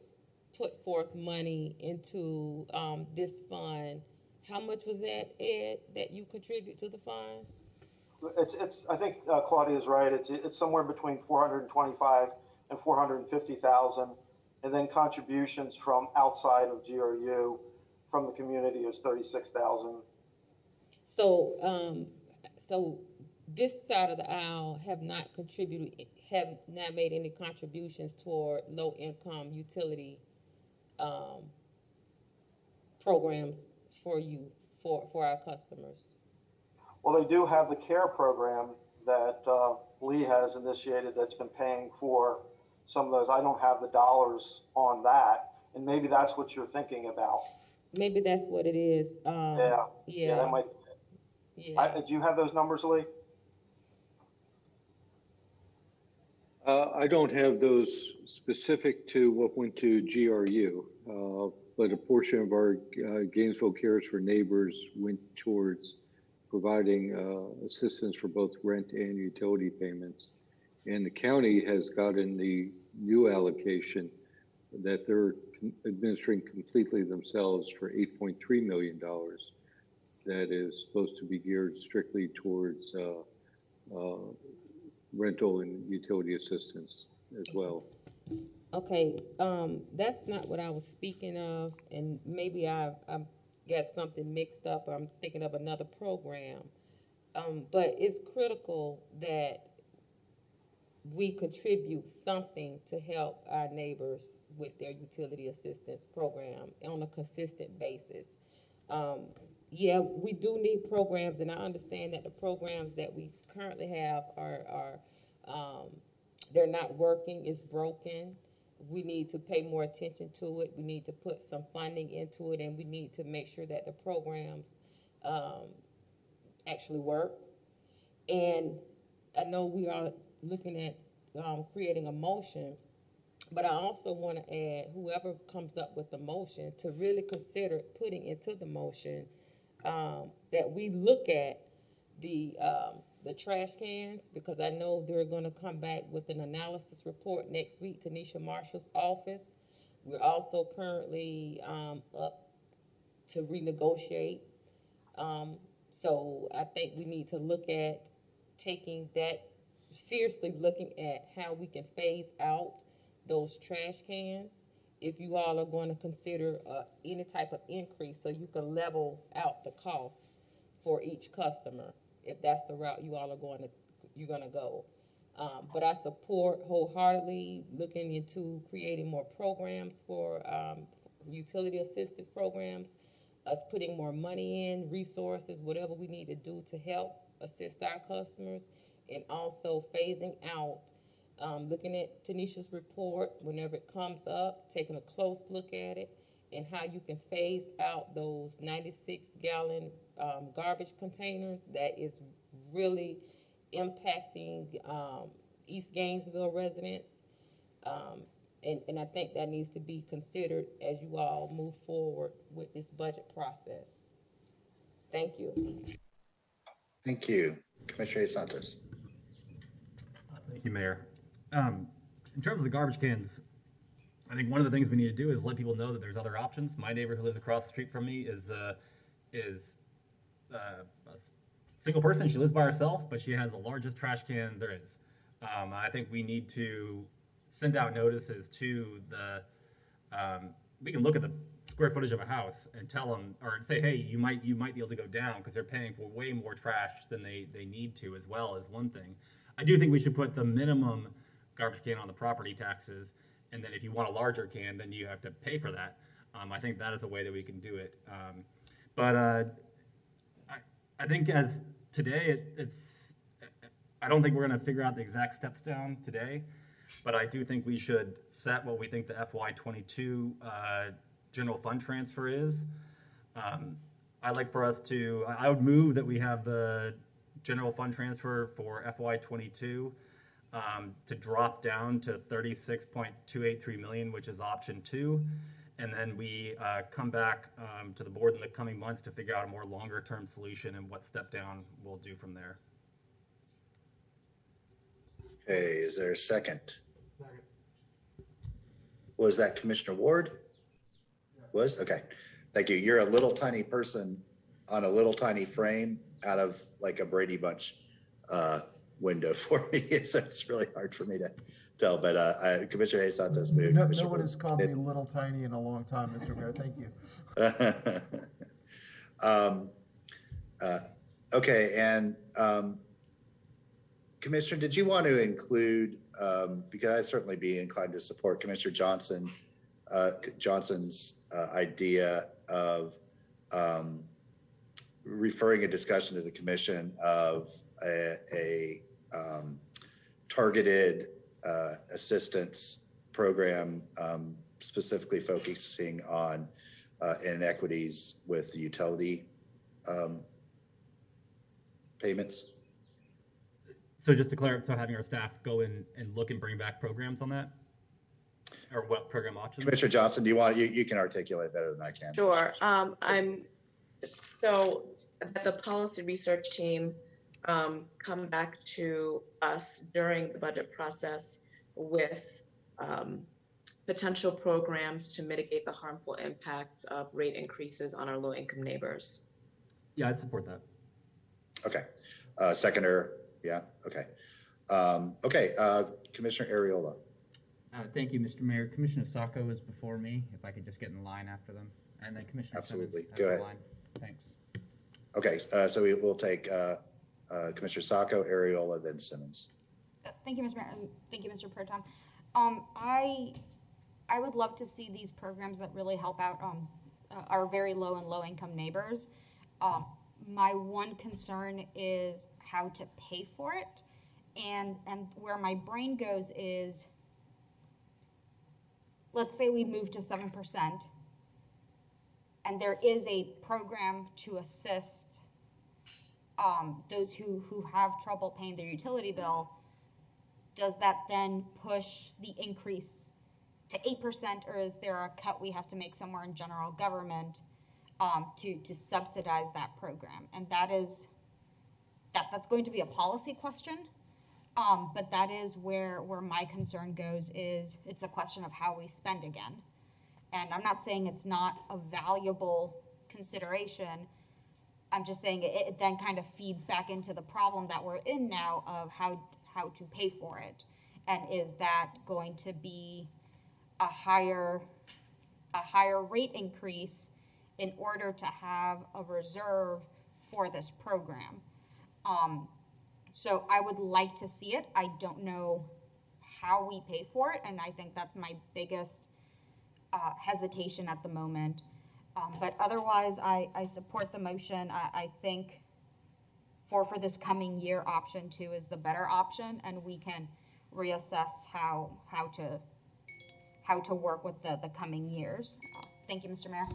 forth money into this fund, how much was that, Ed, that you contribute to the fund? It's I think Claudia is right. It's somewhere between 425 and 450,000, and then contributions from outside of GRU from the community is 36,000. So so this side of the aisle have not made any contributions toward low income utility programs for our customers. Well, they do have the CARE program that Lee has initiated that's been paying for some of those. I don't have the dollars on that, and maybe that's what you're thinking about. Maybe that's what it is. Yeah, that might. Yeah. Do you have those numbers, Lee? I don't have those specific to what went to GRU, but a portion of our Gainesville Cares for Neighbors went towards providing assistance for both rent and utility payments. And the county has gotten the new allocation that they're administering completely themselves for $8.3 million. That is supposed to be geared strictly towards rental and utility assistance as well. Okay, that's not what I was speaking of, and maybe I've got something mixed up, or I'm thinking of another program. But it's critical that we contribute something to help our neighbors with their utility assistance program on a consistent basis. Yeah, we do need programs, and I understand that the programs that we currently have are they're not working, it's broken. We need to pay more attention to it. We need to put some funding into it, and we need to make sure that the programs actually work. And I know we are looking at creating a motion, but I also want to add, whoever comes up with the motion to really consider putting into the motion that we look at the trash cans, because I know they're going to come back with an analysis report next week to Nisha Marshall's office. We're also currently up to renegotiate. So I think we need to look at taking that seriously, looking at how we can phase out those trash cans. If you all are going to consider any type of increase, so you can level out the cost for each customer, if that's the route you all are going to go. But I support wholeheartedly looking into creating more programs for utility assistance programs, us putting more money in, resources, whatever we need to do to help assist our customers, and also phasing out, looking at Tanisha's report whenever it comes up, taking a close look at it, and how you can phase out those 96-gallon garbage containers that is really impacting East Gainesville residents. And I think that needs to be considered as you all move forward with this budget process. Thank you. Thank you. Commissioner Santos. Thank you, Mayor. In terms of the garbage cans, I think one of the things we need to do is let people know that there's other options. My neighbor who lives across the street from me is a single person. She lives by herself, but she has the largest trash can there is. I think we need to send out notices to the, we can look at the square footage of a house and tell them, or say, hey, you might be able to go down because they're paying for way more trash than they need to, as well as one thing. I do think we should put the minimum garbage can on the property taxes, and then if you want a larger can, then you have to pay for that. I think that is a way that we can do it. But I think as today, I don't think we're going to figure out the exact steps down today, but I do think we should set what we think the FY22 general fund transfer is. I'd like for us to, I would move that we have the general fund transfer for FY22 to drop down to 36.283 million, which is option 2. And then we come back to the board in the coming months to figure out a more longer term solution and what step down we'll do from there. Okay, is there a second? Second. Was that Commissioner Ward? Was? Okay. Thank you. You're a little tiny person on a little tiny frame out of like a Brady Bunch window for me. So it's really hard for me to tell, but Commissioner Hayes Santos moved. No one has called me little tiny in a long time, Mr. Mayor. Thank you. Okay, and Commissioner, did you want to include, because I'd certainly be inclined to support Commissioner Johnson's idea of referring a discussion to the commission of a targeted assistance program, specifically focusing on inequities with the utility payments? So just to clarify, so having our staff go in and look and bring back programs on that? Or what program options? Commissioner Johnson, do you want, you can articulate better than I can. Sure. So the policy research team come back to us during the budget process with potential programs to mitigate the harmful impacts of rate increases on our low-income neighbors. Yeah, I'd support that. Okay. Seconder, yeah, okay. Commissioner Ariola. Thank you, Mr. Mayor. Commissioner Sacco is before me. If I could just get in line after them. And then Commissioner Absolutely. Simmons Go has ahead. the line. Thanks. Okay, so we will take Commissioner Sacco, Ariola, then Simmons. Thank you, Mr. Mayor, and thank you, Mr. Pro Tem. I would love to see these programs that really help out our very low and low income neighbors. My one concern is how to pay for it, and where my brain goes is, let's say we move to 7%, and there is a program to assist those who have trouble paying their utility bill. Does that then push the increase to 8%, or is there a cut we have to make somewhere in general government to subsidize that program? And that's going to be a policy question, but that is where my concern goes. Is it's a question of how we spend again. And I'm not saying it's not a valuable consideration. I'm just saying it then kind of feeds back into the problem that we're in now of how to pay for it. And is that going to be a higher rate increase in order to have a reserve for this program? So I would like to see it. I don't know how we pay for it, and I think that's my biggest hesitation at the moment. But otherwise, I support the motion. I think for this coming year, option 2 is the better option, and we can reassess how to work with the coming years. Thank you, Mr. Mayor.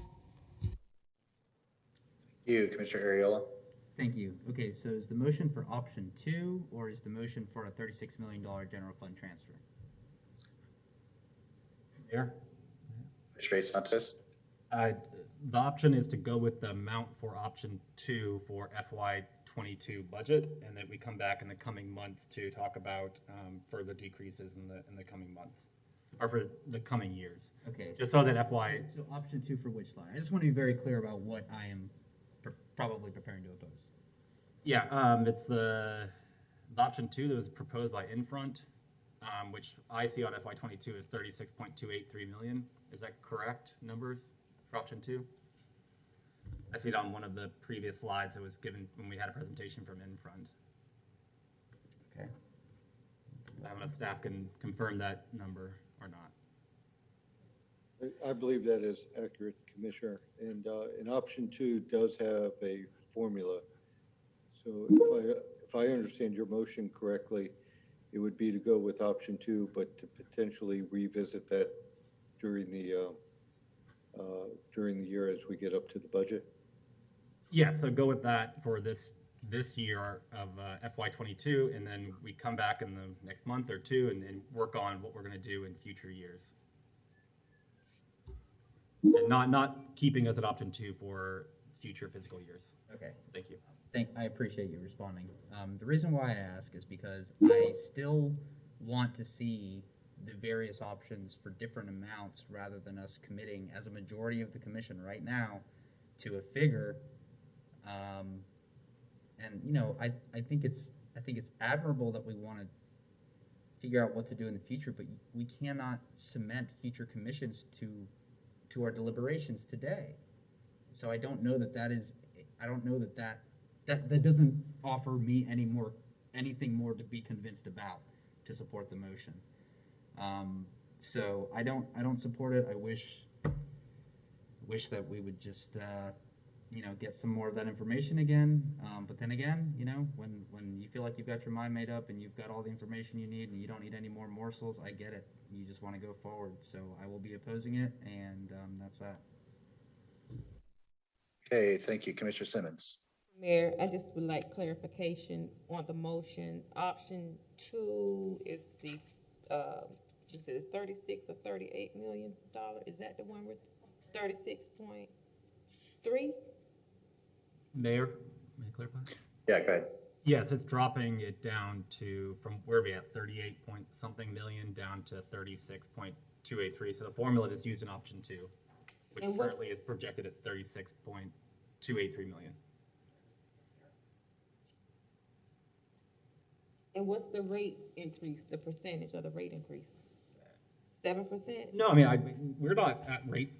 Thank you, Commissioner Ariola. Thank you. Okay, so is the motion for option 2, or is the motion for a $36 million general fund transfer? Mayor? Commissioner Santos. The option is to go with the amount for option 2 for FY22 budget, and that we come back in the coming months to talk about further decreases in the coming months, or for the coming years. Okay. Just so that FY. So option 2 for which slide? I just want to be very clear about what I am probably preparing to oppose. Yeah, it's the option 2 that was proposed by Infront, which I see on FY22 is 36.283 million. Is that correct numbers for option 2? I see it on one of the previous slides that was given when we had a presentation from Infront. Okay. I don't know if staff can confirm that number or not. I believe that is accurate, Commissioner. And option 2 does have a formula. So if I understand your motion correctly, it would be to go with option 2, but to potentially revisit that during the year as we get up to the budget. Yeah, so go with that for this year of FY22, and then we come back in the next month or two and work on what we're going to do in future years. And not keeping us at option 2 for future fiscal years. Okay. Thank you. I appreciate you responding. The reason why I ask is because I still want to see the various options for different amounts rather than us committing as a majority of the commission right now to a figure. And you know, I think it's admirable that we want to figure out what to do in the future, but we cannot cement future commissions to our deliberations today. So I don't know that that doesn't offer me anything more to be convinced about to support the motion. So I don't support it. I wish that we would just get some more of that information again. But then again, when you feel like you've got your mind made up and you've got all the information you need and you don't need any more morsels, I get it. You just want to go forward. So I will be opposing it, and that's that. Okay, thank you, Commissioner Simmons. Mayor, I just would like clarification on the motion. Option 2 is the, is it 36 or $38 million? Is that the one with 36.3? Mayor, may I clarify? Yeah, go ahead. Yes, it's dropping it down to, from where are we at, 38 point something million down to 36.283. So the formula that's used in option 2, which currently is projected at 36.283 million. And what's the rate increase, the percentage of the rate increase? 7%? No, I mean, we're not at rate.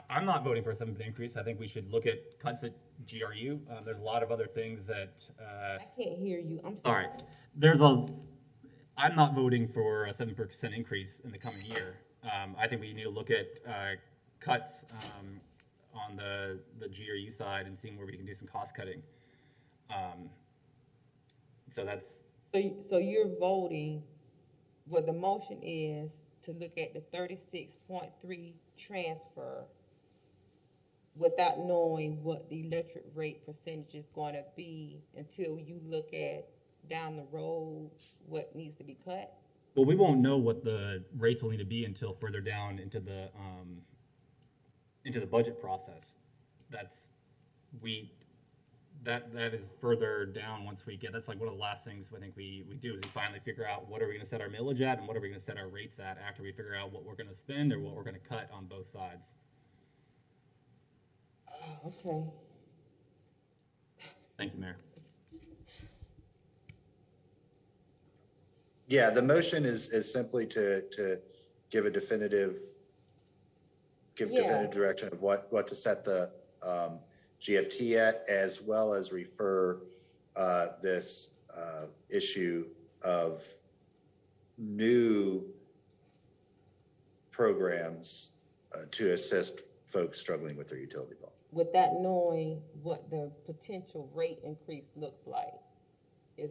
I'm not voting for a 7% increase. I think we should look at cuts at GRU. There's a lot of other things that. I can't hear you. I'm sorry. All right. I'm not voting for a 7% increase in the coming year. I think we need to look at cuts on the GRU side and seeing where we can do some cost cutting. So that's. So you're voting, what the motion is to look at the 36.3 transfer without knowing what the electric rate percentage is going to be until you look at down the road what needs to be cut? Well, we won't know what the rates will need to be until further down into the budget process. That is further down once we get. That's like one of the last things I think we do is finally figure out what are we going to set our millage at and what are we going to set our rates at after we figure out what we're going to spend or what we're going to cut on both sides. Okay. Thank you, Mayor. Yeah, the motion is simply to give a definitive direction of what to set the GFT at, as well as refer this issue of new programs to assist folks struggling with their utility bill. Without knowing what the potential rate increase looks like.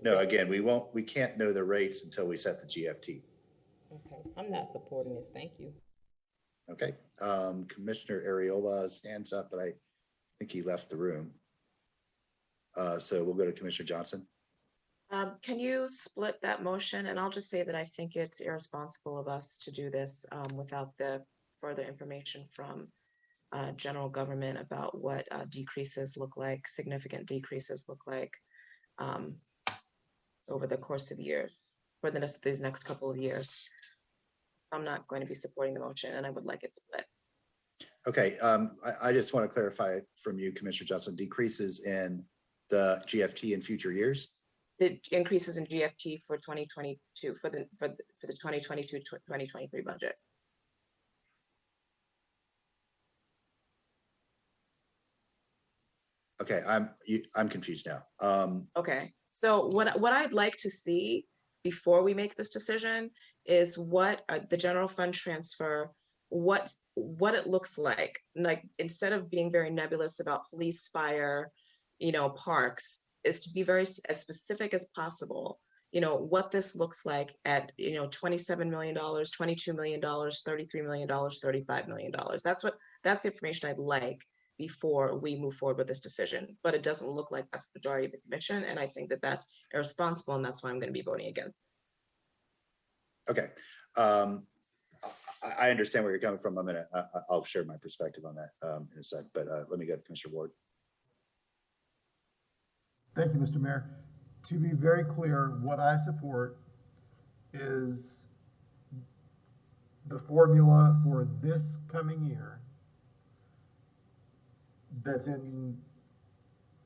No, again, we can't know the rates until we set the GFT. Okay, I'm not supporting this. Thank you. Okay, Commissioner Ariola's hands up, but I think he left the room. So we'll go to Commissioner Johnson. Can you split that motion? And I'll just say that I think it's irresponsible of us to do this without the further information from general government about what decreases look like, significant decreases look like over the course of the year, for these next couple of years. I'm not going to be supporting the motion and I would like it split. Okay, I just want to clarify from you, Commissioner Johnson, decreases in the GFT in future years? The increases in GFT for 2022, for the 2022-2023 budget. Okay, I'm confused now. Okay, so what I'd like to see before we make this decision is what the general fund transfer what it looks like instead of being very nebulous about police, fire, parks, is to be very as specific as possible, what this looks like at, $27 million, $22 million, $33 million, $35 million. That's the information I'd like before we move forward with this decision. But it doesn't look like that's the majority of the commission. And I think that that's irresponsible. And that's why I'm going to be voting against. Okay. I understand where you're coming from. I'll share my perspective on that in a sec, but let me go to Commissioner Ward. Thank you, Mr. Mayor. To be very clear, what I support is the formula for this coming year that's in,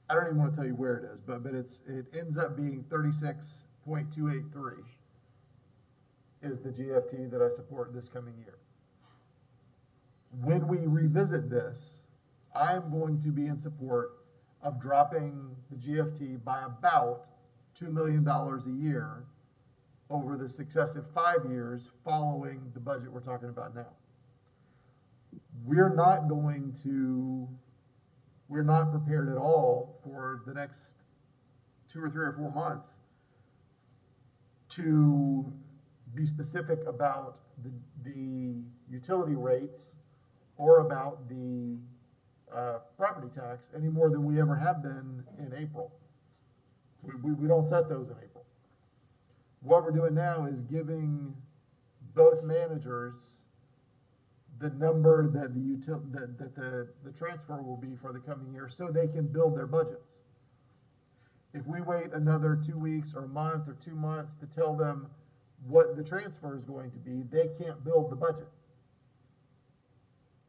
I don't even want to tell you where it is, but it ends up being 36.283 is the GFT that I support this coming year. When we revisit this, I'm going to be in support of dropping the GFT by about $2 million a year over the successive 5 years following the budget we're talking about now. We're not prepared at all for the next 2 or 3 or 4 months to be specific about the utility rates or about the property tax any more than we ever have been in April. We don't set those in April. What we're doing now is giving both managers the number that the transfer will be for the coming year so they can build their budgets. If we wait another 2 weeks or a month or 2 months to tell them what the transfer is going to be, they can't build the budget,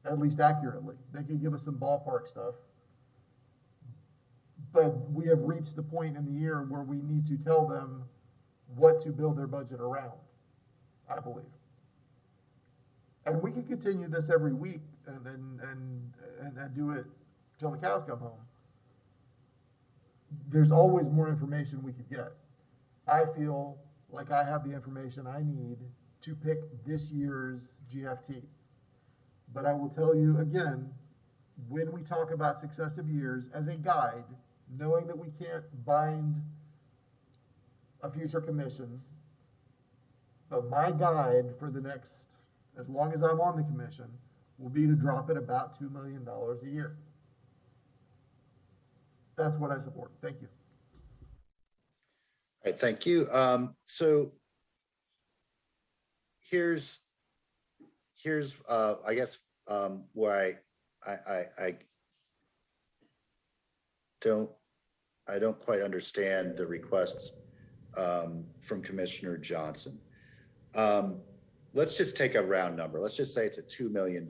at least accurately. They can give us some ballpark stuff, but we have reached the point in the year where we need to tell them what to build their budget around, I believe. And we can continue this every week and do it till the cows come home. There's always more information we could get. I feel like I have the information I need to pick this year's GFT. But I will tell you again, when we talk about successive years as a guide, knowing that we can't bind a future commission, but my guide for the next, as long as I'm on the commission, will be to drop it about $2 million a year. That's what I support. Thank you. All right, thank you. So here's I guess where I don't quite understand the requests from Commissioner Johnson. Let's just take a round number. Let's just say it's a $2 million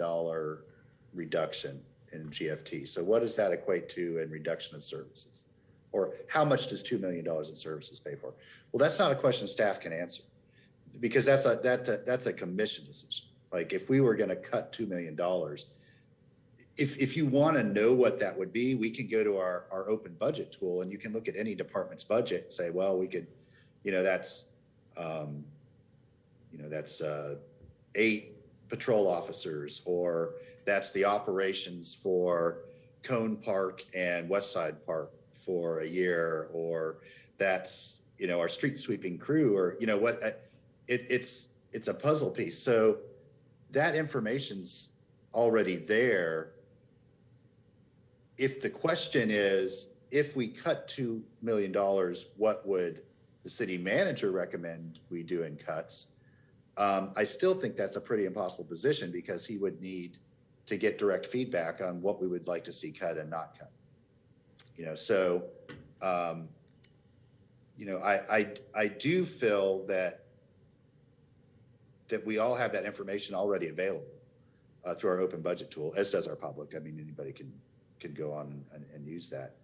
reduction in GFT. So what does that equate to in reduction of services? Or how much does $2 million in services pay for? Well, that's not a question staff can answer, because that's a commission decision. Like if we were going to cut $2 million, if you want to know what that would be, we can go to our open budget tool and you can look at any department's budget and say, well, we could, that's 8 patrol officers, or that's the operations for Cone Park and West Side Park for a year, or that's, our street sweeping crew, or, it's a puzzle piece. So that information's already there. If the question is, if we cut $2 million, what would the city manager recommend we do in cuts? I still think that's a pretty impossible position, because he would need to get direct feedback on what we would like to see cut and not cut. I do feel that we all have that information already available through our open budget tool, as does our public. I mean, anybody can go on and use that.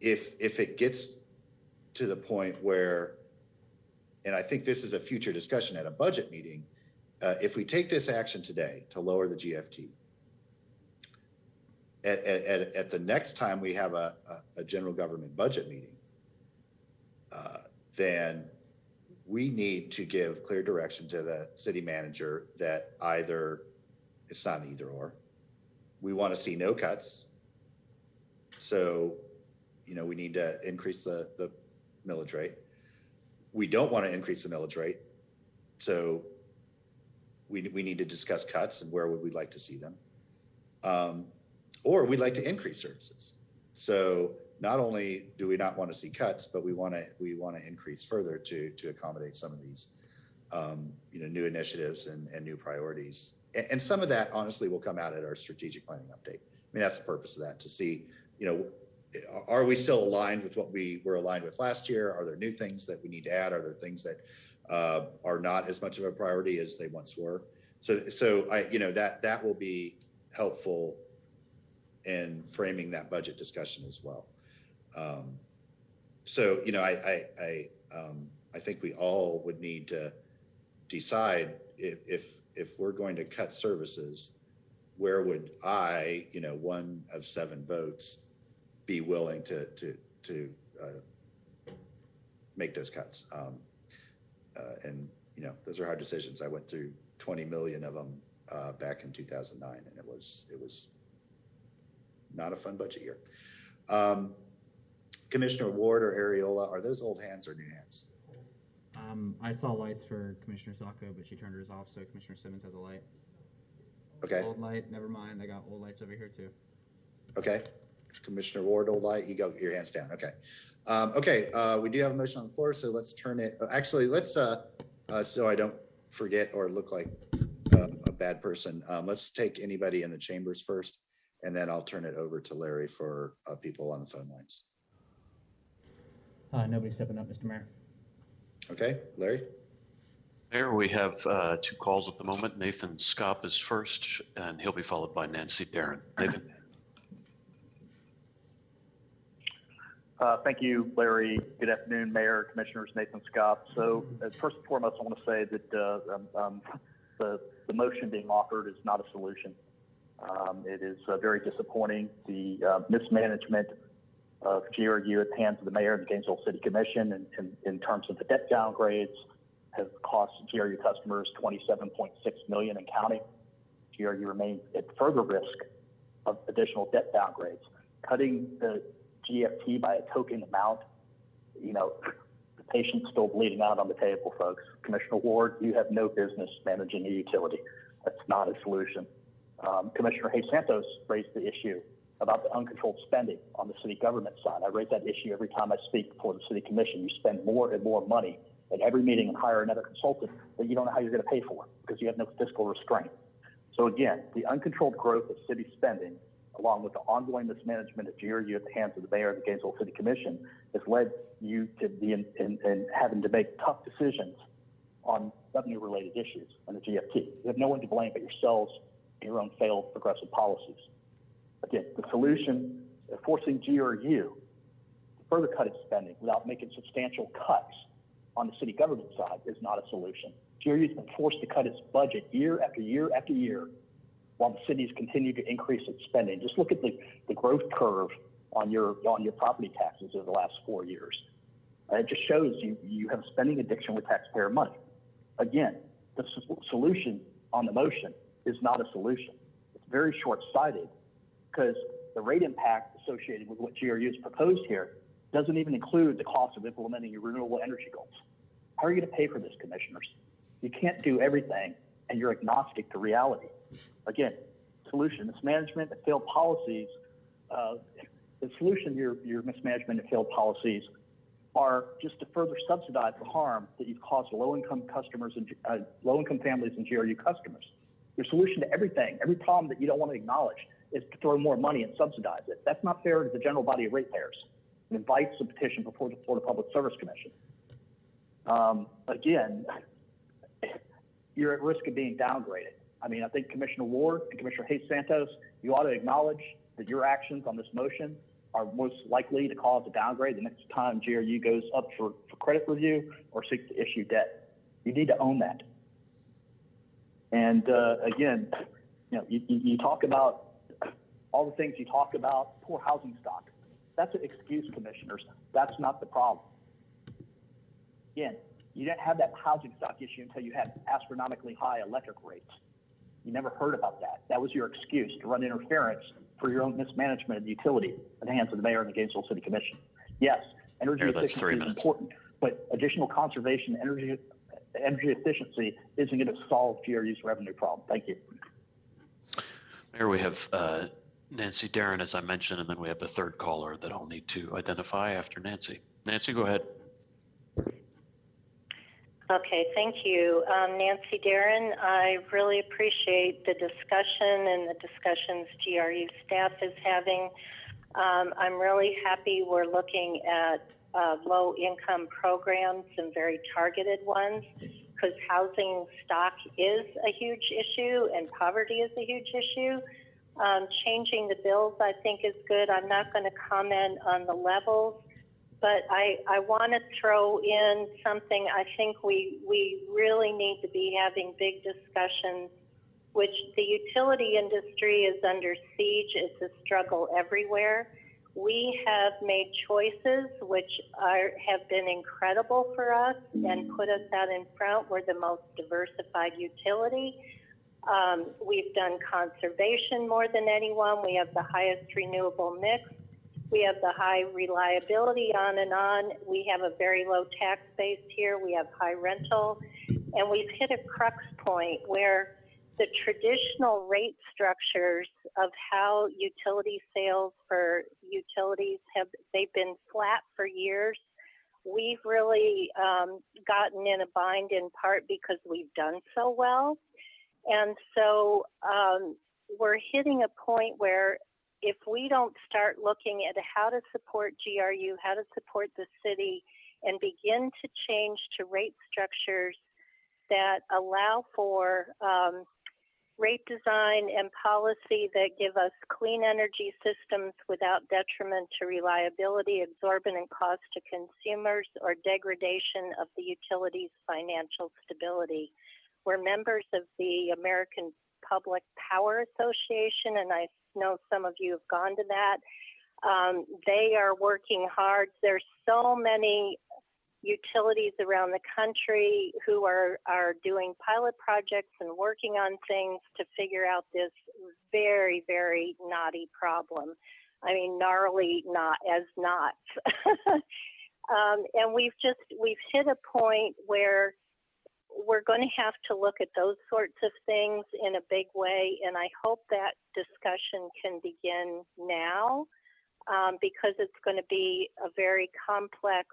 If it gets to the point where, and I think this is a future discussion at a budget meeting, if we take this action today to lower the GFT, at the next time we have a general government budget meeting, then we need to give clear direction to the city manager that either, it's not an either or, we want to see no cuts. So, we need to increase the millage rate. We don't want to increase the millage rate. So we need to discuss cuts and where would we like to see them. Or we'd like to increase services. So not only do we not want to see cuts, but we want to increase further to accommodate some of these, new initiatives and new priorities. And some of that honestly will come out at our strategic planning update. I mean, that's the purpose of that, to see, are we still aligned with what we were aligned with last year? Are there new things that we need to add? Are there things that are not as much of a priority as they once were? So that will be helpful in framing that budget discussion as well. I think we all would need to decide if we're going to cut services, where would I, one of 7 votes, be willing to make those cuts? And those are hard decisions. I went through 20 million of them back in 2009, and it was not a fun budget year. Commissioner Ward or Ariola, are those old hands or new hands? I saw lights for Commissioner Sacco, but she turned hers off, so Commissioner Simmons has a light. Okay. Old light, never mind. I got old lights over here too. Okay. Commissioner Ward, old light, you go, your hands down. Okay. We do have a motion on the floor, so let's turn it. Actually, let's, so I don't forget or look like a bad person, let's take anybody in the chambers first, and then I'll turn it over to Larry for people on the phone lines. Nobody's stepping up, Mr. Mayor. Okay, Larry? Mayor, we have 2 calls at the moment. Nathan Scott is first, and he'll be followed by Nancy Darren. Nathan. Thank you, Larry. Good afternoon, Mayor, Commissioners. Nathan Scott. So first and foremost, I want to say that the motion being offered is not a solution. It is very disappointing. The mismanagement of GRU at the hands of the mayor and the Gainesville City Commission in terms of the debt downgrades has cost GRU customers $27.6 million in counting. GRU remains at further risk of additional debt downgrades. Cutting the GFT by a token amount, the patient's still bleeding out on the table, folks. Commissioner Ward, you have no business managing a utility. That's not a solution. Commissioner Hayes Santos raised the issue about the uncontrolled spending on the city government side. I raise that issue every time I speak before the city commission. You spend more and more money at every meeting and hire another consultant that you don't know how you're going to pay for because you have no fiscal restraint. So again, the uncontrolled growth of city spending, along with the ongoing mismanagement of GRU at the hands of the mayor of the Gainesville City Commission, has led you to be in having to make tough decisions on revenue-related issues on the GFT. You have no one to blame but yourselves and your own failed progressive policies. Again, the solution of forcing GRU to further cut its spending without making substantial cuts on the city government side is not a solution. GRU has been forced to cut its budget year after year after year while the cities continue to increase its spending. Just look at the growth curve on your property taxes over the last 4 years. It just shows you have a spending addiction with taxpayer money. Again, the solution on the motion is not a solution. It's very short-sighted because the rate impact associated with what GRU has proposed here doesn't even include the cost of implementing your renewable energy goals. How are you going to pay for this, commissioners? You can't do everything, and you're agnostic to reality. Again, solution, mismanagement and failed policies. The solution to your mismanagement and failed policies are just to further subsidize the harm that you've caused low-income customers and low-income families and GRU customers. Your solution to everything, every problem that you don't want to acknowledge, is to throw more money and subsidize it. That's not fair to the general body of ratepayers. It invites a petition before the Florida Public Service Commission. Again, you're at risk of being downgraded. I mean, I think Commissioner Ward and Commissioner Hayes Santos, you ought to acknowledge that your actions on this motion are most likely to cause a downgrade the next time GRU goes up for credit review or seeks to issue debt. You need to own that. And again, you talk about all the things you talk about, poor housing stock. That's an excuse, commissioners. That's not the problem. Again, You didn't have that housing stock issue until you had astronomically high electric rates. You never heard about that. That was your excuse to run interference for your own mismanagement of the utility in the hands of the mayor and the Gainesville City Commission. Yes, energy Mayor, that's 3 efficiency is minutes. important, but additional conservation, energy efficiency isn't going to solve GRU's revenue problem. Thank you. Mayor, we have Nancy Darren, as I mentioned, and then we have the third caller that I'll need to identify after Nancy. Nancy, go ahead. Okay, thank you. Nancy Darren, I really appreciate the discussion and the discussions GRU staff is having. I'm really happy we're looking at low-income programs and very targeted ones, because housing stock is a huge issue and poverty is a huge issue. Changing the bills, I think, is good. I'm not going to comment on the levels, but I want to throw in something. I think we really need to be having big discussions, which the utility industry is under siege. It's a struggle everywhere. We have made choices which have been incredible for us and put us out in front. We're the most diversified utility. We've done conservation more than anyone. We have the highest renewable mix. We have the high reliability, on and on. We have a very low tax base here. We have high rental. And we've hit a crux point where the traditional rate structures of how utility sales for utilities they've been flat for years. We've really gotten in a bind in part because we've done so well. And so we're hitting a point where if we don't start looking at how to support GRU, how to support the city, and begin to change to rate structures that allow for rate design and policy that give us clean energy systems without detriment to reliability, exorbitant cost to consumers, or degradation of the utility's financial stability. We're members of the American Public Power Association, and I know some of you have gone to that. They are working hard. There's so many utilities around the country who are doing pilot projects and working on things to figure out this very, very knotty problem. I mean, gnarly not as knots. And we've hit a point where we're going to have to look at those sorts of things in a big way, and I hope that discussion can begin now, because it's going to be a very complex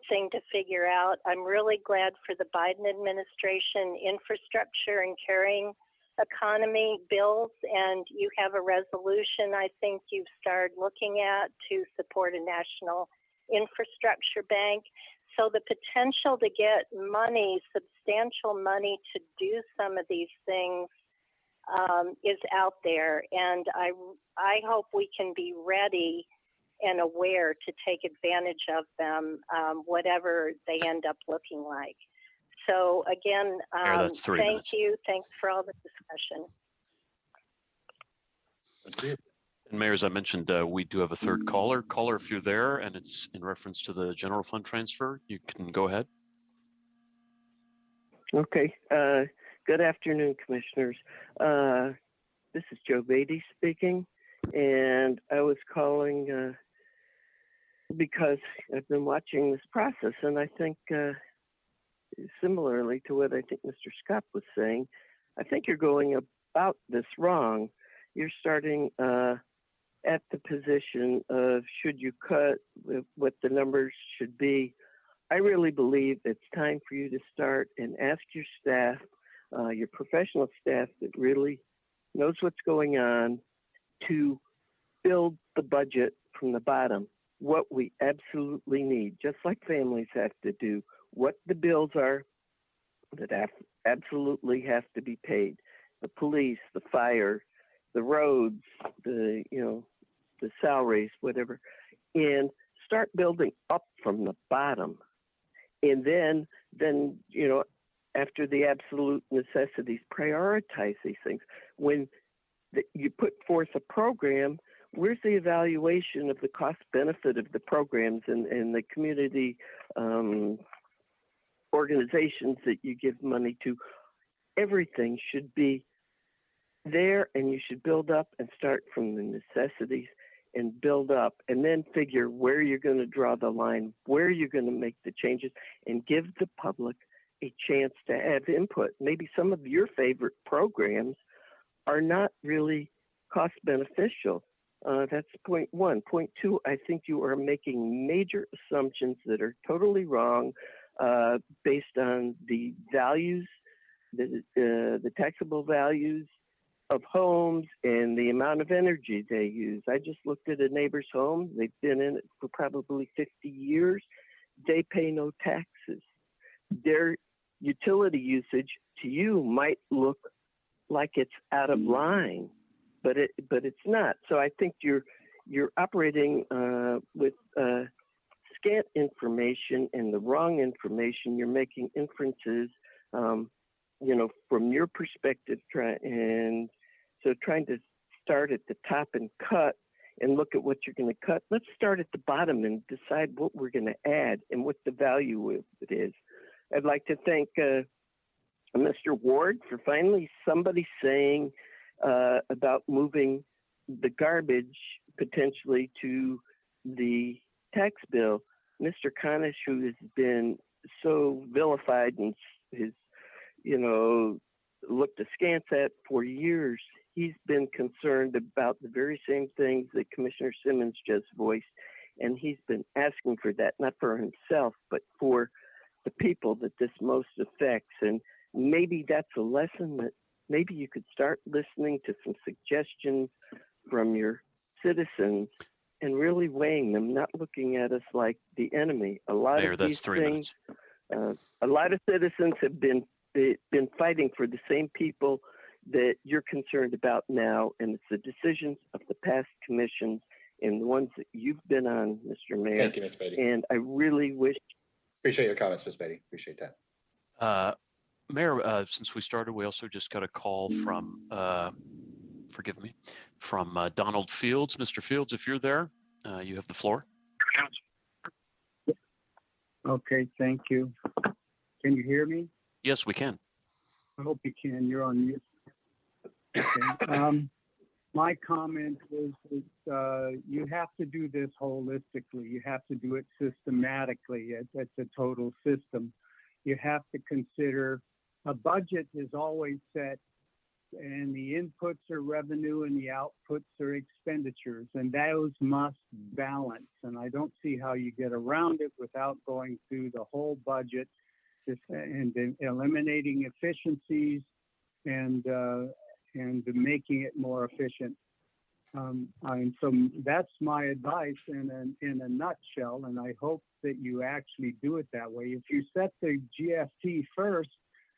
thing to figure out. I'm really glad for the Biden administration infrastructure and carrying economy bills, and you have a resolution I think you've started looking at to support a national infrastructure bank. So the potential to get money, substantial money to do some of these things is out there. And I hope we can be ready and aware to take advantage of them, whatever they end up looking like. So again, thank you. Thanks for all the discussion. Thank you. And Mayor, as I mentioned, we do have a third caller. Caller, if you're there, and it's in reference to the general fund transfer, you can go ahead. Okay. Good afternoon, Commissioners. This is Joe Beatty speaking, and I was calling because I've been watching this process, and I think similarly to what I think Mr. Scott was saying, I think you're going about this wrong. You're starting at the position of should you cut, what the numbers should be. I really believe it's time for you to start and ask your staff, your professional staff that really knows what's going on, to build the budget from the bottom. What we absolutely need, just like families have to do, what the bills are that absolutely have to be paid. The police, the fire, the roads, the salaries, whatever, and start building up from the bottom. And then after the absolute necessities, prioritize these things. When you put forth a program, where's the evaluation of the cost benefit of the programs and the community organizations that you give money to. Everything should be there, and you should build up and start from the necessities and build up, and then figure where you're going to draw the line, where you're going to make the changes, and give the public a chance to have input. Maybe some of your favorite programs are not really cost beneficial. That's point one. Point two, I think you are making major assumptions that are totally wrong based on the values, the taxable values of homes and the amount of energy they use. I just looked at a neighbor's home. They've been in it for probably 50 years. They pay no taxes. Their utility usage to you might look like it's out of line, but it's not. So I think you're operating with scant information and the wrong information. You're making inferences, from your perspective, trying to start at the top and cut and look at what you're going to cut. Let's start at the bottom and decide what we're going to add and what the value of it is. I'd like to thank Mr. Ward for finally somebody saying about moving the garbage potentially to the tax bill. Mr. Conish, who has been so vilified and has, looked askance at for years, he's been concerned about the very same things that Commissioner Simmons just voiced, and he's been asking for that, not for himself, but for the people that this most affects. And maybe that's a lesson that maybe you could start listening to some suggestions from your citizens and really weighing them, not looking at us like the enemy. A lot Mayor, of that's these 3 things, minutes. a lot of citizens have been fighting for the same people that you're concerned about now, and it's the decisions of the past commissions and the ones that you've been on, Mr. Mayor. Thank you, Ms. Beatty. And I really wish. Appreciate your comments, Ms. Beatty. Appreciate that. Mayor, since we started, we also just got a call from, from Donald Fields. Mr. Fields, if you're there, you have the floor. Okay, thank you. Can you hear me? Yes, we can. I hope you can. You're on mute. Okay. My comment is that you have to do this holistically. You have to do it systematically. It's a total system. You have to consider a budget is always set, and the inputs are revenue and the outputs are expenditures, and those must balance. And I don't see how you get around it without going through the whole budget and eliminating efficiencies and making it more efficient. So that's my advice in a nutshell, and I hope that you actually do it that way. If you set the GFT first,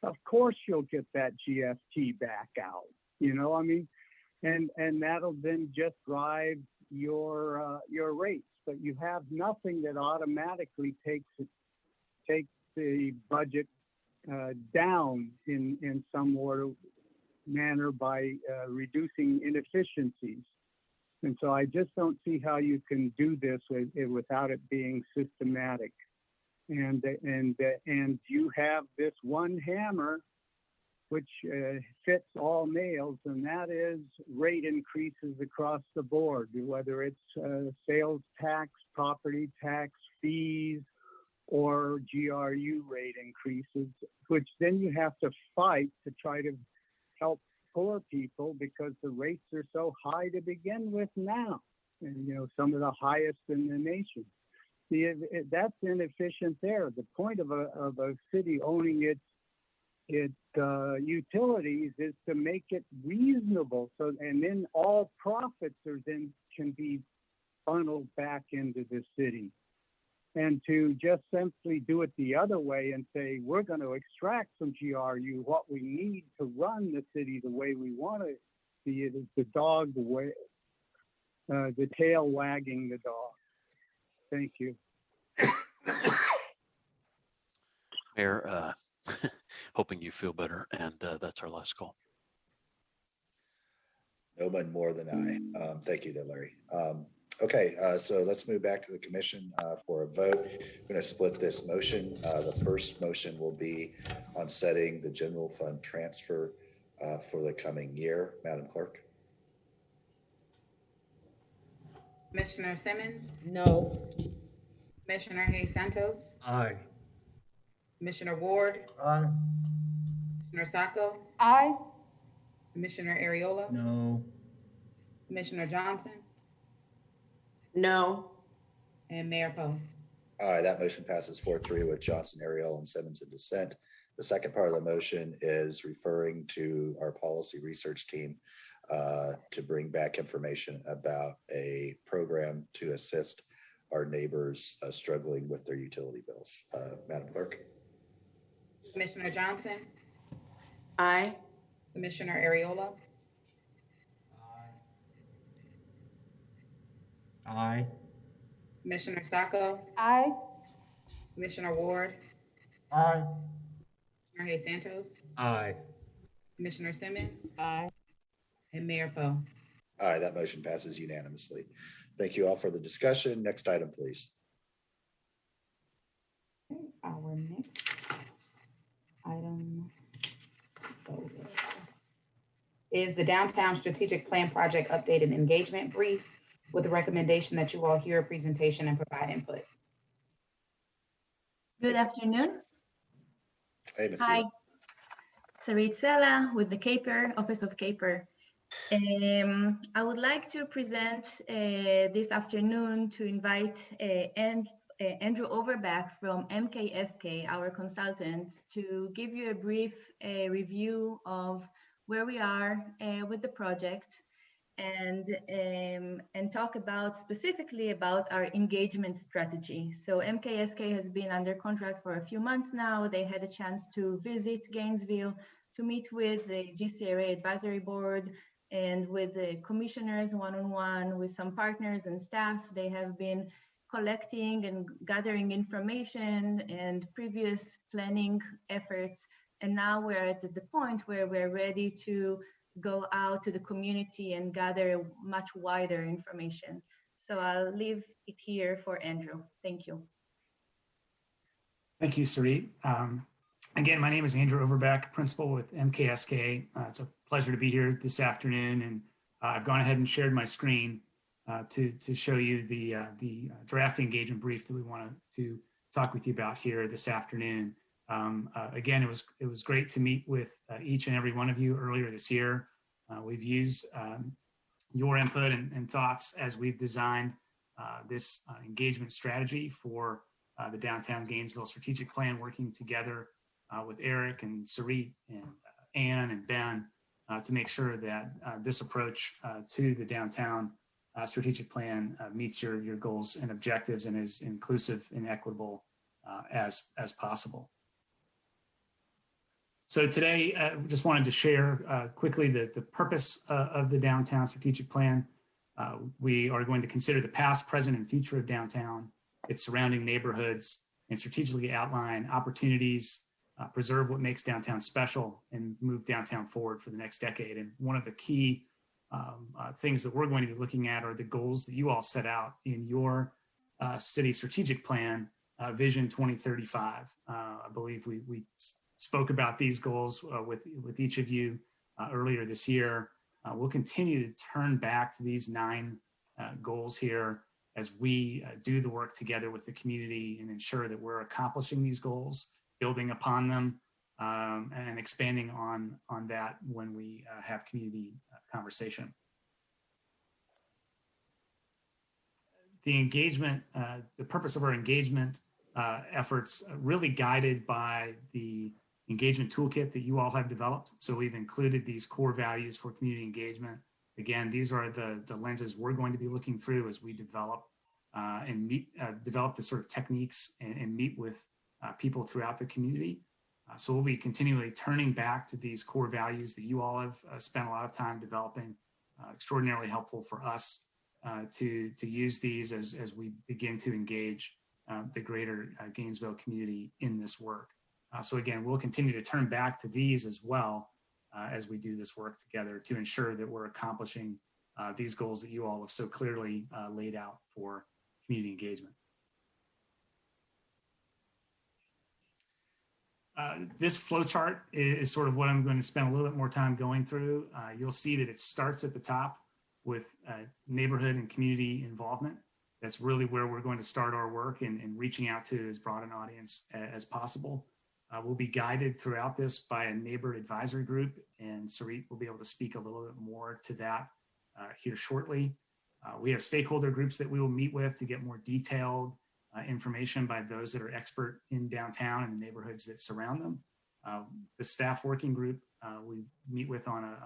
of course you'll get that GFT back out, and that'll then just drive your rates. But you have nothing that automatically takes the budget down in some manner by reducing inefficiencies. And so I just don't see how you can do this without it being systematic. And you have this one hammer which fits all nails, and that is rate increases across the board, whether it's sales tax, property tax, fees, or GRU rate increases, which then you have to fight to try to help poor people because the rates are so high to begin with now, and some of the highest in the nation. That's inefficient there. The point of a city owning its utilities is to make it reasonable, and then all profits can be funneled back into the city. And to just simply do it the other way and say, we're going to extract from GRU what we need to run the city the way we want it, is the dog, the tail wagging the dog. Thank you. Mayor, hoping you feel better, and that's our last call. No one more than I. Thank you, though, Larry. Okay, so let's move back to the commission for a vote. We're going to split this motion. The first motion will be on setting the general fund transfer for the coming year. Madam Clerk? Commissioner Simmons, No. Commissioner Hayes Santos, Aye. Commissioner Ward, Aye. Commissioner Sacco, Aye. Commissioner Ariola, No. Commissioner Johnson, No. and Mayor Poe. Aye, that motion passes 4-3 with Johnson, Ariel, and Simmons in dissent. The second part of the motion is referring to our policy research team to bring back information about a program to assist our neighbors struggling with their utility bills. Madam Clerk? Commissioner Johnson, Aye. Commissioner Ariola, Aye. Commissioner Sacco, Aye. Commissioner Ward, Aye. Commissioner Hayes Santos, Aye. Commissioner Simmons, Aye. and Mayor Poe. Aye, that motion passes unanimously. Thank you all for the discussion. Next item, please. Our next item is the Downtown Strategic Plan Project Update and Engagement Brief with the recommendation that you all hear a presentation and provide input. Good afternoon. Hey, Ms. Hi, Sarit Sela with the CAPER, Office of CAPER. I would like to present this afternoon to invite Andrew Overback from MKSK, our consultants, to give you a brief review of where we are with the project and talk about specifically about our engagement strategy. So MKSK has been under contract for a few months now. They had a chance to visit Gainesville to meet with the GCRA advisory board and with the commissioners one-on-one, with some partners and staff. They have been collecting and gathering information and previous planning efforts. And now we're at the point where we're ready to go out to the community and gather much wider information. So I'll leave it here for Andrew. Thank you. Thank you, Sarit. Again, my name is Andrew Overback, principal with MKSK. It's a pleasure to be here this afternoon, and I've gone ahead and shared my screen to show you the draft engagement brief that we want to talk with you about here this afternoon. Again, it was great to meet with each and every one of you earlier this year. We've used your input and thoughts as we've designed this engagement strategy for the Downtown Gainesville Strategic Plan, working together with Eric and Sarit and Ann and Ben to make sure that this approach to the Downtown Strategic Plan meets your goals and objectives and is inclusive and equitable as possible. So today, just wanted to share quickly the purpose of the Downtown Strategic Plan. We are going to consider the past, present, and future of downtown, its surrounding neighborhoods, and strategically outline opportunities, preserve what makes downtown special, and move downtown forward for the next decade. And one of the key things that we're going to be looking at are the goals that you all set out in your city strategic plan, Vision 2035. I believe we spoke about these goals with each of you earlier this year. We'll continue to turn back to these 9 goals here as we do the work together with the community and ensure that we're accomplishing these goals, building upon them, and expanding on that when we have community conversation. The engagement, the purpose of our engagement efforts really guided by the engagement toolkit that you all have developed. So we've included these core values for community engagement. Again, these are the lenses we're going to be looking through as we develop develop the sort of techniques and meet with people throughout the community. So we'll be continually turning back to these core values that you all have spent a lot of time developing. Extraordinarily helpful for us to use these as we begin to engage the greater Gainesville community in this work. So again, we'll continue to turn back to these as well as we do this work together to ensure that we're accomplishing these goals that you all have so clearly laid out for community engagement. This flow chart is sort of what I'm going to spend a little bit more time going through. You'll see that it starts at the top with neighborhood and community involvement. That's really where we're going to start our work and reaching out to as broad an audience as possible. We'll be guided throughout this by a neighbor advisory group, and Sarit will be able to speak a little bit more to that here shortly. We have stakeholder groups that we will meet with to get more detailed information by those that are expert in downtown and the neighborhoods that surround them. The staff working group we meet with on a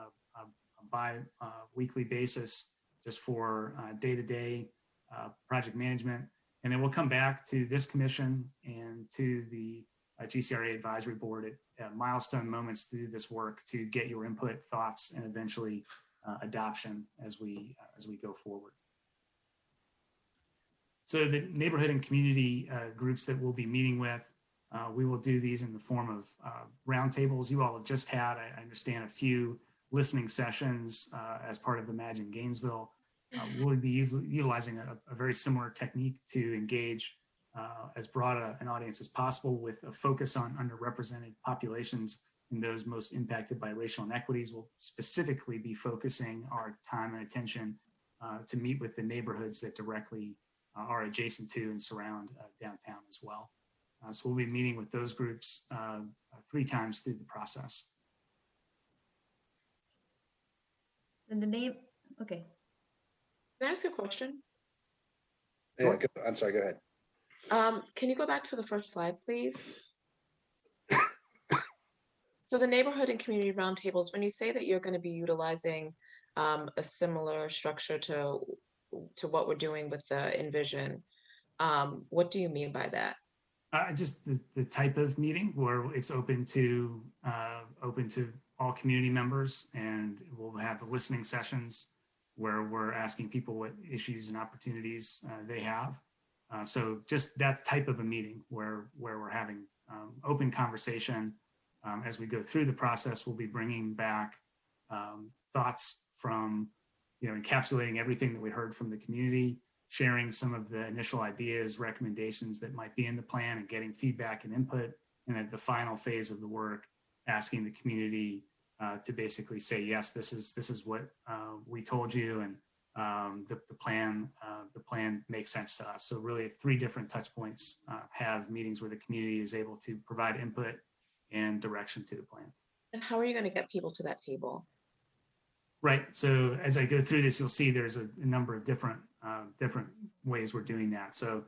bi-weekly basis just for day-to-day project management. And then we'll come back to this commission and to the GCRA advisory board at milestone moments through this work to get your input, thoughts, and eventually adoption as we go forward. So the neighborhood and community groups that we'll be meeting with, we will do these in the form of roundtables. You all have just had, I understand, a few listening sessions as part of Imagine Gainesville. We'll be utilizing a very similar technique to engage as broad an audience as possible with a focus on underrepresented populations and those most impacted by racial inequities. We'll specifically be focusing our time and attention to meet with the neighborhoods that directly are adjacent to and surround downtown as well. So we'll be meeting with those groups 3 times through the process. And the name, okay. Can I ask a question? Yeah, I'm sorry, go ahead. Can you go back to the first slide, please? So the neighborhood and community roundtables, when you say that you're going to be utilizing a similar structure to what we're doing with the Envision, what do you mean by that? Just the type of meeting where it's open to all community members, and we'll have listening sessions where we're asking people what issues and opportunities they have. So just that type of a meeting where we're having open conversation. As we go through the process, we'll be bringing back thoughts from, encapsulating everything that we heard from the community, sharing some of the initial ideas, recommendations that might be in the plan, and getting feedback and input. And at the final phase of the work, asking the community to basically say, yes, this is what we told you, and the plan makes sense to us. So really 3 different touch points have meetings where the community is able to provide input and direction to the plan. And how are you going to get people to that table? Right. So as I go through this, you'll see there's a number of different ways we're doing that. So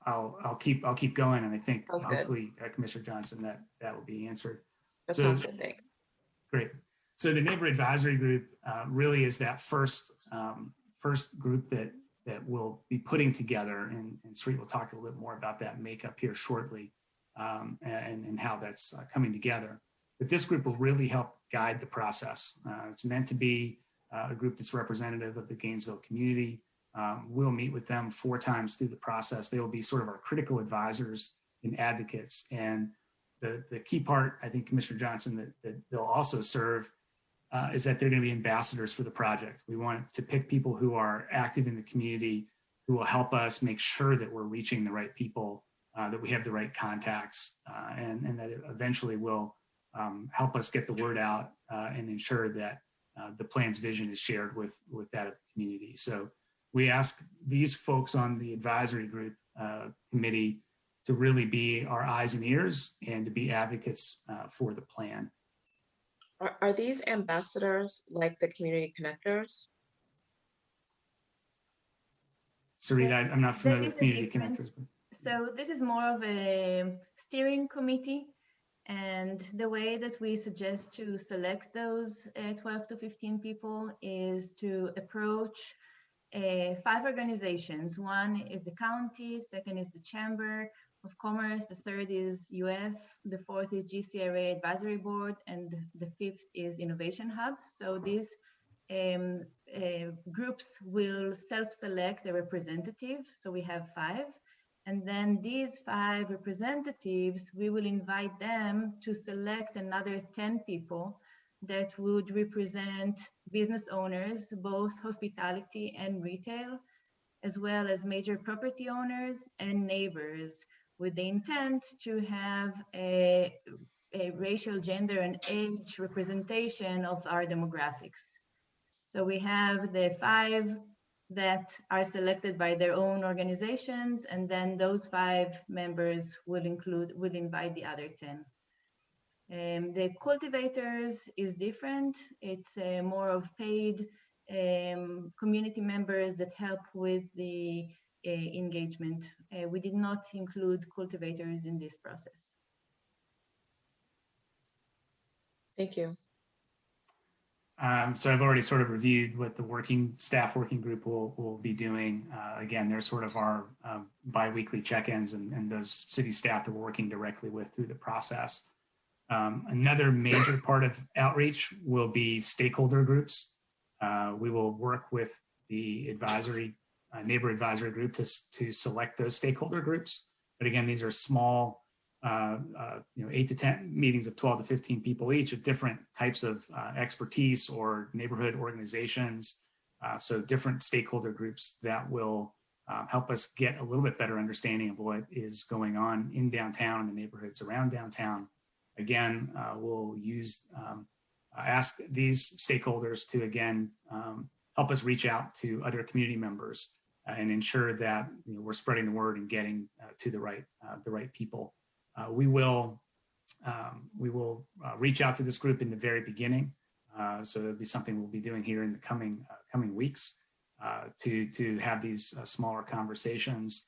I'll keep going, and I think hopefully Commissioner Johnson that will be answered. That sounds good. Thanks. Great. So the neighbor advisory group really is that first group that we'll be putting together, and Sri will talk a little bit more about that makeup here shortly, and how that's coming together. But this group will really help guide the process. It's meant to be a group that's representative of the Gainesville community. We'll meet with them 4 times through the process. They will be sort of our critical advisors and advocates. And the key part, I think, Commissioner Johnson, that they'll also serve is that they're going to be ambassadors for the project. We want to pick people who are active in the community, who will help us make sure that we're reaching the right people, that we have the right contacts, and that it eventually will help us get the word out and ensure that the plan's vision is shared with that of the community. So we ask these folks on the advisory group committee to really be our eyes and ears and to be advocates for the plan. Are these ambassadors like the community connectors? Sarita, I'm not familiar with community connectors. So this is more of a steering committee, and the way that we suggest to select those 12 to 15 people is to approach 5 organizations. One is the county, second is the Chamber of Commerce, the third is UF, the fourth is GCRA Advisory Board, and the 5th is Innovation Hub. So these groups will self-select a representative. So we have 5. And then these 5 representatives, we will invite them to select another 10 people that would represent business owners, both hospitality and retail, as well as major property owners and neighbors, with the intent to have a racial, gender, and age representation of our demographics. So we have the 5 that are selected by their own organizations, and then those 5 members will invite the other 10. The cultivators is different. It's more of paid community members that help with the engagement. We did not include cultivators in this process. Thank you. So I've already sort of reviewed what the staff working group will be doing. Again, they're sort of our bi-weekly check-ins and those city staff that we're working directly with through the process. Another major part of outreach will be stakeholder groups. We will work with the advisory, neighbor advisory group to select those stakeholder groups. But again, these are small, 8 to 10 meetings of 12 to 15 people each, of different types of expertise or neighborhood organizations. So different stakeholder groups that will help us get a little bit better understanding of what is going on in downtown and the neighborhoods around downtown. Again, we'll ask these stakeholders to again help us reach out to other community members and ensure that we're spreading the word and getting to the right people. We will reach out to this group in the very beginning, so it'll be something we'll be doing here in the coming weeks to have these smaller conversations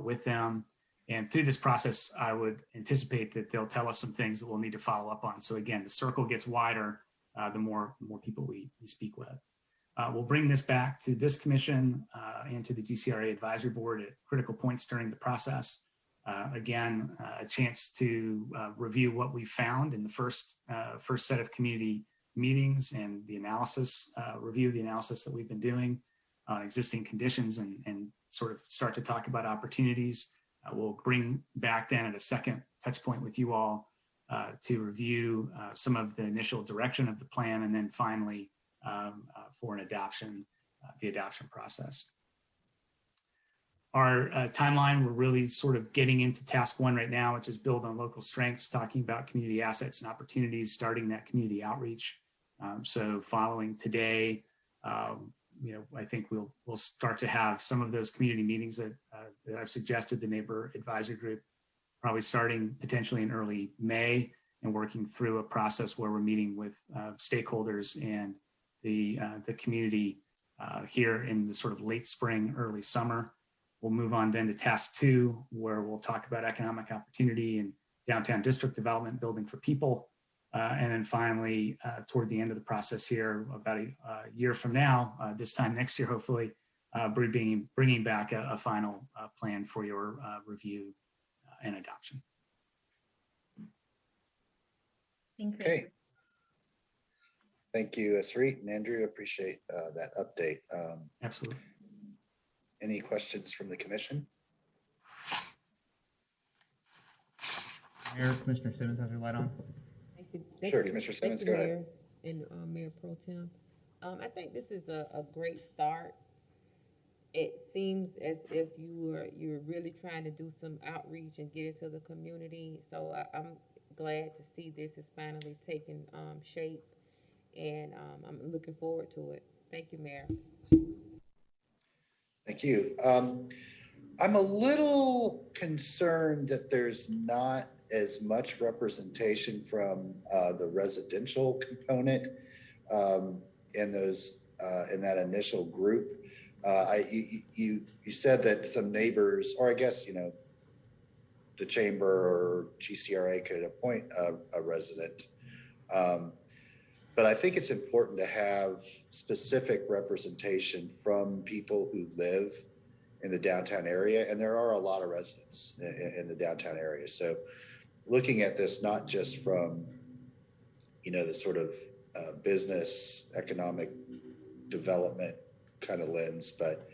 with them. And through this process, I would anticipate that they'll tell us some things that we'll need to follow up on. So again, the circle gets wider the more people we speak with. We'll bring this back to this commission and to the GCRA advisory board at critical points during the process. Again, a chance to review what we found in the first set of community meetings and the analysis, review the analysis that we've been doing on existing conditions and sort of start to talk about opportunities. We'll bring back then at a second touch point with you all to review some of the initial direction of the plan, and then finally for an adoption, the adoption process. Our timeline, we're really sort of getting into task 1 right now, which is build on local strengths, talking about community assets and opportunities, starting that community outreach. So following today, I think we'll start to have some of those community meetings that I've suggested, the neighbor advisory group, probably starting potentially in early May and working through a process where we're meeting with stakeholders and the community here in the sort of late spring, early summer. We'll move on then to task 2, where we'll talk about economic opportunity and downtown district development, building for people. And then finally, toward the end of the process here, about a year from now, this time next year, hopefully, bringing back a final plan for your review and adoption. Thank you. Okay. Thank you, Sarit and Andrew. Appreciate that update. Absolutely. Any questions from the commission? Mayor, Commissioner Simmons has your light on. Sure, Commissioner Simmons, go ahead. And Mayor Pro Tem. I think this is a great start. It seems as if you're really trying to do some outreach and get into the community. So I'm glad to see this is finally taking shape, and I'm looking forward to it. Thank you, Mayor. Thank you. I'm a little concerned that there's not as much representation from the residential component in that initial group. You said that some neighbors, or I guess the chamber or GCRA could appoint a resident. But I think it's important to have specific representation from people who live in the downtown area. And there are a lot of residents in the downtown area. So looking at this, not just from, the sort of business, economic development kind of lens, but,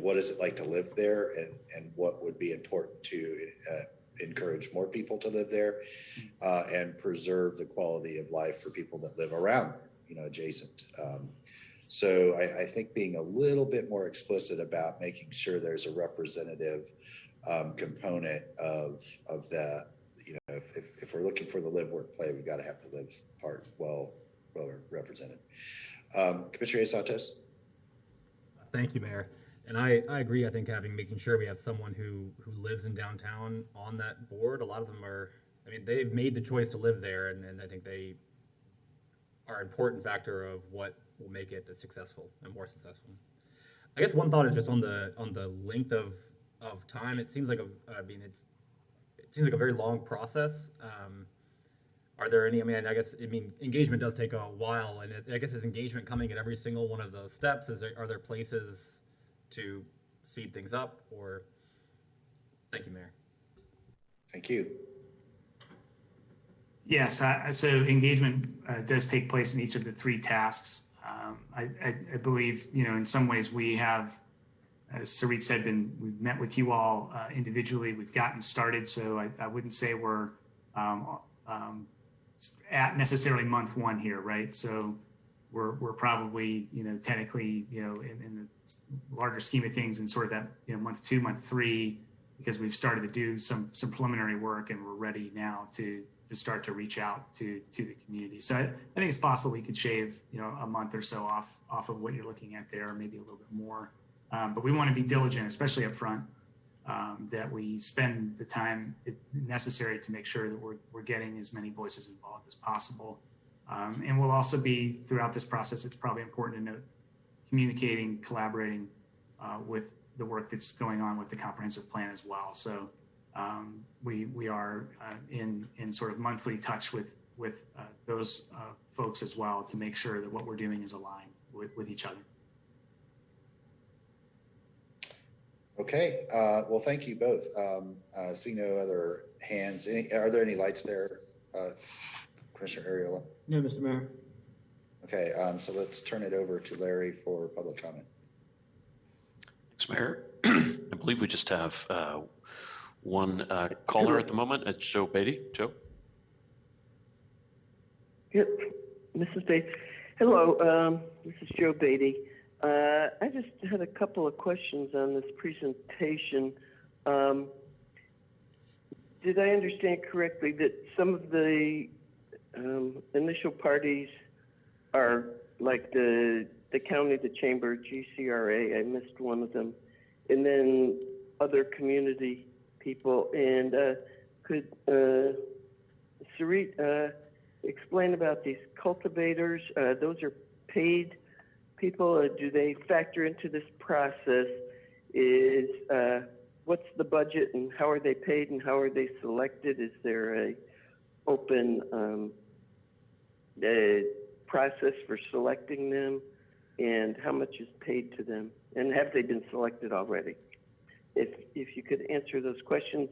what is it like to live there, and what would be important to encourage more people to live there and preserve the quality of life for people that live around, adjacent. So I think being a little bit more explicit about making sure there's a representative component of the, if we're looking for the live, work, play, we've got to have the live part well represented. Commissioner Santos. Thank you, Mayor. And I agree. I think making sure we have someone who lives in downtown on that board. A lot of them they've made the choice to live there, and I think they are an important factor of what will make it successful and more successful. I guess one thought is just on the length of time. It seems like it seems like a very long process. Are there any? Engagement does take a while, and I guess is engagement coming at every single one of those steps? Are there places to speed things up? Or thank you, Mayor. Thank you. Yes, so engagement does take place in each of the 3 tasks. I believe, in some ways we have, as Sarit said, we've met with you all individually. We've gotten started, so I wouldn't say we're at necessarily month 1 here, right? So we're probably, technically, in the larger scheme of things, in sort of that, month 2, month 3, because we've started to do some preliminary work, and we're ready now to start to reach out to the community. So I think it's possible we could shave, a month or so off of what you're looking at there, maybe a little bit more. But we want to be diligent, especially up front, that we spend the time necessary to make sure that we're getting as many voices involved as possible. And we'll also be, throughout this process, it's probably important to note, communicating, collaborating with the work that's going on with the comprehensive plan as well. So we are in sort of monthly touch with those folks as well, to make sure that what we're doing is aligned with each other. Okay, well, thank you both. See no other hands. Are there any lights there, Commissioner Ariola? No, Mr. Mayor. Okay, so let's turn it over to Larry for public comment. Thanks, Mayor. I believe we just have one caller at the moment. It's Joe Beatty. Joe? Yep, Mrs. Beatty. Hello, this is Joe Beatty. I just had a couple of questions on this presentation. Did I understand correctly that some of the initial parties are like the county, the chamber, GCRA? I missed one of them, and then other community people. And could Sarit explain about these cultivators? Those are paid people. Do they factor into this process? What's the budget, and how are they paid, and how are they selected? Is there a open process for selecting them, and how much is paid to them, and have they been selected already? If you could answer those questions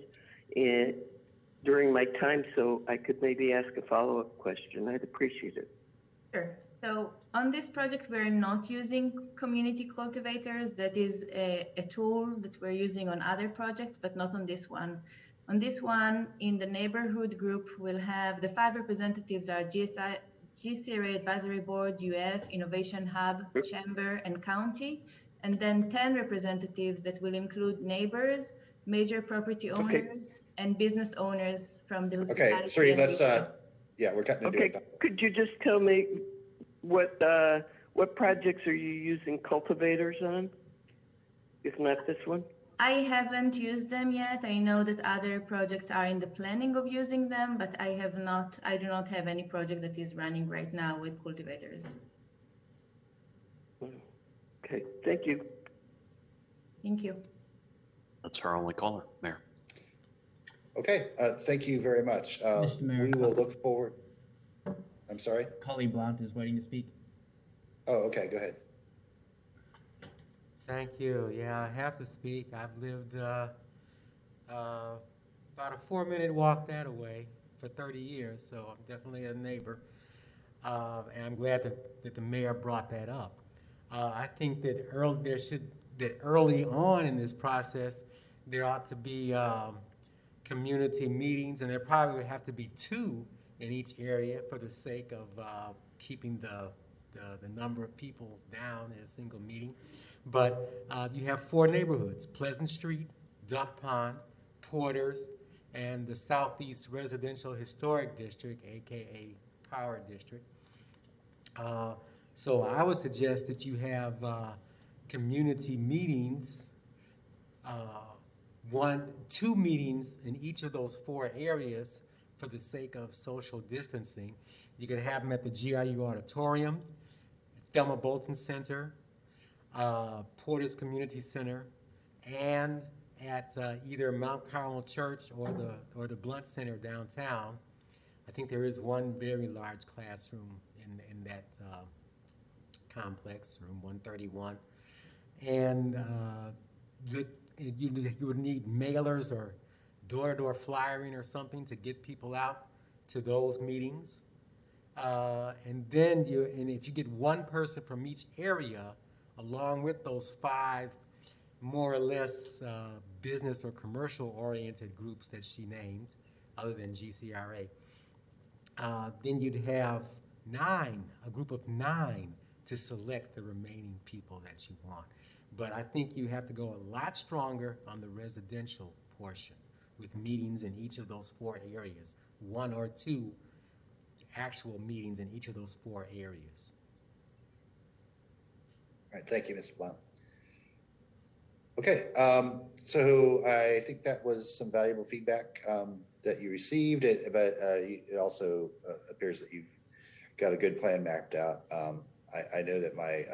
during my time, so I could maybe ask a follow-up question, I'd appreciate it. Sure. So on this project, we're not using community cultivators. That is a tool that we're using on other projects, but not on this one. On this one, in the neighborhood group, we'll have the 5 representatives are GCRA Advisory Board, UF, Innovation Hub, Chamber, and County, and then 10 representatives that will include neighbors, major property owners, and business owners from the hospitality. Okay, sorry, let's, yeah, we're cutting into it. Could you just tell me what projects are you using cultivators on, if not this one? I haven't used them yet. I know that other projects are in the planning of using them, but I do not have any project that is running right now with cultivators. Okay, thank you. Thank you. That's our only caller, Mayor. Okay, thank you very much. Mr. Mayor, we will look forward. I'm sorry? Colleen Blount is waiting to speak. Oh, okay, go ahead. Thank you. Yeah, I have to speak. I've lived about a 4-minute walk that way for 30 years, so I'm definitely a neighbor. And I'm glad that the mayor brought that up. I think that early on in this process, there ought to be community meetings, and there probably would have to be 2 in each area for the sake of keeping the number of people down in a single meeting. But you have 4 neighborhoods: Pleasant Street, Duck Pond, Porters, and the Southeast Residential Historic District, aka Power District. So I would suggest that you have community meetings, 2 meetings in each of those 4 areas for the sake of social distancing. You could have them at the GRU Auditorium, Thelma Bolton Center, Porter's Community Center, and at either Mount Carmel Church or the Blunt Center downtown. I think there is one very large classroom in that complex, room 131. And you would need mailers or door-to-door flyering or something to get people out to those meetings. And then if you get one person from each area, along with those 5 more or less business or commercial oriented groups that she named, other than GCRA, then you'd have a group of 9 to select the remaining people that you want. But I think you have to go a lot stronger on the residential portion, with meetings in each of those 4 areas, 1 or 2 actual meetings in each of those 4 areas. All right, thank you, Mr. Blount. Okay, so I think that was some valuable feedback that you received, but it also appears that you've got a good plan mapped out. I know that my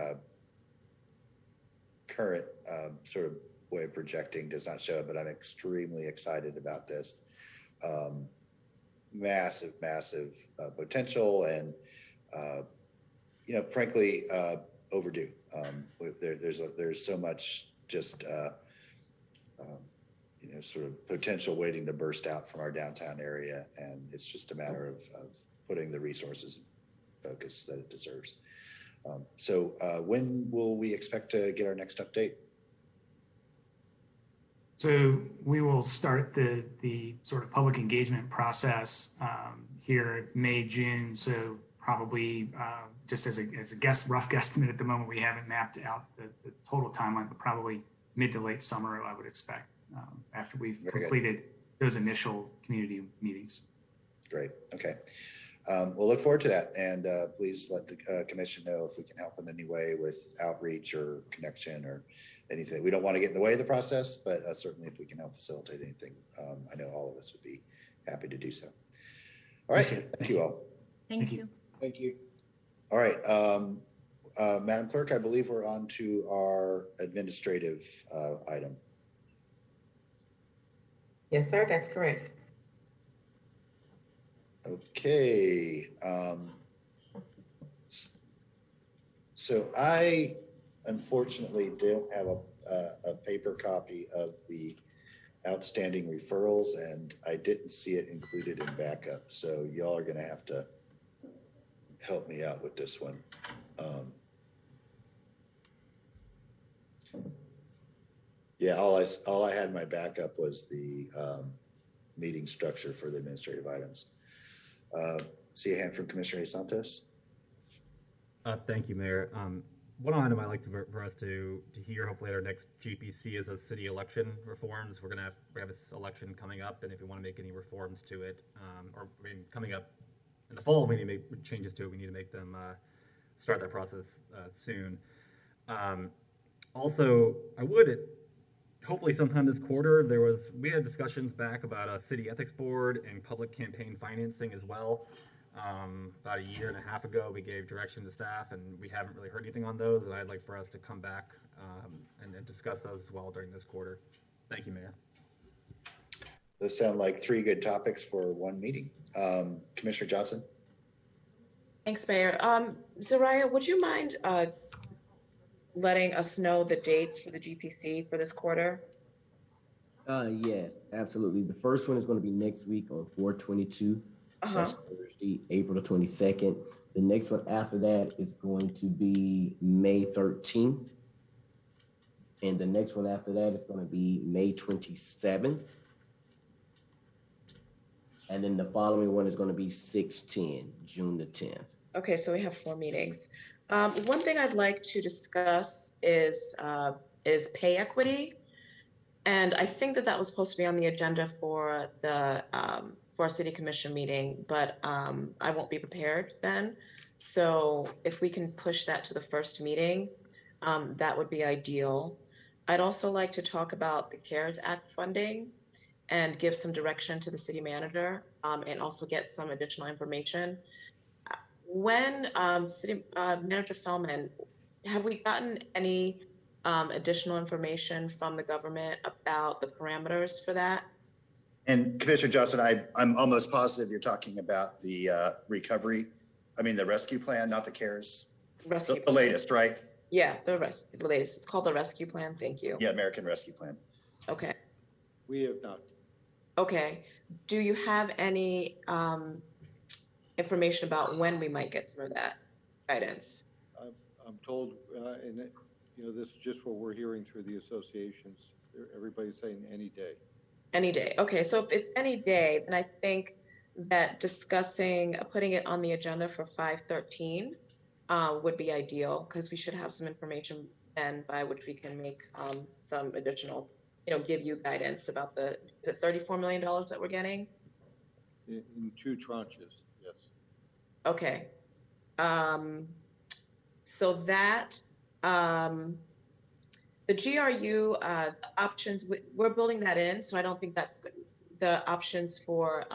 current sort of way of projecting does not show it, but I'm extremely excited about this. Massive potential, and frankly, overdue. There's so much just sort of potential waiting to burst out from our downtown area, and it's just a matter of putting the resources and focus that it deserves. So when will we expect to get our next update? So we will start the sort of public engagement process here May, June. So probably just as a rough guesstimate at the moment, we haven't mapped out the total timeline, but probably mid to late summer, I would expect, after we've completed those initial community meetings. Great. Okay. We'll look forward to that, and please let the commission know if we can help in any way with outreach or connection or anything. We don't want to get in the way of the process, but certainly if we can help facilitate anything, I know all of us would be happy to do so. All right. Thank you all. Thank you. Thank you. All right. Madam Clerk, I believe we're on to our administrative item. Yes, sir, that's correct. Okay. So I unfortunately don't have a paper copy of the outstanding referrals, and I didn't see it included in backup. So y'all are going to have to help me out with this one. Yeah, all I had in my backup was the meeting structure for the administrative items. See a hand from Commissioner Santos. Thank you, Mayor. One item I'd like for us to hear, hopefully at our next GPC, is a city election reforms. We have this election coming up, and if we want to make any reforms to it, coming up in the fall, we need to make changes to it. We need to make them start that process soon. Also, hopefully sometime this quarter, we had discussions back about a city ethics board and public campaign financing as well. About a year and a half ago, we gave direction to staff, and we haven't really heard anything on those, and I'd like for us to come back and discuss those as well during this quarter. Thank you, Mayor. Those sound like 3 good topics for one meeting. Commissioner Johnson? Thanks, Mayor. Zariah, would you mind letting us know the dates for the GPC for this quarter? Yes, absolutely. The first one is going to be next week on 4/22. That's Thursday, April the 22nd. The next one after that is going to be May 13th. And the next one after that is going to be May 27th. And then the following one is going to be 6/10, June the 10th. Okay, so we have 4 meetings. One thing I'd like to discuss is pay equity. And I think that was supposed to be on the agenda for for a city commission meeting, but I won't be prepared then. So if we can push that to the first meeting, that would be ideal. I'd also like to talk about the CARES Act funding and give some direction to the city manager, and also get some additional information. When City Manager Fellman, have we gotten any additional information from the government about the parameters for that? And Commissioner Johnson, I'm almost positive you're talking about the the rescue plan, not the CARES. Rescue The plan. latest, right? Yeah, the latest. It's called the Rescue Plan. Thank you. Yeah, American Rescue Plan. Okay. We have not. Okay. Do you have any information about when we might get some of that guidance? I'm told, and this is just what we're hearing through the associations. Everybody's saying any day. Any day. Okay, so if it's any day, then I think that putting it on the agenda for 5/13 would be ideal, because we should have some information then by which we can make some additional, give you guidance about is it $34 million that we're getting? In 2 tranches, yes. Okay. So that, the GRU options, we're building that in, so I don't think that's good. The options for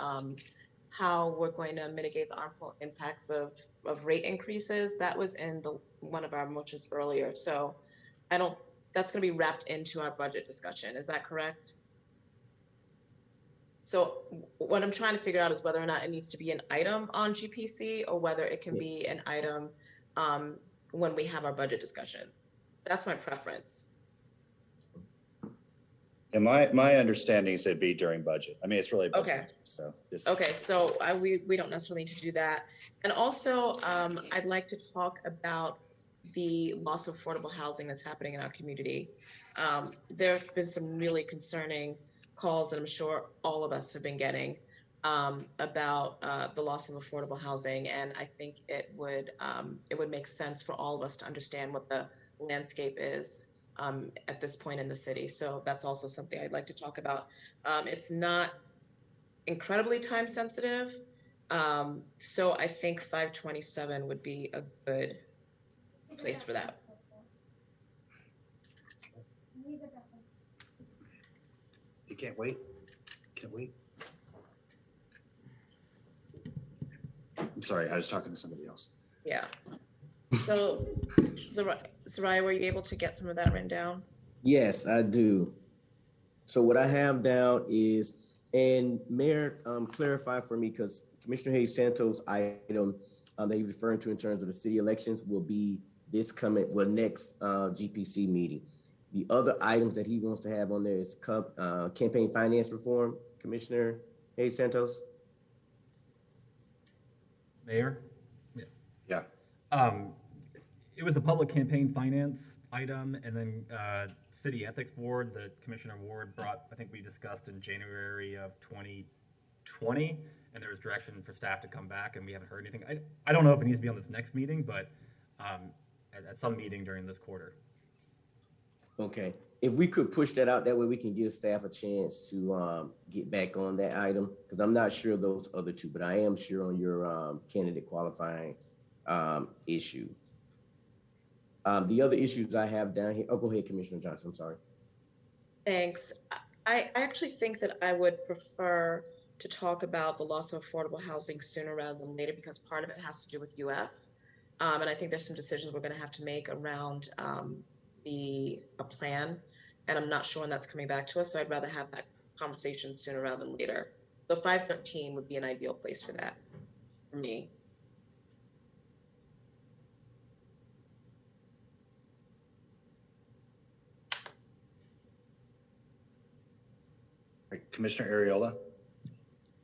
how we're going to mitigate the harmful impacts of rate increases, that was in one of our motions earlier. So that's going to be wrapped into our budget discussion. Is that correct? So what I'm trying to figure out is whether or not it needs to be an item on GPC, or whether it can be an item when we have our budget discussions. That's my preference. And my understanding is it'd be during budget. I mean, it's really budget. Okay. So Okay, so we don't necessarily need to do that. And also, I'd like to talk about the loss of affordable housing that's happening in our community. There have been some really concerning calls that I'm sure all of us have been getting about the loss of affordable housing, and I think it would make sense for all of us to understand what the landscape is at this point in the city. So that's also something I'd like to talk about. It's not incredibly time sensitive, so I think 5/27 would be a good place for that. You can't wait? Can't wait? I'm sorry, I was talking to somebody else. Yeah. So, Soraya, were you able to get some of that written down? Yes, I do. So what I have down is, and Mayor, clarify for me, because Commissioner Hayes Santos item that he's referring to in terms of the city elections will be next GPC meeting. The other items that he wants to have on there is campaign finance reform, Commissioner Hayes Santos. Mayor? Yeah. It was a public campaign finance item, and then City Ethics Board that Commissioner Ward brought, I think we discussed in January of 2020, and there was direction for staff to come back, and we haven't heard anything. I don't know if it needs to be on this next meeting, but at some meeting during this quarter. Okay, if we could push that out, that way we can give staff a chance to get back on that item, because I'm not sure of those other two, but I am sure on your candidate qualifying issue. The other issues I have down here, go ahead, Commissioner Johnson, I'm sorry. Thanks. I actually think that I would prefer to talk about the loss of affordable housing sooner rather than later, because part of it has to do with UF. And I think there's some decisions we're going to have to make around a plan, and I'm not sure when that's coming back to us, so I'd rather have that conversation sooner rather than later. So 5/13 would be an ideal place for that, for me. Right, Commissioner Ariola.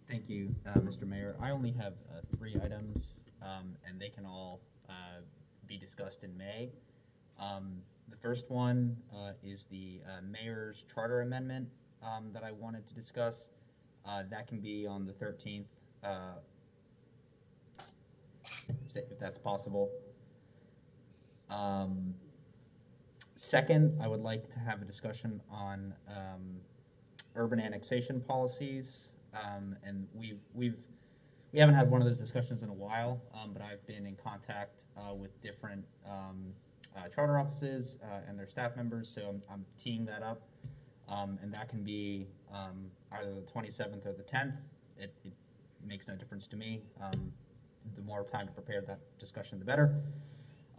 Thank you, Mr. Mayor. I only have 3 items, and they can all be discussed in May. The first one is the mayor's charter amendment that I wanted to discuss. That can be on the 13th, if that's possible. Second, I would like to have a discussion on urban annexation policies, and we haven't had one of those discussions in a while, but I've been in contact with different charter offices and their staff members, so I'm teeing that up, and that can be either the 27th or the 10th. It makes no difference to me. The more time to prepare that discussion, the better.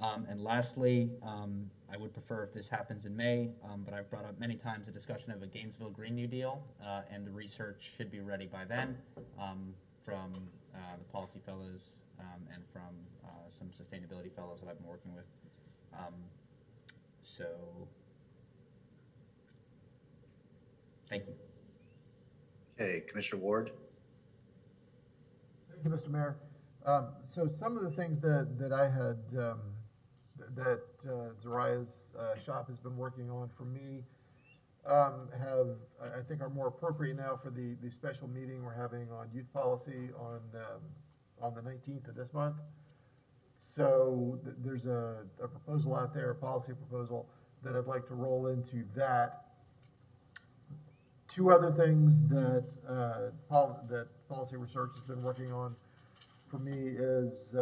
And lastly, I would prefer if this happens in May, but I've brought up many times a discussion of a Gainesville Green New Deal, and the research should be ready by then from the policy fellows and from some sustainability fellows that I've been working with. So, thank you. Okay, Commissioner Ward. Thank you, Mr. Mayor. So some of the things that I had, that Zariah's shop has been working on for me I think are more appropriate now for the special meeting we're having on youth policy on the 19th of this month. So there's a proposal out there, a policy proposal that I'd like to roll into that. Two other things that that policy research has been working on for me is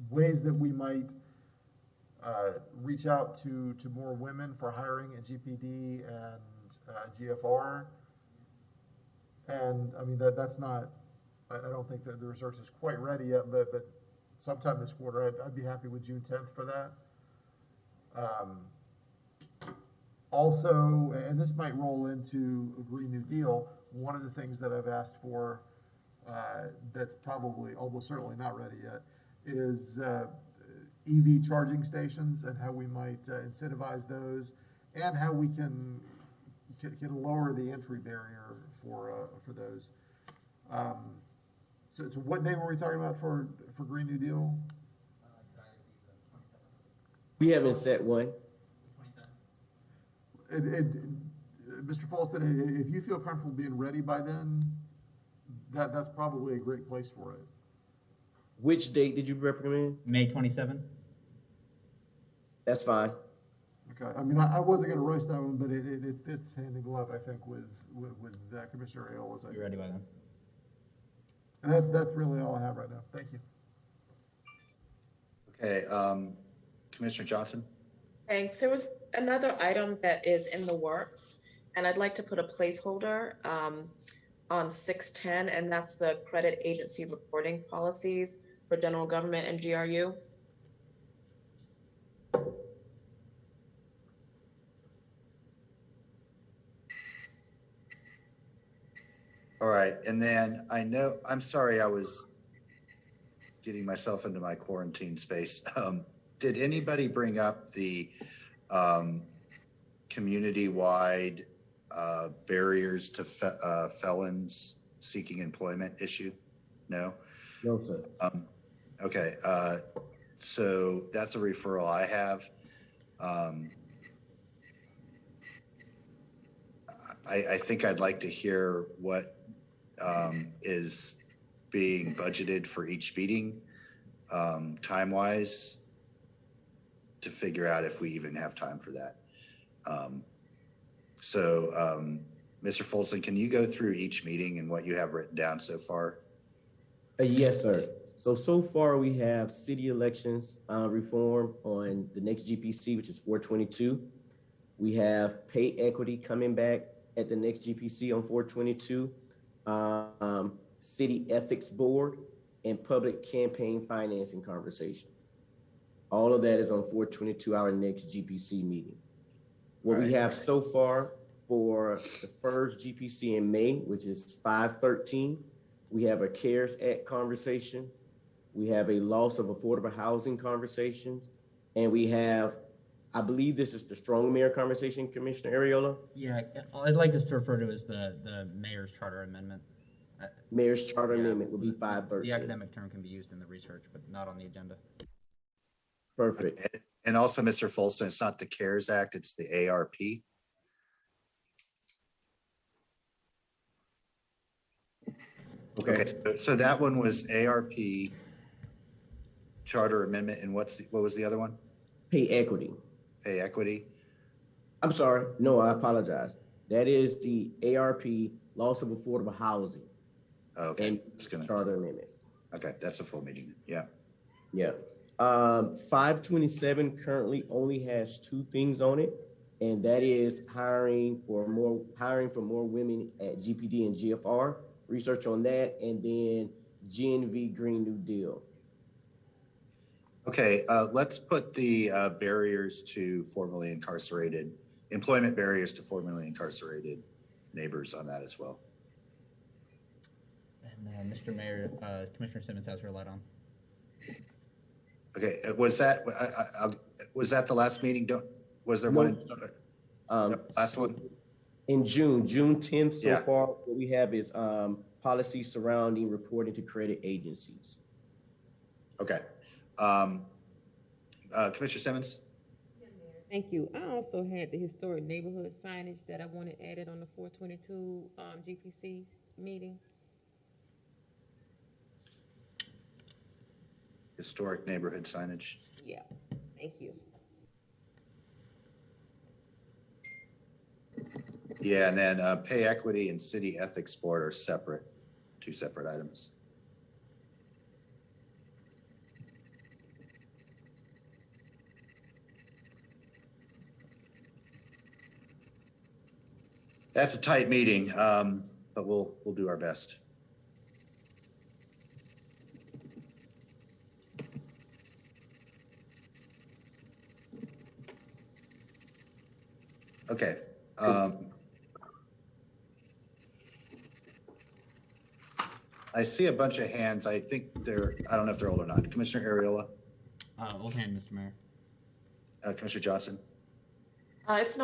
ways that we might reach out to more women for hiring at GPD and GFR. And I mean, that's not, I don't think that the research is quite ready yet, but sometime this quarter, I'd be happy with June 10th for that. Also, and this might roll into a Green New Deal, one of the things that I've asked for that's probably almost certainly not ready yet is EV charging stations and how we might incentivize those and how we can lower the entry barrier for those. So what name are we talking about for Green New Deal? We haven't set one. Mr. Falston, if you feel comfortable being ready by then, that's probably a great place for it. Which date did you recommend? May 27th. That's fine. Okay. I mean, I wasn't going to rush that one, but it fits hand in glove, I think, with Commissioner Aiello's. You're ready by then. And that's really all I have right now. Thank you. Okay, Commissioner Johnson. Thanks. There was another item that is in the works, and I'd like to put a placeholder on 610, and that's the credit agency reporting policies for general government and GRU. All right, and then I'm sorry, I was getting myself into my quarantine space. Did anybody bring up the community-wide barriers to felons seeking employment issue? No? No, sir. Okay, so that's a referral I have. I think I'd like to hear what is being budgeted for each meeting, time-wise, to figure out if we even have time for that. Mr. Folsom, can you go through each meeting and what you have written down so far? Yes, sir. So far we have city elections reform on the next GPC, which is 422. We have pay equity coming back at the next GPC on 422. City ethics board and public campaign financing conversation. All of that is on 422, our next GPC meeting. What we have so far for the first GPC in May, which is 513, we have a CARES Act conversation. We have a loss of affordable housing conversations. And we have, I believe this is the Strong Mayor conversation, Commissioner Ariola? Yeah, I'd like us to refer to it as the Mayor's Charter Amendment. Mayor's Charter Amendment will be 513. The academic term can be used in the research, but not on the agenda. Perfect. Okay. And also, Mr. Folston, it's not the CARES Act, it's the ARP. Okay, so that one was ARP, charter amendment, and what was the other one? Pay equity. Pay equity. I'm sorry. No, I apologize. That is the ARP, loss of affordable housing. Okay. And charter amendment. Okay, that's a full meeting. Yeah. Yeah. 527 currently only has 2 things on it, and that is hiring for more women at GPD and GFR. Research on that, and then GNV Green New Deal. Okay, let's put the employment barriers to formerly incarcerated neighbors on that as well. And Mr. Mayor, Commissioner Simmons has her light on. Okay, was that the last meeting? Was there one? Last one? In June 10th, so Yeah. far, what we have is policy surrounding reporting to credit agencies. Okay. Commissioner Simmons? Thank you. I also had the historic neighborhood signage that I wanted added on the 422 GPC meeting. Historic neighborhood signage. Yeah, thank you. Yeah, and then pay equity and city ethics board are separate, 2 separate items. That's a tight meeting, but we'll do our best. Okay. I see a bunch of hands. I think I don't know if they're old or not. Commissioner Ariola? Old hand, Mr. Mayor. Commissioner Johnson? It's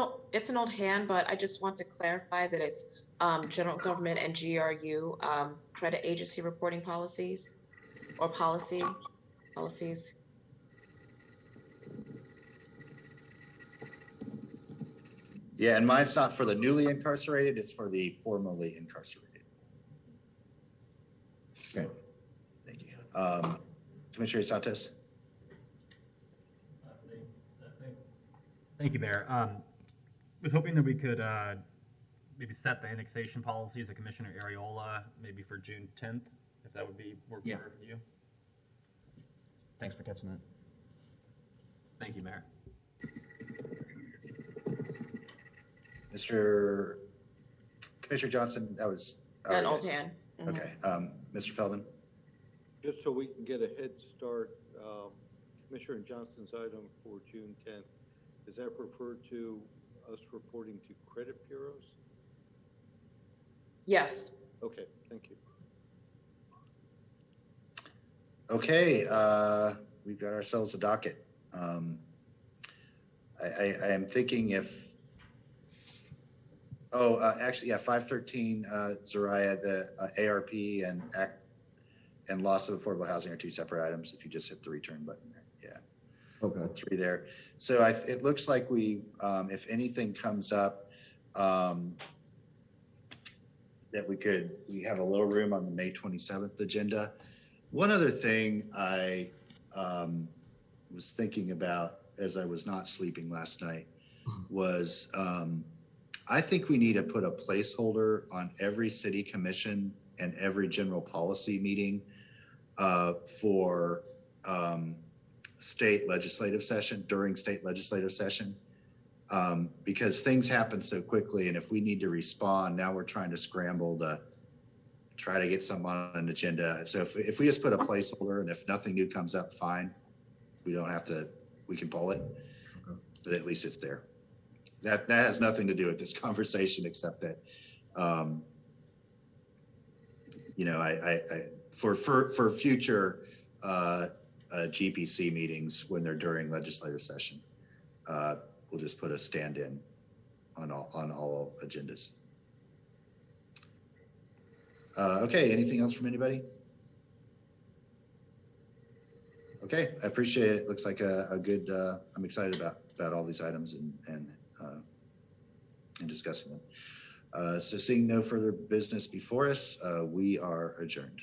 an old hand, but I just want to clarify that it's general government and GRU credit agency reporting policies or policies. Yeah, and mine's not for the newly incarcerated, it's for the formerly incarcerated. Okay. Thank you. Commissioner Santos? Thank you, Mayor. I was hoping that we could maybe set the annexation policies of Commissioner Ariola maybe for June 10th, if that would be work better for you. Thanks for catching that. Thank you, Mayor. Commissioner Johnson, that was An old hand. Mm-hmm. Okay. Mr. Feldman? Just so we can get a head start, Commissioner Johnson's item for June 10th, is that referred to us reporting to credit bureaus? Yes. Okay, thank you. Okay, we've got ourselves a docket. I am thinking actually, yeah, 513, Zariah, the ARP and loss of affordable housing are 2 separate items. If you just hit the return button there, yeah. Okay. 3 there. So it looks like we, if anything comes up, that we have a little room on the May 27th agenda. One other thing I was thinking about as I was not sleeping last night was I think we need to put a placeholder on every city commission and every general policy meeting for state legislative session, during state legislative session, because things happen so quickly. And if we need to respond, now we're trying to scramble to try to get something on an agenda. So if we just put a placeholder and if nothing new comes up, fine. We don't have to, we can pull it, but at least it's there. That has nothing to do with this conversation, except that, for future GPC meetings when they're during legislative session, we'll just put a stand-in on all agendas. Okay, anything else from anybody? Okay, I appreciate it. Looks like a good, I'm excited about all these items and discussing them. So seeing no further business before us, we are adjourned.